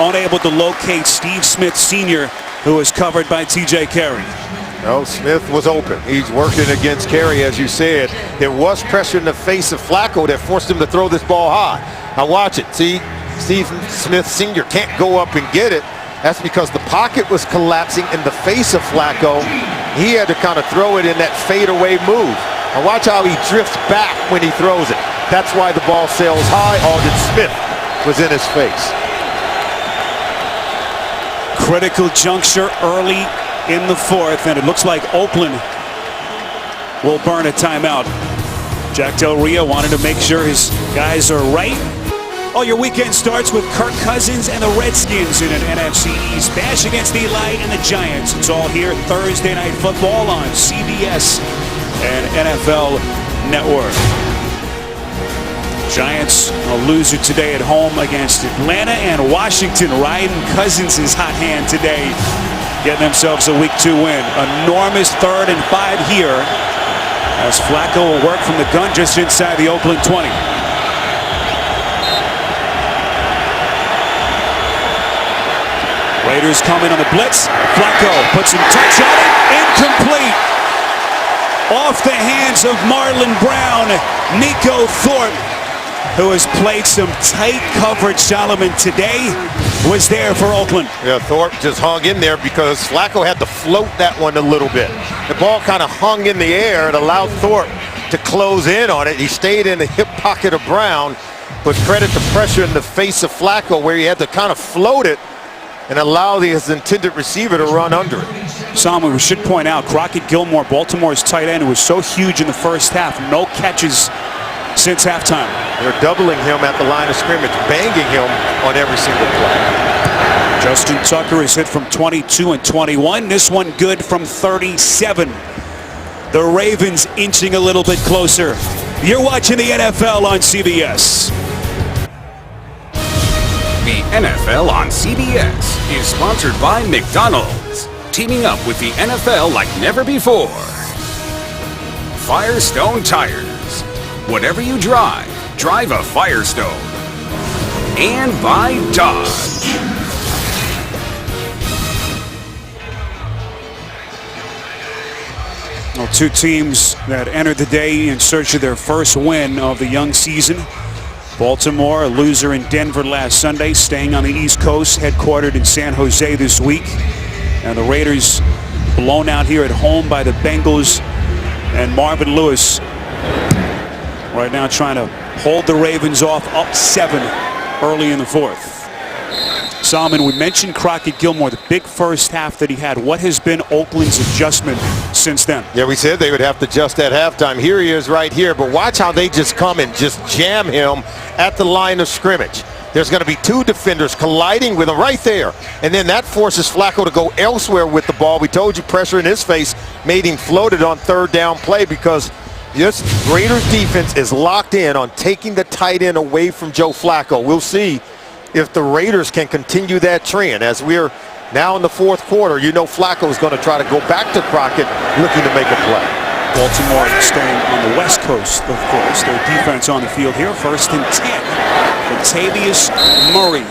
unable to locate Steve Smith Sr., who is covered by TJ Carey. No, Smith was open. He's working against Carey, as you said. There was pressure in the face of Flacco that forced him to throw this ball high. Now watch it. See, Steve Smith Sr. can't go up and get it. That's because the pocket was collapsing in the face of Flacco. He had to kind of throw it in that fadeaway move. Now watch how he drifts back when he throws it. That's why the ball sails high. Aldon Smith was in his face. Critical juncture early in the 4th, and it looks like Oakland will burn a timeout. Jack Del Rio wanted to make sure his guys are right. Oh, your weekend starts with Kirk Cousins and the Redskins in an NFC East bash against Eli and the Giants. It's all here Thursday Night Football on CBS and NFL Network. Giants a loser today at home against Atlanta, and Washington riding Cousins' hot hand today, getting themselves a Week 2 win. Enormous 3rd and 5 here as Flacco will work from the gun just inside the Oakland 20. Raiders come in on the blitz. Flacco puts some touch on it. Incomplete. Off the hands of Marlon Brown. Nico Thorpe, who has played some tight coverage, Solomon, today, was there for Oakland. Yeah, Thorpe just hung in there because Flacco had to float that one a little bit. The ball kind of hung in the air and allowed Thorpe to close in on it. He stayed in the hip pocket of Brown, but credit the pressure in the face of Flacco where he had to kind of float it and allow his intended receiver to run under it. Solomon, we should point out, Crockett Gilmore, Baltimore's tight end, who was so huge in the first half, no catches since halftime. They're doubling him at the line of scrimmage, banging him on every single play. Justin Tucker is hit from 22 and 21. This one good from 37. The Ravens inching a little bit closer. You're watching the NFL on CBS. The NFL on CBS is sponsored by McDonald's, teaming up with the NFL like never before. Firestone Tires. Whatever you drive, drive a Firestone. And by Dodge. Well, two teams that entered the day in search of their first win of the young season. Baltimore, a loser in Denver last Sunday, staying on the East Coast, headquartered in San Jose this week. And the Raiders blown out here at home by the Bengals, and Marvin Lewis right now trying to hold the Ravens off, up 7 early in the 4th. Solomon, we mentioned Crockett Gilmore, the big first half that he had. What has been Oakland's adjustment since then? Yeah, we said they would have to adjust at halftime. Here he is right here, but watch how they just come and just jam him at the line of scrimmage. There's going to be 2 defenders colliding with him right there, and then that forces Flacco to go elsewhere with the ball. We told you pressure in his face made him floated on 3rd down play because this Raiders defense is locked in on taking the tight end away from Joe Flacco. We'll see if the Raiders can continue that trend. As we're now in the 4th quarter, you know Flacco is going to try to go back to Crockett looking to make a play. Baltimore staying on the West Coast, of course. Their defense on the field here. 1st and 10. Latavius Murray.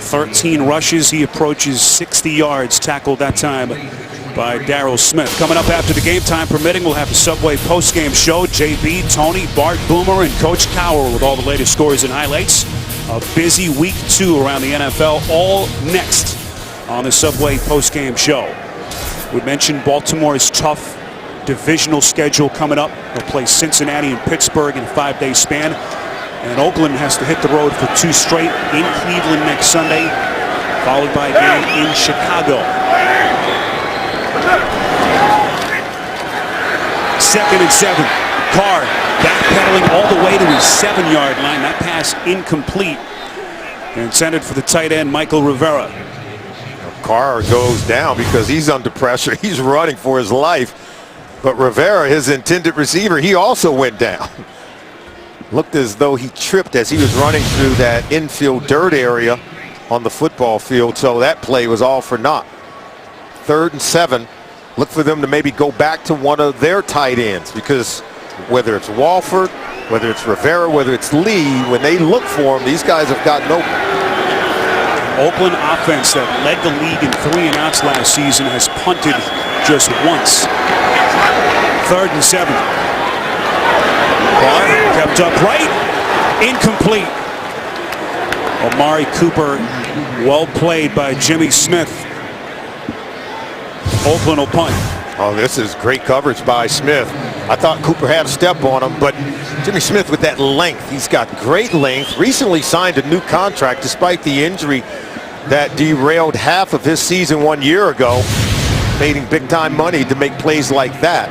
13 rushes. He approaches 60 yards. Tackled that time by Darryl Smith. Coming up after the game, time permitting, we'll have the Subway postgame show. JB, Tony, Bart, Boomer, and Coach Cowher with all the latest scores and highlights. A busy Week 2 around the NFL, all next on the Subway postgame show. We mentioned Baltimore's tough divisional schedule coming up. They'll play Cincinnati and Pittsburgh in a 5-day span. And Oakland has to hit the road for 2 straight in Cleveland next Sunday, followed by a game in Chicago. 2nd and 7. Carr backpedaling all the way to his 7-yard line. That pass incomplete. And intended for the tight end, Michael Rivera. Carr goes down because he's under pressure. He's running for his life. But Rivera, his intended receiver, he also went down. Looked as though he tripped as he was running through that infield dirt area on the football field. So that play was all for naught. 3rd and 7. Look for them to maybe go back to one of their tight ends, because whether it's Walford, whether it's Rivera, whether it's Lee, when they look for him, these guys have gotten open. Oakland offense that led the league in 3 and outs last season has punted just once. 3rd and 7. Carr kept upright. Incomplete. Amari Cooper, well played by Jimmy Smith. Oakland will punt. Oh, this is great coverage by Smith. I thought Cooper had a step on him, but Jimmy Smith with that length. He's got great length. Recently signed a new contract despite the injury that derailed half of his season 1 year ago. Paid him big time money to make plays like that.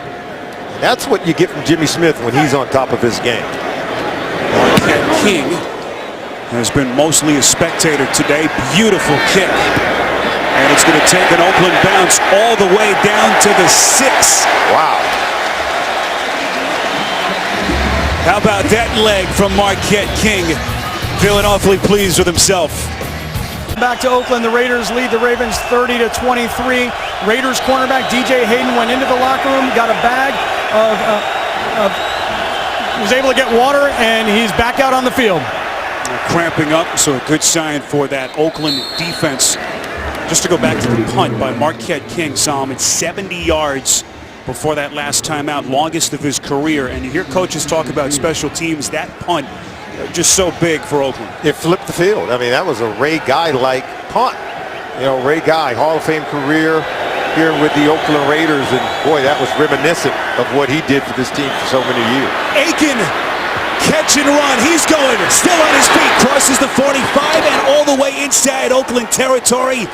That's what you get from Jimmy Smith when he's on top of his game. King has been mostly a spectator today. Beautiful kick. And it's going to take an Oakland bounce all the way down to the 6. Wow. How about that leg from Marquette King? Feeling awfully pleased with himself. Back to Oakland, the Raiders lead the Ravens 30-23. Raiders cornerback DJ Hayden went into the locker room, got a bag was able to get water, and he's back out on the field. Cramping up, so a good sign for that Oakland defense. Just to go back to the punt by Marquette King, Solomon, 70 yards before that last time out, longest of his career. And you hear coaches talk about special teams. That punt, just so big for Oakland. It flipped the field. I mean, that was a Ray Guy-like punt. You know, Ray Guy, Hall of Fame career here with the Oakland Raiders. And, boy, that was reminiscent of what he did for this team for so many years. Aiken, catch and run. He's going, still on his feet. Crosses the 45 and all the way inside Oakland territory.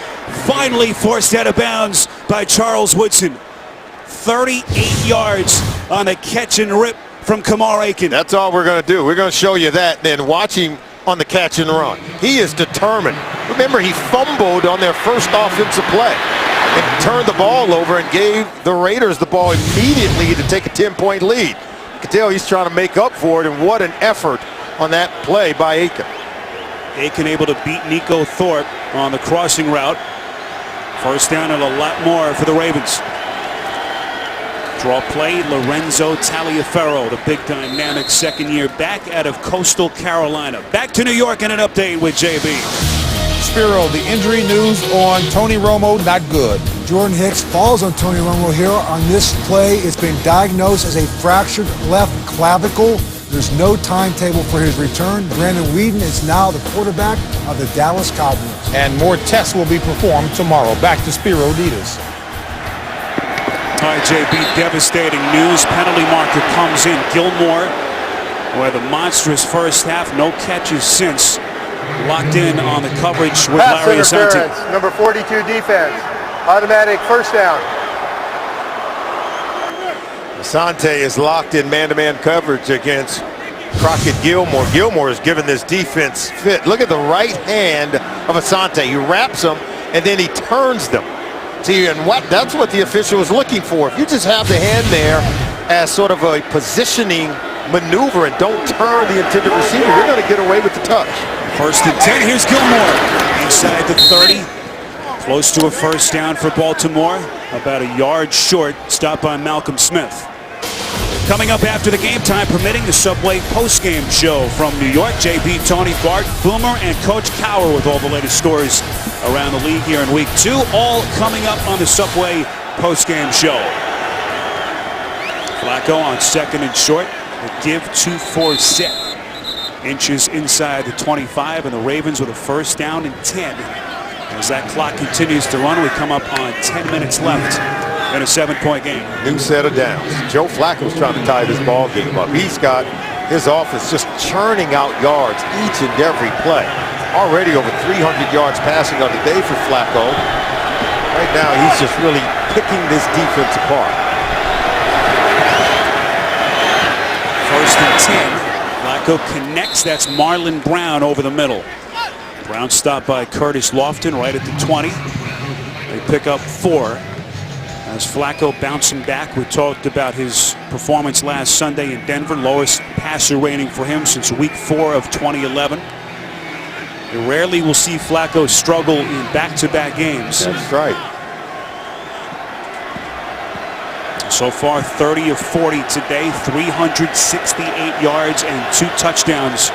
Finally forced out of bounds by Charles Woodson. 38 yards on a catch and rip from Kamar Aiken. That's all we're going to do. We're going to show you that, then watch him on the catch and run. He is determined. Remember, he fumbled on their first offensive play and turned the ball over and gave the Raiders the ball immediately to take a 10-point lead. You can tell he's trying to make up for it, and what an effort on that play by Aiken. Aiken able to beat Nico Thorpe on the crossing route. First down and a lot more for the Ravens. Draw play, Lorenzo Taliaferro, the big dynamic second year back out of Coastal Carolina. Back to New York and an update with JB. Spiro, the injury news on Tony Romo, not good. Jordan Hicks falls on Tony Romo here on this play. It's been diagnosed as a fractured left clavicle. There's no timetable for his return. Brandon Weeden is now the quarterback of the Dallas Cowboys. And more tests will be performed tomorrow. Back to Spiro Ditas. All right, JB, devastating news. Penalty marker comes in. Gilmore, who had the monstrous first half, no catches since. Locked in on the coverage with Pass Larry Asante. interference, number 42 defense. Automatic first down. Asante is locked in man-to-man coverage against Crockett Gilmore. Gilmore is giving this defense fit. Look at the right hand of Asante. He wraps them, and then he turns them. See, and that's what the official is looking for. If you just have the hand there as sort of a positioning maneuver and don't turn the intended receiver, you're going to get away with the touch. First and 10, here's Gilmore. Inside the 30. Close to a first down for Baltimore. About a yard short. Stopped by Malcolm Smith. Coming up after the game time permitting, the Subway postgame show from New York. JB, Tony, Bart, Boomer, and Coach Cowher with all the latest scores around the league here in week 2. All coming up on the Subway postgame show. Flacco on second and short. The give to Forsett. Inches inside the 25, and the Ravens with a first down and 10. As that clock continues to run, we come up on 10 minutes left in a 7-point game. New set of downs. Joe Flacco's trying to tie this ball game up. He's got his offense just churning out yards each and every play. Already over 300 yards passing on the day for Flacco. Right now, he's just really picking this defense apart. First and 10. Flacco connects. That's Marlon Brown over the middle. Brown stopped by Curtis Lofton right at the 20. They pick up 4. As Flacco bouncing back, we talked about his performance last Sunday in Denver. Lowest passer rating for him since week 4 of 2011. You rarely will see Flacco struggle in back-to-back games. That's right. So far, 30 of 40 today, 368 yards and 2 touchdowns.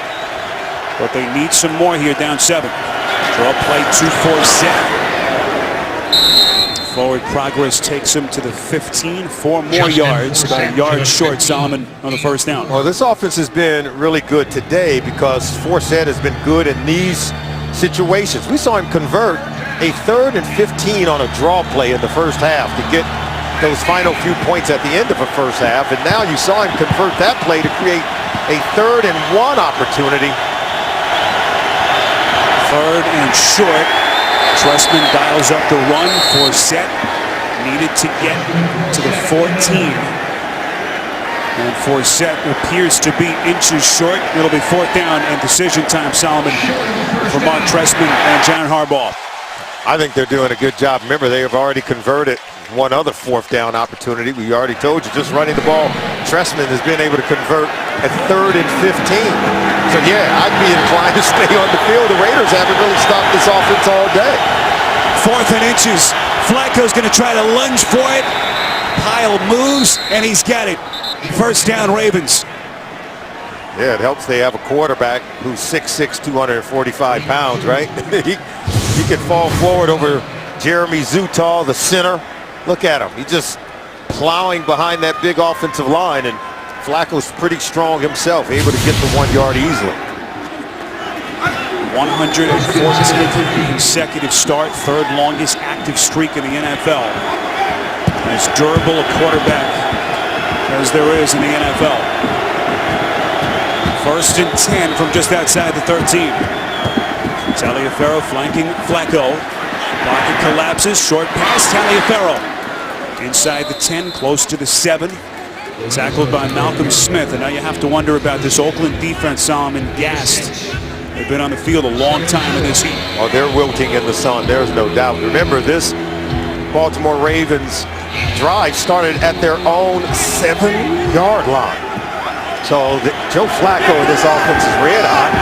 But they need some more here, down 7. Draw play 2-4-7. Forward progress takes him to the 15. 4 more yards, about a yard short, Solomon, on the first down. Well, this offense has been really good today because Forsett has been good in these situations. We saw him convert a 3rd and 15 on a draw play in the first half to get those final few points at the end of the first half, and now you saw him convert that play to create a 3rd and 1 opportunity. 3rd and short. Trestman dials up the run. Forsett needed to get to the 14. And Forsett appears to be inches short. It'll be 4th down and decision time, Solomon, for Mark Trestman and John Harbaugh. I think they're doing a good job. Remember, they have already converted one other 4th down opportunity. We already told you, just running the ball. Trestman has been able to convert at 3rd and 15. So, yeah, I'd be inclined to stay on the field. The Raiders haven't really stopped this offense all day. 4th and inches. Flacco's going to try to lunge for it. Pile moves, and he's got it. 1st down, Ravens. Yeah, it helps they have a quarterback who's 6'6", 245 pounds, right? he can fall forward over Jeremy Zutall, the center. Look at him. He's just plowing behind that big offensive line, and Flacco's pretty strong himself, able to get the 1 yard easily. 114th consecutive start, 3rd longest active streak in the NFL. As durable a quarterback as there is in the NFL. 1st and 10 from just outside the 13. Taliaferro flanking Flacco. Pocket collapses, short pass, Taliaferro. Inside the 10, close to the 7. Tackled by Malcolm Smith. And now you have to wonder about this Oakland defense, Solomon, gassed. They've been on the field a long time in this heat. Oh, they're wilting in the sun, there's no doubt. Remember, this Baltimore Ravens drive started at their own 7-yard line. So Joe Flacco and this offense is red hot,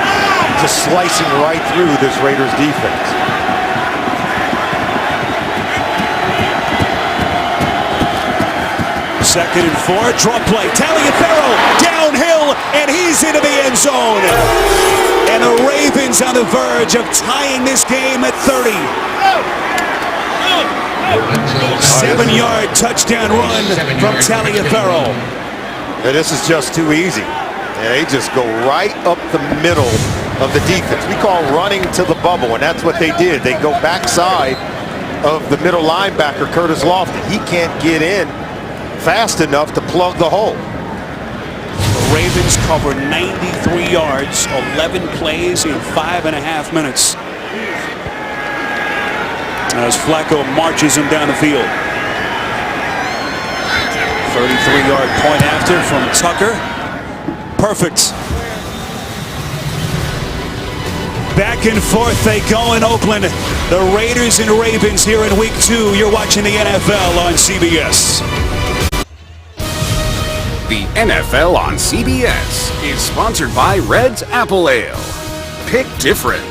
just slicing right through this Raiders defense. Second and 4, draw play. Taliaferro downhill, and he's into the end zone. And the Ravens on the verge of tying this game at 30. 7-yard touchdown run from Taliaferro. And this is just too easy. And they just go right up the middle of the defense. We call running to the bubble, and that's what they did. They go backside of the middle linebacker, Curtis Lofton. He can't get in fast enough to plug the hole. The Ravens cover 93 yards, 11 plays in 5.5 minutes. As Flacco marches him down the field. 33-yard point after from Tucker. Perfect. Back and forth they go in Oakland. The Raiders and Ravens here in week 2. You're watching the NFL on CBS. The NFL on CBS is sponsored by Red's Apple Ale. Pick different.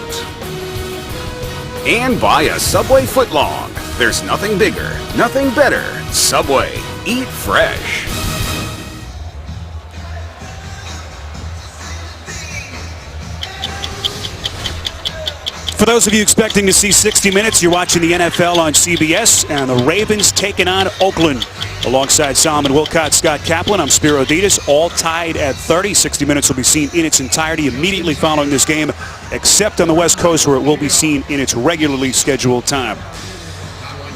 And by a Subway footlong. There's nothing bigger, nothing better. Subway. Eat fresh. For those of you expecting to see 60 Minutes, you're watching the NFL on CBS, and the Ravens taking on Oakland. Alongside Solomon Wilcott, Scott Kaplan, I'm Spiro Dedes, all tied at 30. 60 Minutes will be seen in its entirety immediately following this game, except on the West Coast where it will be seen in its regularly scheduled time.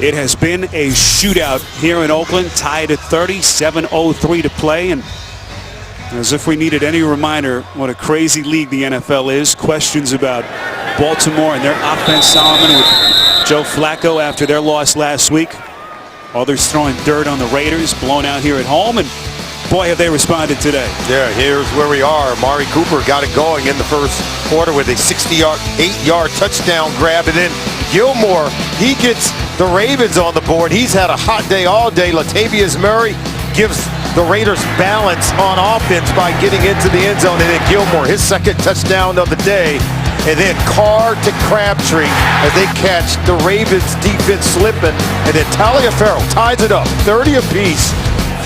It has been a shootout here in Oakland, tied at 30, 7:03 to play, and as if we needed any reminder what a crazy league the NFL is. Questions about Baltimore and their offense, Solomon, with Joe Flacco after their loss last week. Others throwing dirt on the Raiders, blown out here at home, and boy, have they responded today. Yeah, here's where we are. Amari Cooper got it going in the first quarter with a 8-yard touchdown grab, and then Gilmore, he gets the Ravens on the board. He's had a hot day all day. Latavius Murray gives the Raiders balance on offense by getting into the end zone, and then Gilmore, his second touchdown of the day. And then Carr to Crabtree as they catch the Ravens defense slipping. And then Taliaferro ties it up, 30 apiece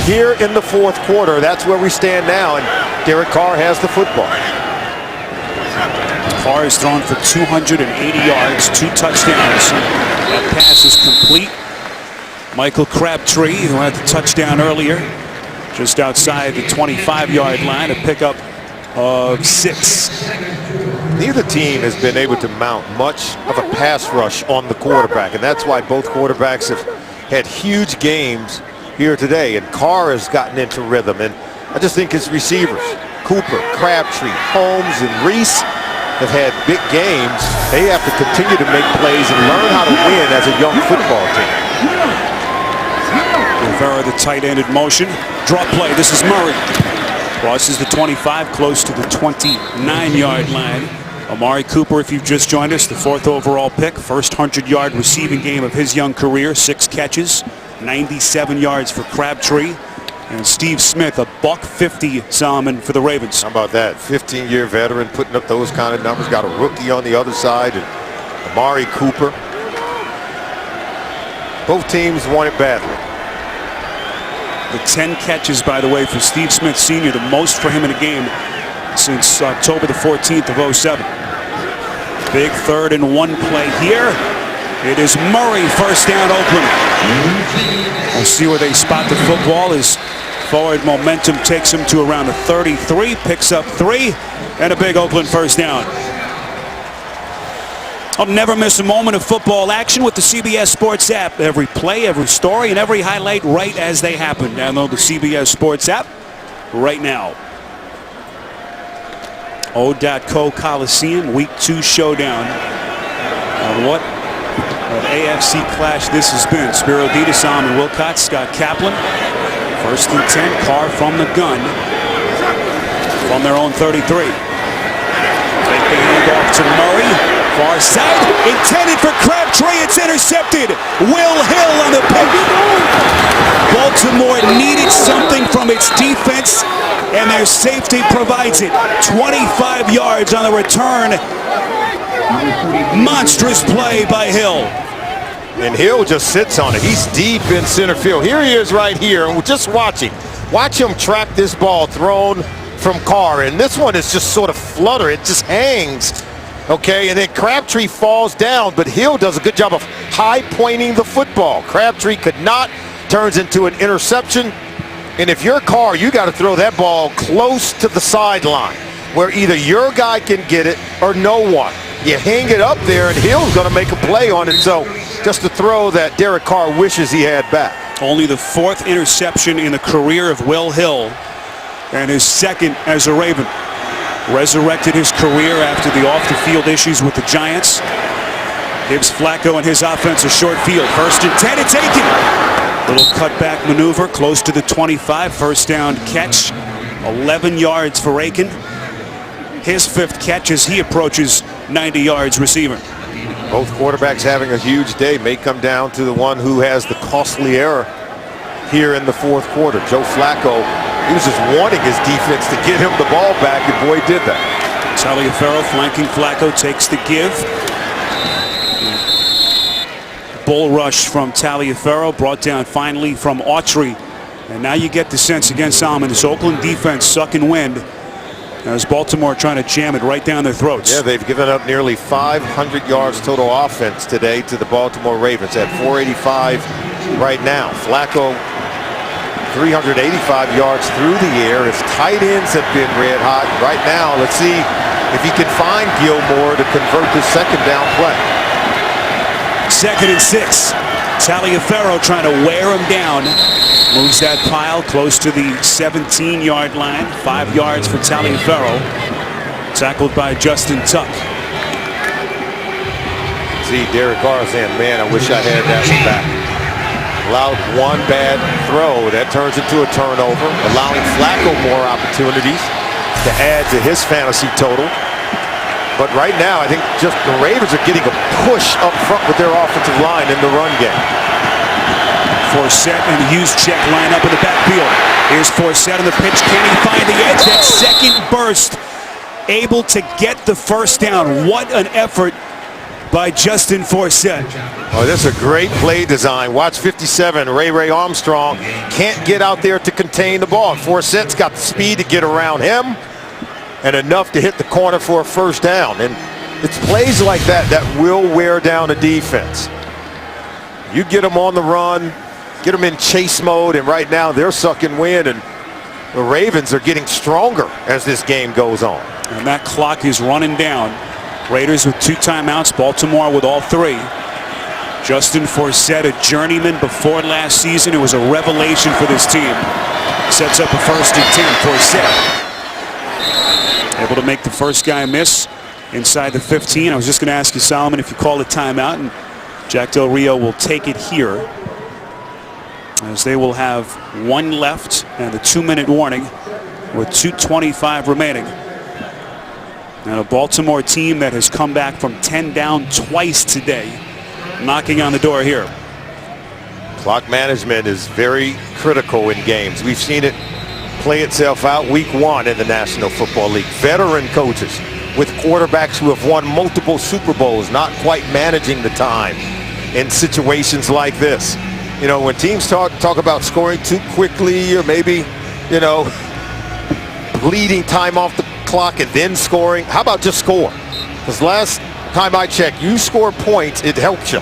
here in the fourth quarter. That's where we stand now, and Derek Carr has the football. Carr has thrown for 280 yards, 2 touchdowns. That pass is complete. Michael Crabtree, who had the touchdown earlier, just outside the 25-yard line, a pickup of 6. Neither team has been able to mount much of a pass rush on the quarterback, and that's why both quarterbacks have had huge games here today, and Carr has gotten into rhythm, and I just think his receivers, Cooper, Crabtree, Holmes, and Reese, have had big games. They have to continue to make plays and learn how to win as a young football team. Taliaferro, the tight end in motion. Draw play. This is Murray. Crosses the 25, close to the 29-yard line. Amari Cooper, if you've just joined us, the 4th overall pick. First 100-yard receiving game of his young career. 6 catches, 97 yards for Crabtree. And Steve Smith, a $150, Solomon, for the Ravens. How about that? 15-year veteran putting up those kind of numbers. Got a rookie on the other side, and Amari Cooper. Both teams want it badly. The 10 catches, by the way, for Steve Smith Sr., the most for him in a game since October the 14th of 07. Big 3rd and 1 play here. It is Murray, first down, Oakland. We'll see where they spot the football as forward momentum takes him to around the 33, picks up 3, and a big Oakland first down. I'll never miss a moment of football action with the CBS Sports app. Every play, every story, and every highlight right as they happen. Download the CBS Sports app right now. O.co Coliseum, Week 2 showdown. What an AFC clash this has been. Spiro Dita, Solomon Wilcott, Scott Kaplan. 1st and 10, Carr from the gun. From their own 33. Take the handoff to Murray. Far side, intended for Crabtree. It's intercepted. Will Hill on the pick. Baltimore needed something from its defense, and their safety provides it. 25 yards on the return. Monstrous play by Hill. And Hill just sits on it. He's deep in center field. Here he is right here, and we're just watching. Watch him track this ball thrown from Carr, and this one is just sort of flutter. It just hangs. Okay, and then Crabtree falls down, but Hill does a good job of high-pointing the football. Crabtree could not, turns into an interception. And if you're Carr, you got to throw that ball close to the sideline where either your guy can get it or no one. You hang it up there, and Hill's going to make a play on it. So just a throw that Derek Carr wishes he had back. Only the 4th interception in the career of Will Hill, and his 2nd as a Raven. Resurrected his career after the off-the-field issues with the Giants. Gives Flacco and his offense a short field. 1st and 10, it's Aiken. Little cutback maneuver close to the 25. First down catch. 11 yards for Aiken. His 5th catch as he approaches 90 yards receiving. Both quarterbacks having a huge day. May come down to the one who has the costly error here in the 4th quarter. Joe Flacco, he was just wanting his defense to get him the ball back, and boy did that. Taliaferro flanking Flacco, takes the give. Bull rush from Taliaferro, brought down finally from Autry. And now you get the sense again, Solomon, this Oakland defense sucking wind as Baltimore trying to jam it right down their throats. Yeah, they've given up nearly 500 yards total offense today to the Baltimore Ravens at 485 right now. Flacco 385 yards through the air. His tight ends have been red hot. Right now, let's see if he can find Gilmore to convert this 2nd down play. 2nd and 6. Taliaferro trying to wear him down. Moves that pile close to the 17-yard line. 5 yards for Taliaferro. Tackled by Justin Tuck. See, Derek Carr saying, man, I wish I had that one back. Allowed one bad throw. That turns into a turnover, allowing Flacco more opportunities to add to his fantasy total. But right now, I think just the Ravens are getting a push up front with their offensive line in the run game. Forsett and Juszczyk line up in the backfield. Here's Forsett on the pitch. Can he find the edge? That 2nd burst, able to get the first down. What an effort by Justin Forsett. Oh, this is a great play design. Watch 57, Ray Armstrong can't get out there to contain the ball. Forsett's got the speed to get around him and enough to hit the corner for a first down. And it's plays like that that will wear down a defense. You get them on the run, get them in chase mode, and right now they're sucking wind, and the Ravens are getting stronger as this game goes on. And that clock is running down. Raiders with 2 timeouts, Baltimore with all 3. Justin Forsett, a journeyman before last season. It was a revelation for this team. Sets up a 1st and 10. Forsett able to make the first guy miss inside the 15. I was just going to ask you, Solomon, if you call a timeout, and Jack Del Rio will take it here as they will have 1 left and the 2-minute warning with 2:25 remaining. And a Baltimore team that has come back from 10 down twice today, knocking on the door here. Clock management is very critical in games. We've seen it play itself out week 1 in the National Football League. Veteran coaches with quarterbacks who have won multiple Super Bowls not quite managing the time in situations like this. You know, when teams talk about scoring too quickly or maybe, you know, bleeding time off the clock and then scoring, how about just score? Because last time I checked, you score points, it helps you.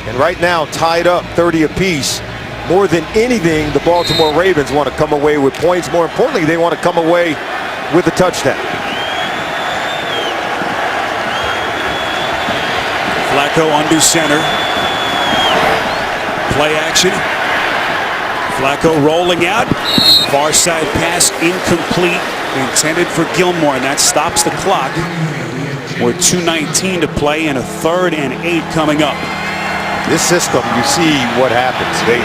And right now, tied up 30 apiece. More than anything, the Baltimore Ravens want to come away with points. More importantly, they want to come away with a touchdown. Flacco under center. Play action. Flacco rolling out. Far side pass incomplete. Intended for Gilmore, and that stops the clock. With 2:19 to play and a 3rd and 8 coming up. This system, you see what happens. They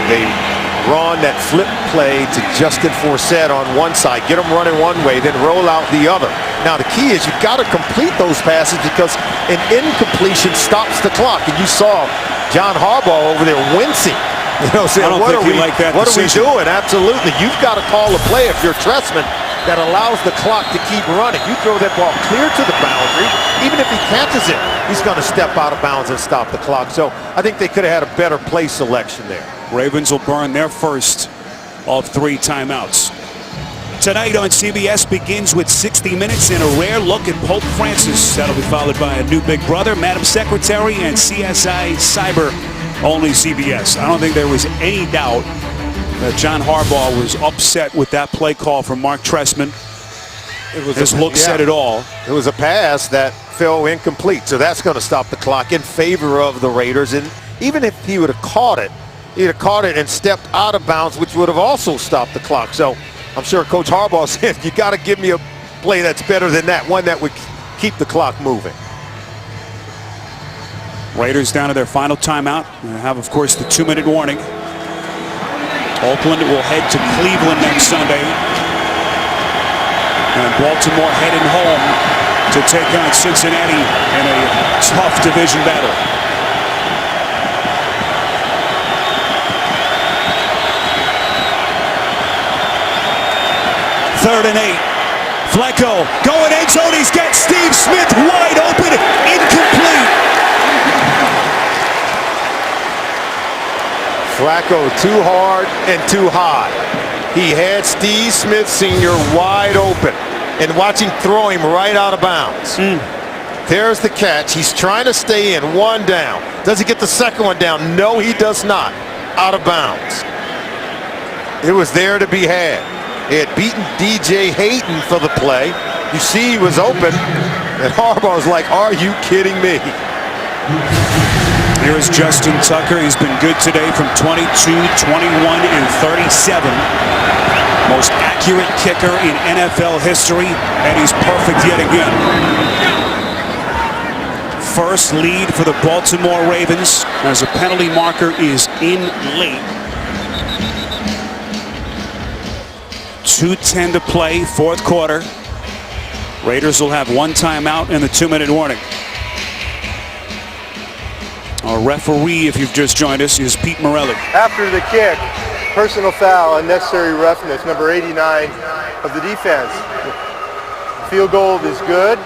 run that flip play to Justin Forsett on one side, get them running one way, then roll out the other. Now the key is you've got to complete those passes because an incompletion stops the clock. And you saw John Harbaugh over there wincing. You know, saying, what are we doing? Absolutely. You've got to call a play if you're Trestman that allows the clock to keep running. You throw that ball clear to the boundary. Even if he catches it, he's going to step out of bounds and stop the clock. So I think they could have had a better play selection there. Ravens will burn their first of 3 timeouts. Tonight on CBS begins with 60 Minutes and a rare look at Pope Francis. That'll be followed by a new Big Brother, Madam Secretary, and CSI Cyber, only CBS. I don't think there was any doubt that John Harbaugh was upset with that play call from Mark Trestman. His look said it all. It was a pass that fell incomplete, so that's going to stop the clock in favor of the Raiders. And even if he would have caught it, he'd have caught it and stepped out of bounds, which would have also stopped the clock. So I'm sure Coach Harbaugh said, you got to give me a play that's better than that, one that would keep the clock moving. Raiders down to their final timeout. They have, of course, the 2-minute warning. Oakland will head to Cleveland next Sunday. And Baltimore heading home to take on Cincinnati in a tough division battle. Third and 8. Flacco going end zone. He's got Steve Smith wide open. Incomplete. Flacco too hard and too high. He had Steve Smith Sr. wide open. And watch him throw him right out of bounds. There's the catch. He's trying to stay in. 1 down. Does he get the second one down? No, he does not. Out of bounds. It was there to be had. He had beaten DJ Hayton for the play. You see he was open. And Harbaugh's like, are you kidding me? Here's Justin Tucker. He's been good today from 22, 21, and 37. Most accurate kicker in NFL history, and he's perfect yet again. First lead for the Baltimore Ravens as a penalty marker is in late. 2:10 to play, 4th quarter. Raiders will have 1 timeout and the 2-minute warning. Our referee, if you've just joined us, is Pete Morelli. After the kick, personal foul, unnecessary roughness, number 89 of the defense. Field goal is good.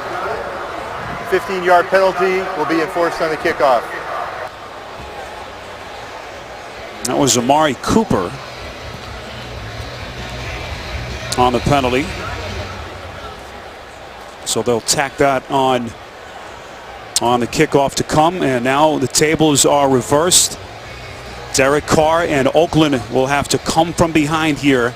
15-yard penalty will be enforced on the kickoff. That was Amari Cooper on the penalty. So they'll tack that on the kickoff to come, and now the tables are reversed. Derek Carr and Oakland will have to come from behind here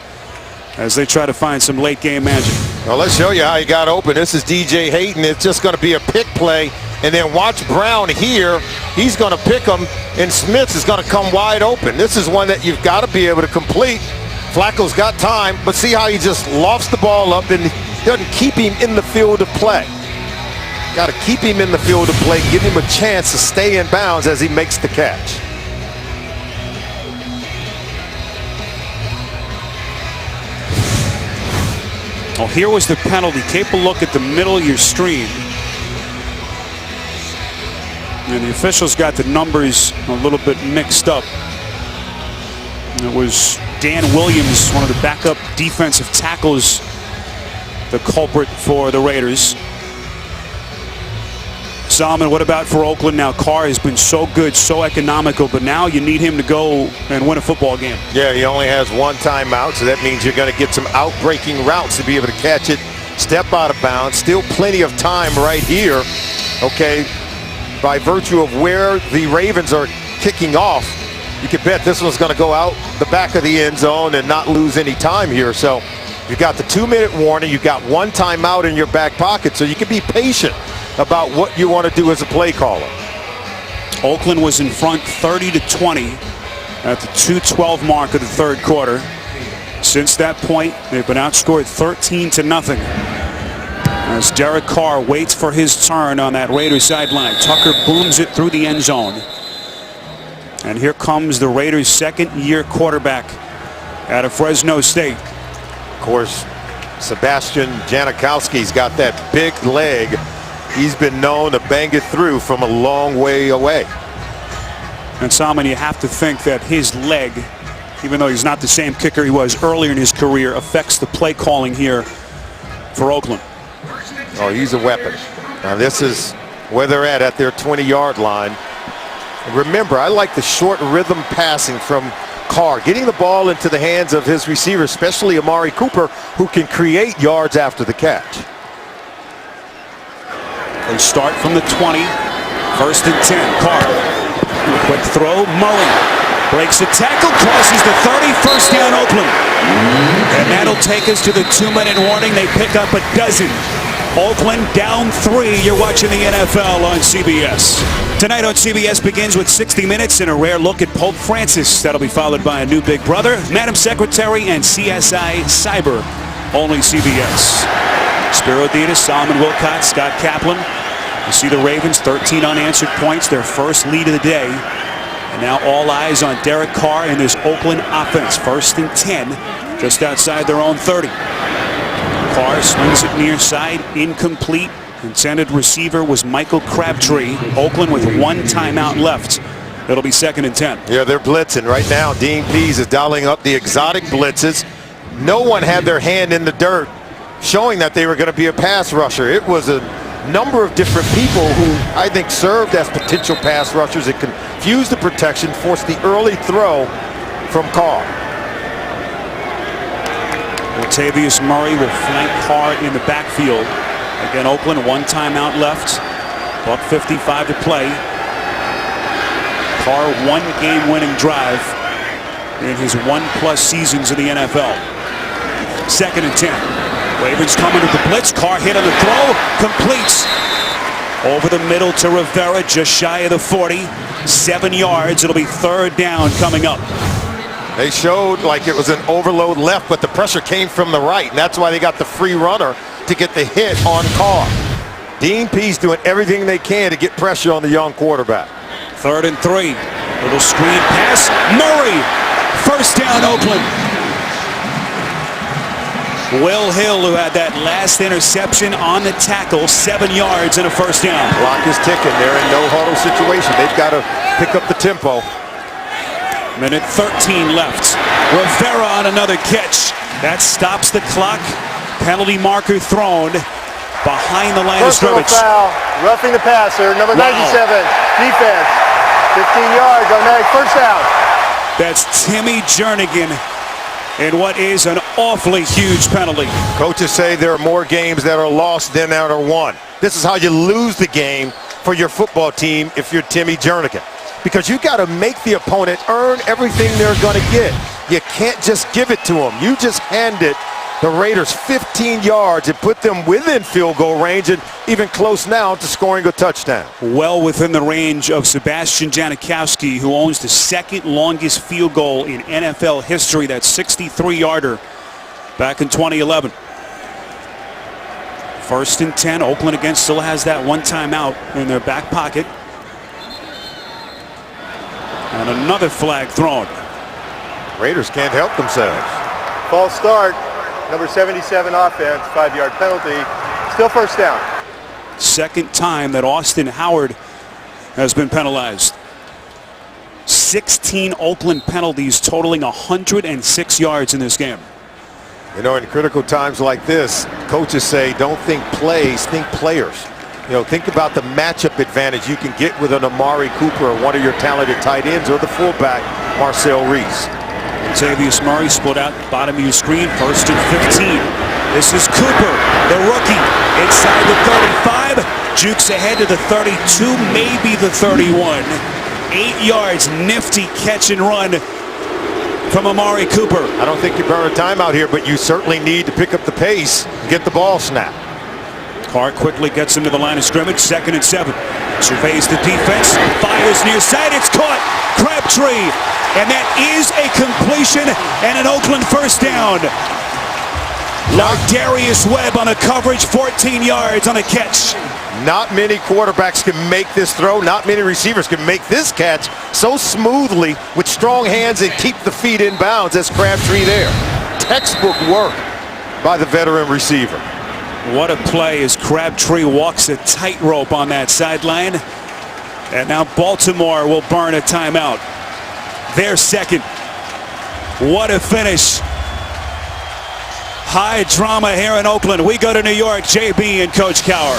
as they try to find some late game magic. Well, let's show you how he got open. This is DJ Hayton. It's just going to be a pick play, and then watch Brown here. He's going to pick him, and Smith is going to come wide open. This is one that you've got to be able to complete. Flacco's got time, but see how he just lofts the ball up and doesn't keep him in the field of play. Got to keep him in the field of play, give him a chance to stay in bounds as he makes the catch. Well, here was the penalty. Take a look at the middle of your stream. And the officials got the numbers a little bit mixed up. It was Dan Williams, one of the backup defensive tackles, the culprit for the Raiders. Solomon, what about for Oakland now? Carr has been so good, so economical, but now you need him to go and win a football game. Yeah, he only has one timeout, so that means you're going to get some out-breaking routes to be able to catch it, step out of bounds. Still plenty of time right here, okay, by virtue of where the Ravens are kicking off. You can bet this one's going to go out the back of the end zone and not lose any time here. So you've got the 2-minute warning. You've got one timeout in your back pocket, so you can be patient about what you want to do as a play caller. Oakland was in front 30-20 at the 2:12 mark of the third quarter. Since that point, they've been outscored 13-0. As Derek Carr waits for his turn on that Raiders sideline, Tucker booms it through the end zone. And here comes the Raiders' second-year quarterback out of Fresno State. Of course, Sebastian Janikowski's got that big leg. He's been known to bang it through from a long way away. And Salmon, you have to think that his leg, even though he's not the same kicker he was earlier in his career, affects the play calling here for Oakland. Oh, he's a weapon. Now this is where they're at their 20-yard line. Remember, I like the short rhythm passing from Carr, getting the ball into the hands of his receiver, especially Amari Cooper, who can create yards after the catch. They start from the 20, 1st and 10. Carr, quick throw, Murray breaks a tackle, crosses the 30, first down Oakland. And that'll take us to the 2-minute warning. They pick up a dozen. Oakland down 3. You're watching the NFL on CBS. Tonight on CBS begins with 60 Minutes and a rare look at Pope Francis. That'll be followed by a new Big Brother, Madam Secretary, and CSI Cyber. Only CBS. Spiro Ditas, Solomon Wilcott, Scott Kaplan. You see the Ravens, 13 unanswered points, their first lead of the day. And now all eyes on Derek Carr and this Oakland offense. 1st and 10, just outside their own 30. Carr swings it near side, incomplete. Intended receiver was Michael Crabtree. Oakland with one timeout left. It'll be 2nd and 10. Yeah, they're blitzing right now. Dean Pease is dialing up the exotic blitzes. No one had their hand in the dirt, showing that they were going to be a pass rusher. It was a number of different people who I think served as potential pass rushers. It confused the protection, forced the early throw from Carr. Latavius Murray will flank Carr in the backfield. Again, Oakland, one timeout left. $1:55 to play. Carr, one game-winning drive in his 1+ seasons in the NFL. 2nd and 10. Ravens coming to the blitz. Carr hit on the throw. Completes. Over the middle to Rivera, just shy of the 40. 7 yards. It'll be 3rd down coming up. They showed like it was an overload left, but the pressure came from the right, and that's why they got the free runner to get the hit on Carr. Dean Pease doing everything they can to get pressure on the young quarterback. 3rd and 3. Little screen pass. Murray. 1st down, Oakland. Will Hill, who had that last interception on the tackle, 7 yards and a 1st down. Clock is ticking. They're in no huddle situation. They've got to pick up the tempo. Minute 13 left. Rivera on another catch. That stops the clock. Penalty marker thrown behind the line of Personal scrimmage. foul, roughing the passer, number 97, defense, 15 yards, automatic 1st down. That's Timmy Jernigan in what is an awfully huge penalty. Coaches say there are more games that are lost than that are won. This is how you lose the game for your football team if you're Timmy Jernigan. Because you got to make the opponent earn everything they're going to get. You can't just give it to them. You just hand it the Raiders 15 yards and put them within field goal range and even close now to scoring a touchdown. Well within the range of Sebastian Janikowski, who owns the 2nd longest field goal in NFL history. That 63-yarder back in 2011. 1st and 10. Oakland again still has that one timeout in their back pocket. And another flag thrown. Raiders can't help themselves. False start. number 77 offense, 5-yard penalty. Still first down. Second time that Austin Howard has been penalized. 16 Oakland penalties totaling 106 yards in this game. You know, in critical times like this, coaches say don't think plays, think players. You know, think about the matchup advantage you can get with an Amari Cooper or one of your talented tight ends or the fullback, Marcel Reese. Latavius Murray split out bottom of your screen, 1st and 15. This is Cooper, the rookie, inside the 35, jukes ahead to the 32, maybe the 31. 8 yards, nifty catch and run from Amari Cooper. I don't think you burn a timeout here, but you certainly need to pick up the pace and get the ball snapped. Carr quickly gets him to the line of scrimmage, 2nd and 7. Surveys the defense, fires near side, it's caught. Crabtree, and that is a completion and an Oakland first down. Darius Webb on a coverage, 14 yards on a catch. Not many quarterbacks can make this throw. Not many receivers can make this catch so smoothly with strong hands and keep the feet in bounds as Crabtree there. Textbook work by the veteran receiver. What a play as Crabtree walks a tightrope on that sideline. And now Baltimore will burn a timeout. Their second. What a finish. High drama here in Oakland. We go to New York, JB and Coach Cowher.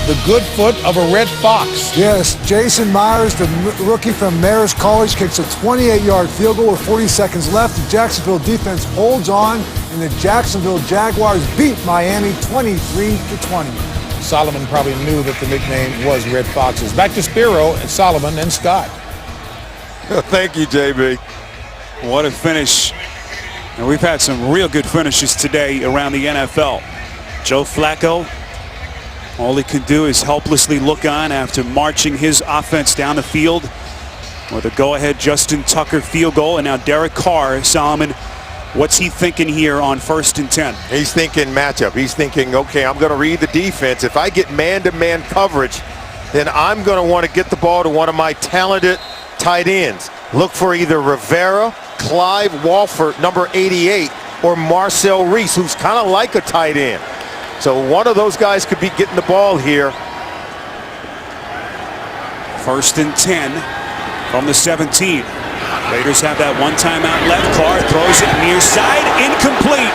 The good foot of a red fox. Yes, Jason Myers, the rookie from Marist College, kicks a 28-yard field goal with 40 seconds left. The Jacksonville defense holds on, and the Jacksonville Jaguars beat Miami 23-20. Solomon probably knew that the nickname was Red Foxes. Back to Spiro and Solomon and Scott. Thank you, JB. What a finish. And we've had some real good finishes today around the NFL. Joe Flacco, all he can do is helplessly look on after marching his offense down the field with a go-ahead Justin Tucker field goal. And now Derek Carr, Solomon, what's he thinking here on 1st and 10? He's thinking matchup. He's thinking, okay, I'm going to read the defense. If I get man-to-man coverage, then I'm going to want to get the ball to one of my talented tight ends. Look for either Rivera, Clive Walford, number 88, or Marcel Reese, who's kind of like a tight end. So one of those guys could be getting the ball here. 1st and 10 from the 17. Raiders have that one timeout left. Carr throws it near side, incomplete.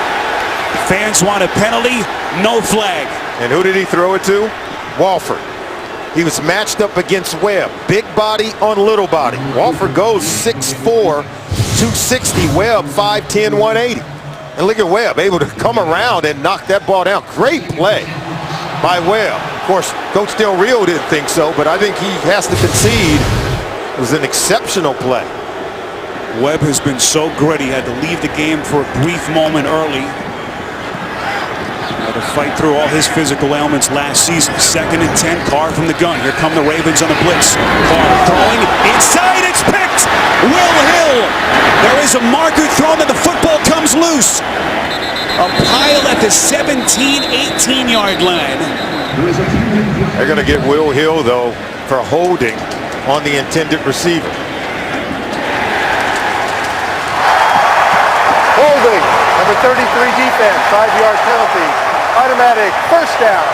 Fans want a penalty, no flag. And who did he throw it to? Walford. He was matched up against Webb. Big body on little body. Walford goes 6'4", 260. Webb 5'10", 180. And look at Webb, able to come around and knock that ball down. Great play by Webb. Of course, Coach Del Rio didn't think so, but I think he has to concede. It was an exceptional play. Webb has been so gritty, had to leave the game for a brief moment early. Had to fight through all his physical ailments last season. 2nd and 10, Carr from the gun. Here come the Ravens on the blitz. Carr throwing inside, it's picked. Will Hill. There is a marker thrown and the football comes loose. A pile at the 17, 18-yard line. They're going to get Will Hill, though, for holding on the intended receiver. Holding, number 33 defense, 5-yard penalty. Automatic first down.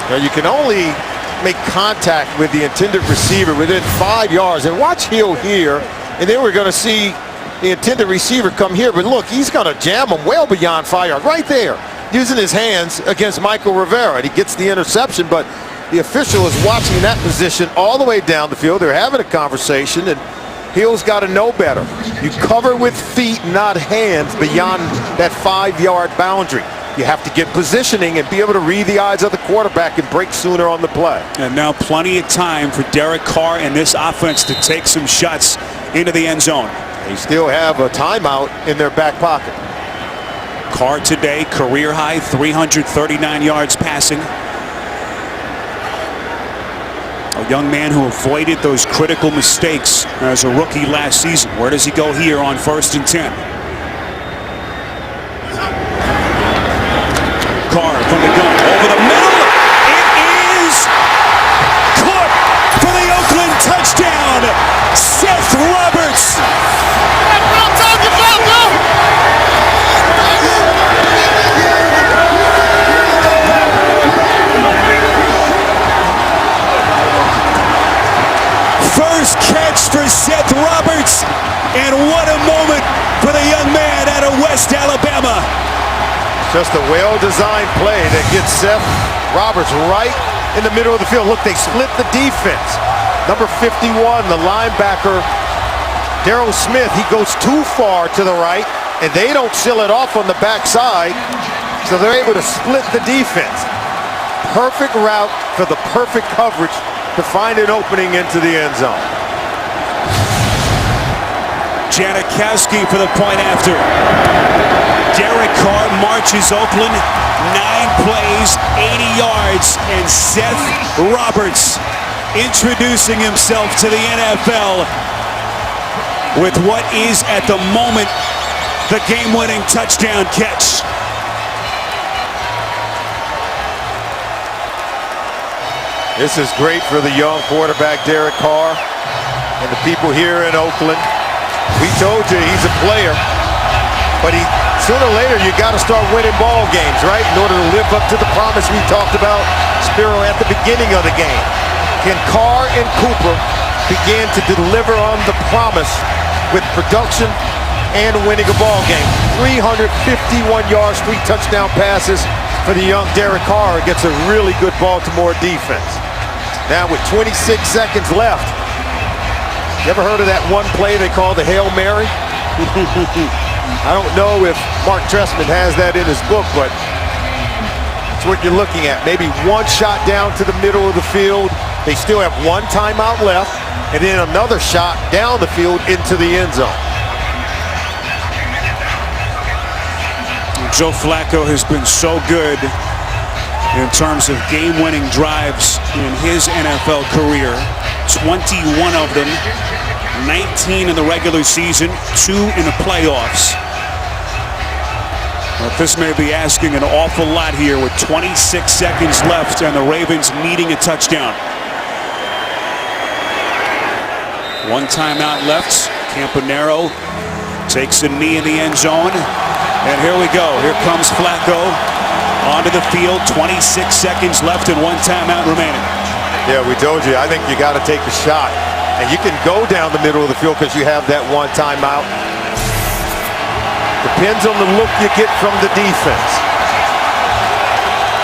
Now you can only make contact with the intended receiver within 5 yards. And watch Hill here, and then we're going to see the intended receiver come here. But look, he's going to jam him well beyond 5 yards, right there, using his hands against Michael Rivera. And he gets the interception, but the official is watching that position all the way down the field. They're having a conversation, and Hill's got to know better. You cover with feet, not hands, beyond that 5-yard boundary. You have to get positioning and be able to read the eyes of the quarterback and break sooner on the play. And now plenty of time for Derek Carr and this offense to take some shots into the end zone. They still have a timeout in their back pocket. Carr today, career high, 339 yards passing. A young man who avoided those critical mistakes as a rookie last season. Where does he go here on 1st and 10? Carr from the gun, over the middle. It is caught for the Oakland touchdown. Seth Roberts. And what a moment for the young man out of West Alabama. Just a well-designed play that gets Seth Roberts right in the middle of the field. Look, they split the defense. Number 51, the linebacker, Darryl Smith, he goes too far to the right, and they don't seal it off on the backside, so they're able to split the defense. Perfect route for the perfect coverage to find an opening into the end zone. Janikowski for the point after. Derek Carr marches Oakland 9 plays, 80 yards, and Seth Roberts introducing himself to the NFL with what is at the moment the game-winning touchdown catch. This is great for the young quarterback Derek Carr and the people here in Oakland. We told you he's a player, but sooner or later you got to start winning ball games, right? In order to live up to the promise we talked about, Spiro, at the beginning of the game. Can Carr and Cooper begin to deliver on the promise with production and winning a ball game? 351 yards, 3 touchdown passes for the young Derek Carr against a really good Baltimore defense. Now with 26 seconds left, you ever heard of that one play they call the Hail Mary? I don't know if Mark Trestman has that in his book, but it's what you're looking at. Maybe one shot down to the middle of the field. They still have 1 timeout left, and then another shot down the field into the end zone. Joe Flacco has been so good in terms of game-winning drives in his NFL career. 21 of them, 19 in the regular season, 2 in the playoffs. But this may be asking an awful lot here with 26 seconds left and the Ravens needing a touchdown. 1 timeout left. Campanaro takes a knee in the end zone. And here we go. Here comes Flacco onto the field. 26 seconds left and 1 timeout remaining. Yeah, we told you. I think you got to take the shot. And you can go down the middle of the field because you have that 1 timeout. Depends on the look you get from the defense.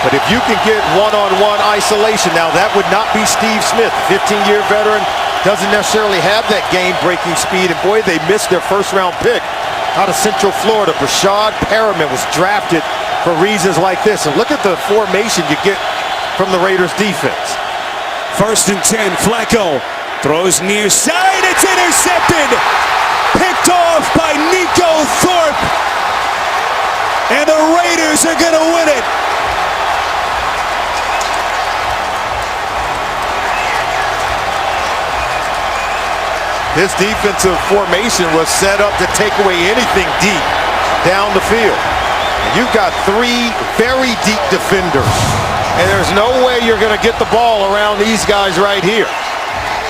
But if you can get one-on-one isolation, now that would not be Steve Smith, 15-year veteran, doesn't necessarily have that game-breaking speed. And boy, they missed their first-round pick out of Central Florida. Brashad Perriman was drafted for reasons like this. And look at the formation you get from the Raiders defense. 1st and 10, Flacco throws near side, it's intercepted! Picked off by Nico Thorpe! And the Raiders are gonna win it! This defensive formation was set up to take away anything deep down the field. And you've got 3 very deep defenders. And there's no way you're going to get the ball around these guys right here.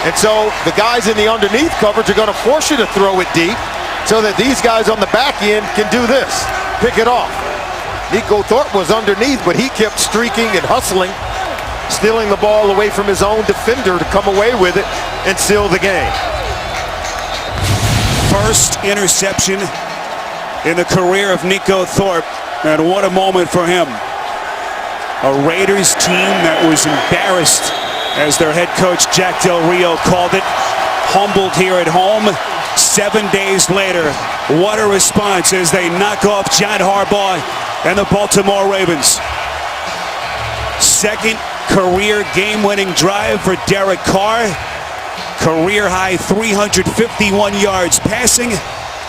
And so the guys in the underneath coverage are going to force you to throw it deep so that these guys on the back end can do this, pick it off. Nico Thorpe was underneath, but he kept streaking and hustling, stealing the ball away from his own defender to come away with it and seal the game. First interception in the career of Nico Thorpe, and what a moment for him. A Raiders team that was embarrassed, as their head coach Jack Del Rio called it, humbled here at home. 7 days later, what a response as they knock off John Harbaugh and the Baltimore Ravens. 2nd career game-winning drive for Derek Carr. Career-high 351 yards passing,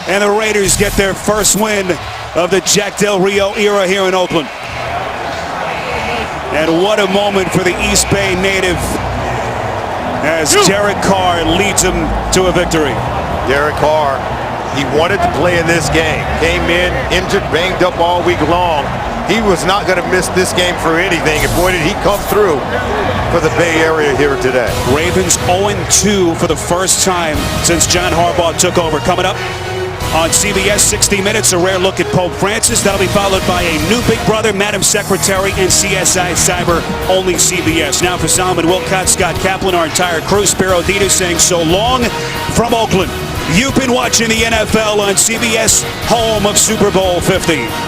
and the Raiders get their first win of the Jack Del Rio era here in Oakland. And what a moment for the East Bay native as Derek Carr leads them to a victory. Derek Carr, he wanted to play in this game. Came in, injured, banged up all week long. He was not going to miss this game for anything. And boy, did he come through for the Bay Area here today. Ravens 0-2 for the first time since John Harbaugh took over. Coming up on CBS 60 Minutes, a rare look at Pope Francis. That'll be followed by a new Big Brother, Madam Secretary, and CSI Cyber, only CBS. Now for Solomon Wilcott, Scott Kaplan, our entire crew, Spiro Dieter saying so long from Oakland. You've been watching the NFL on CBS, home of Super Bowl 50.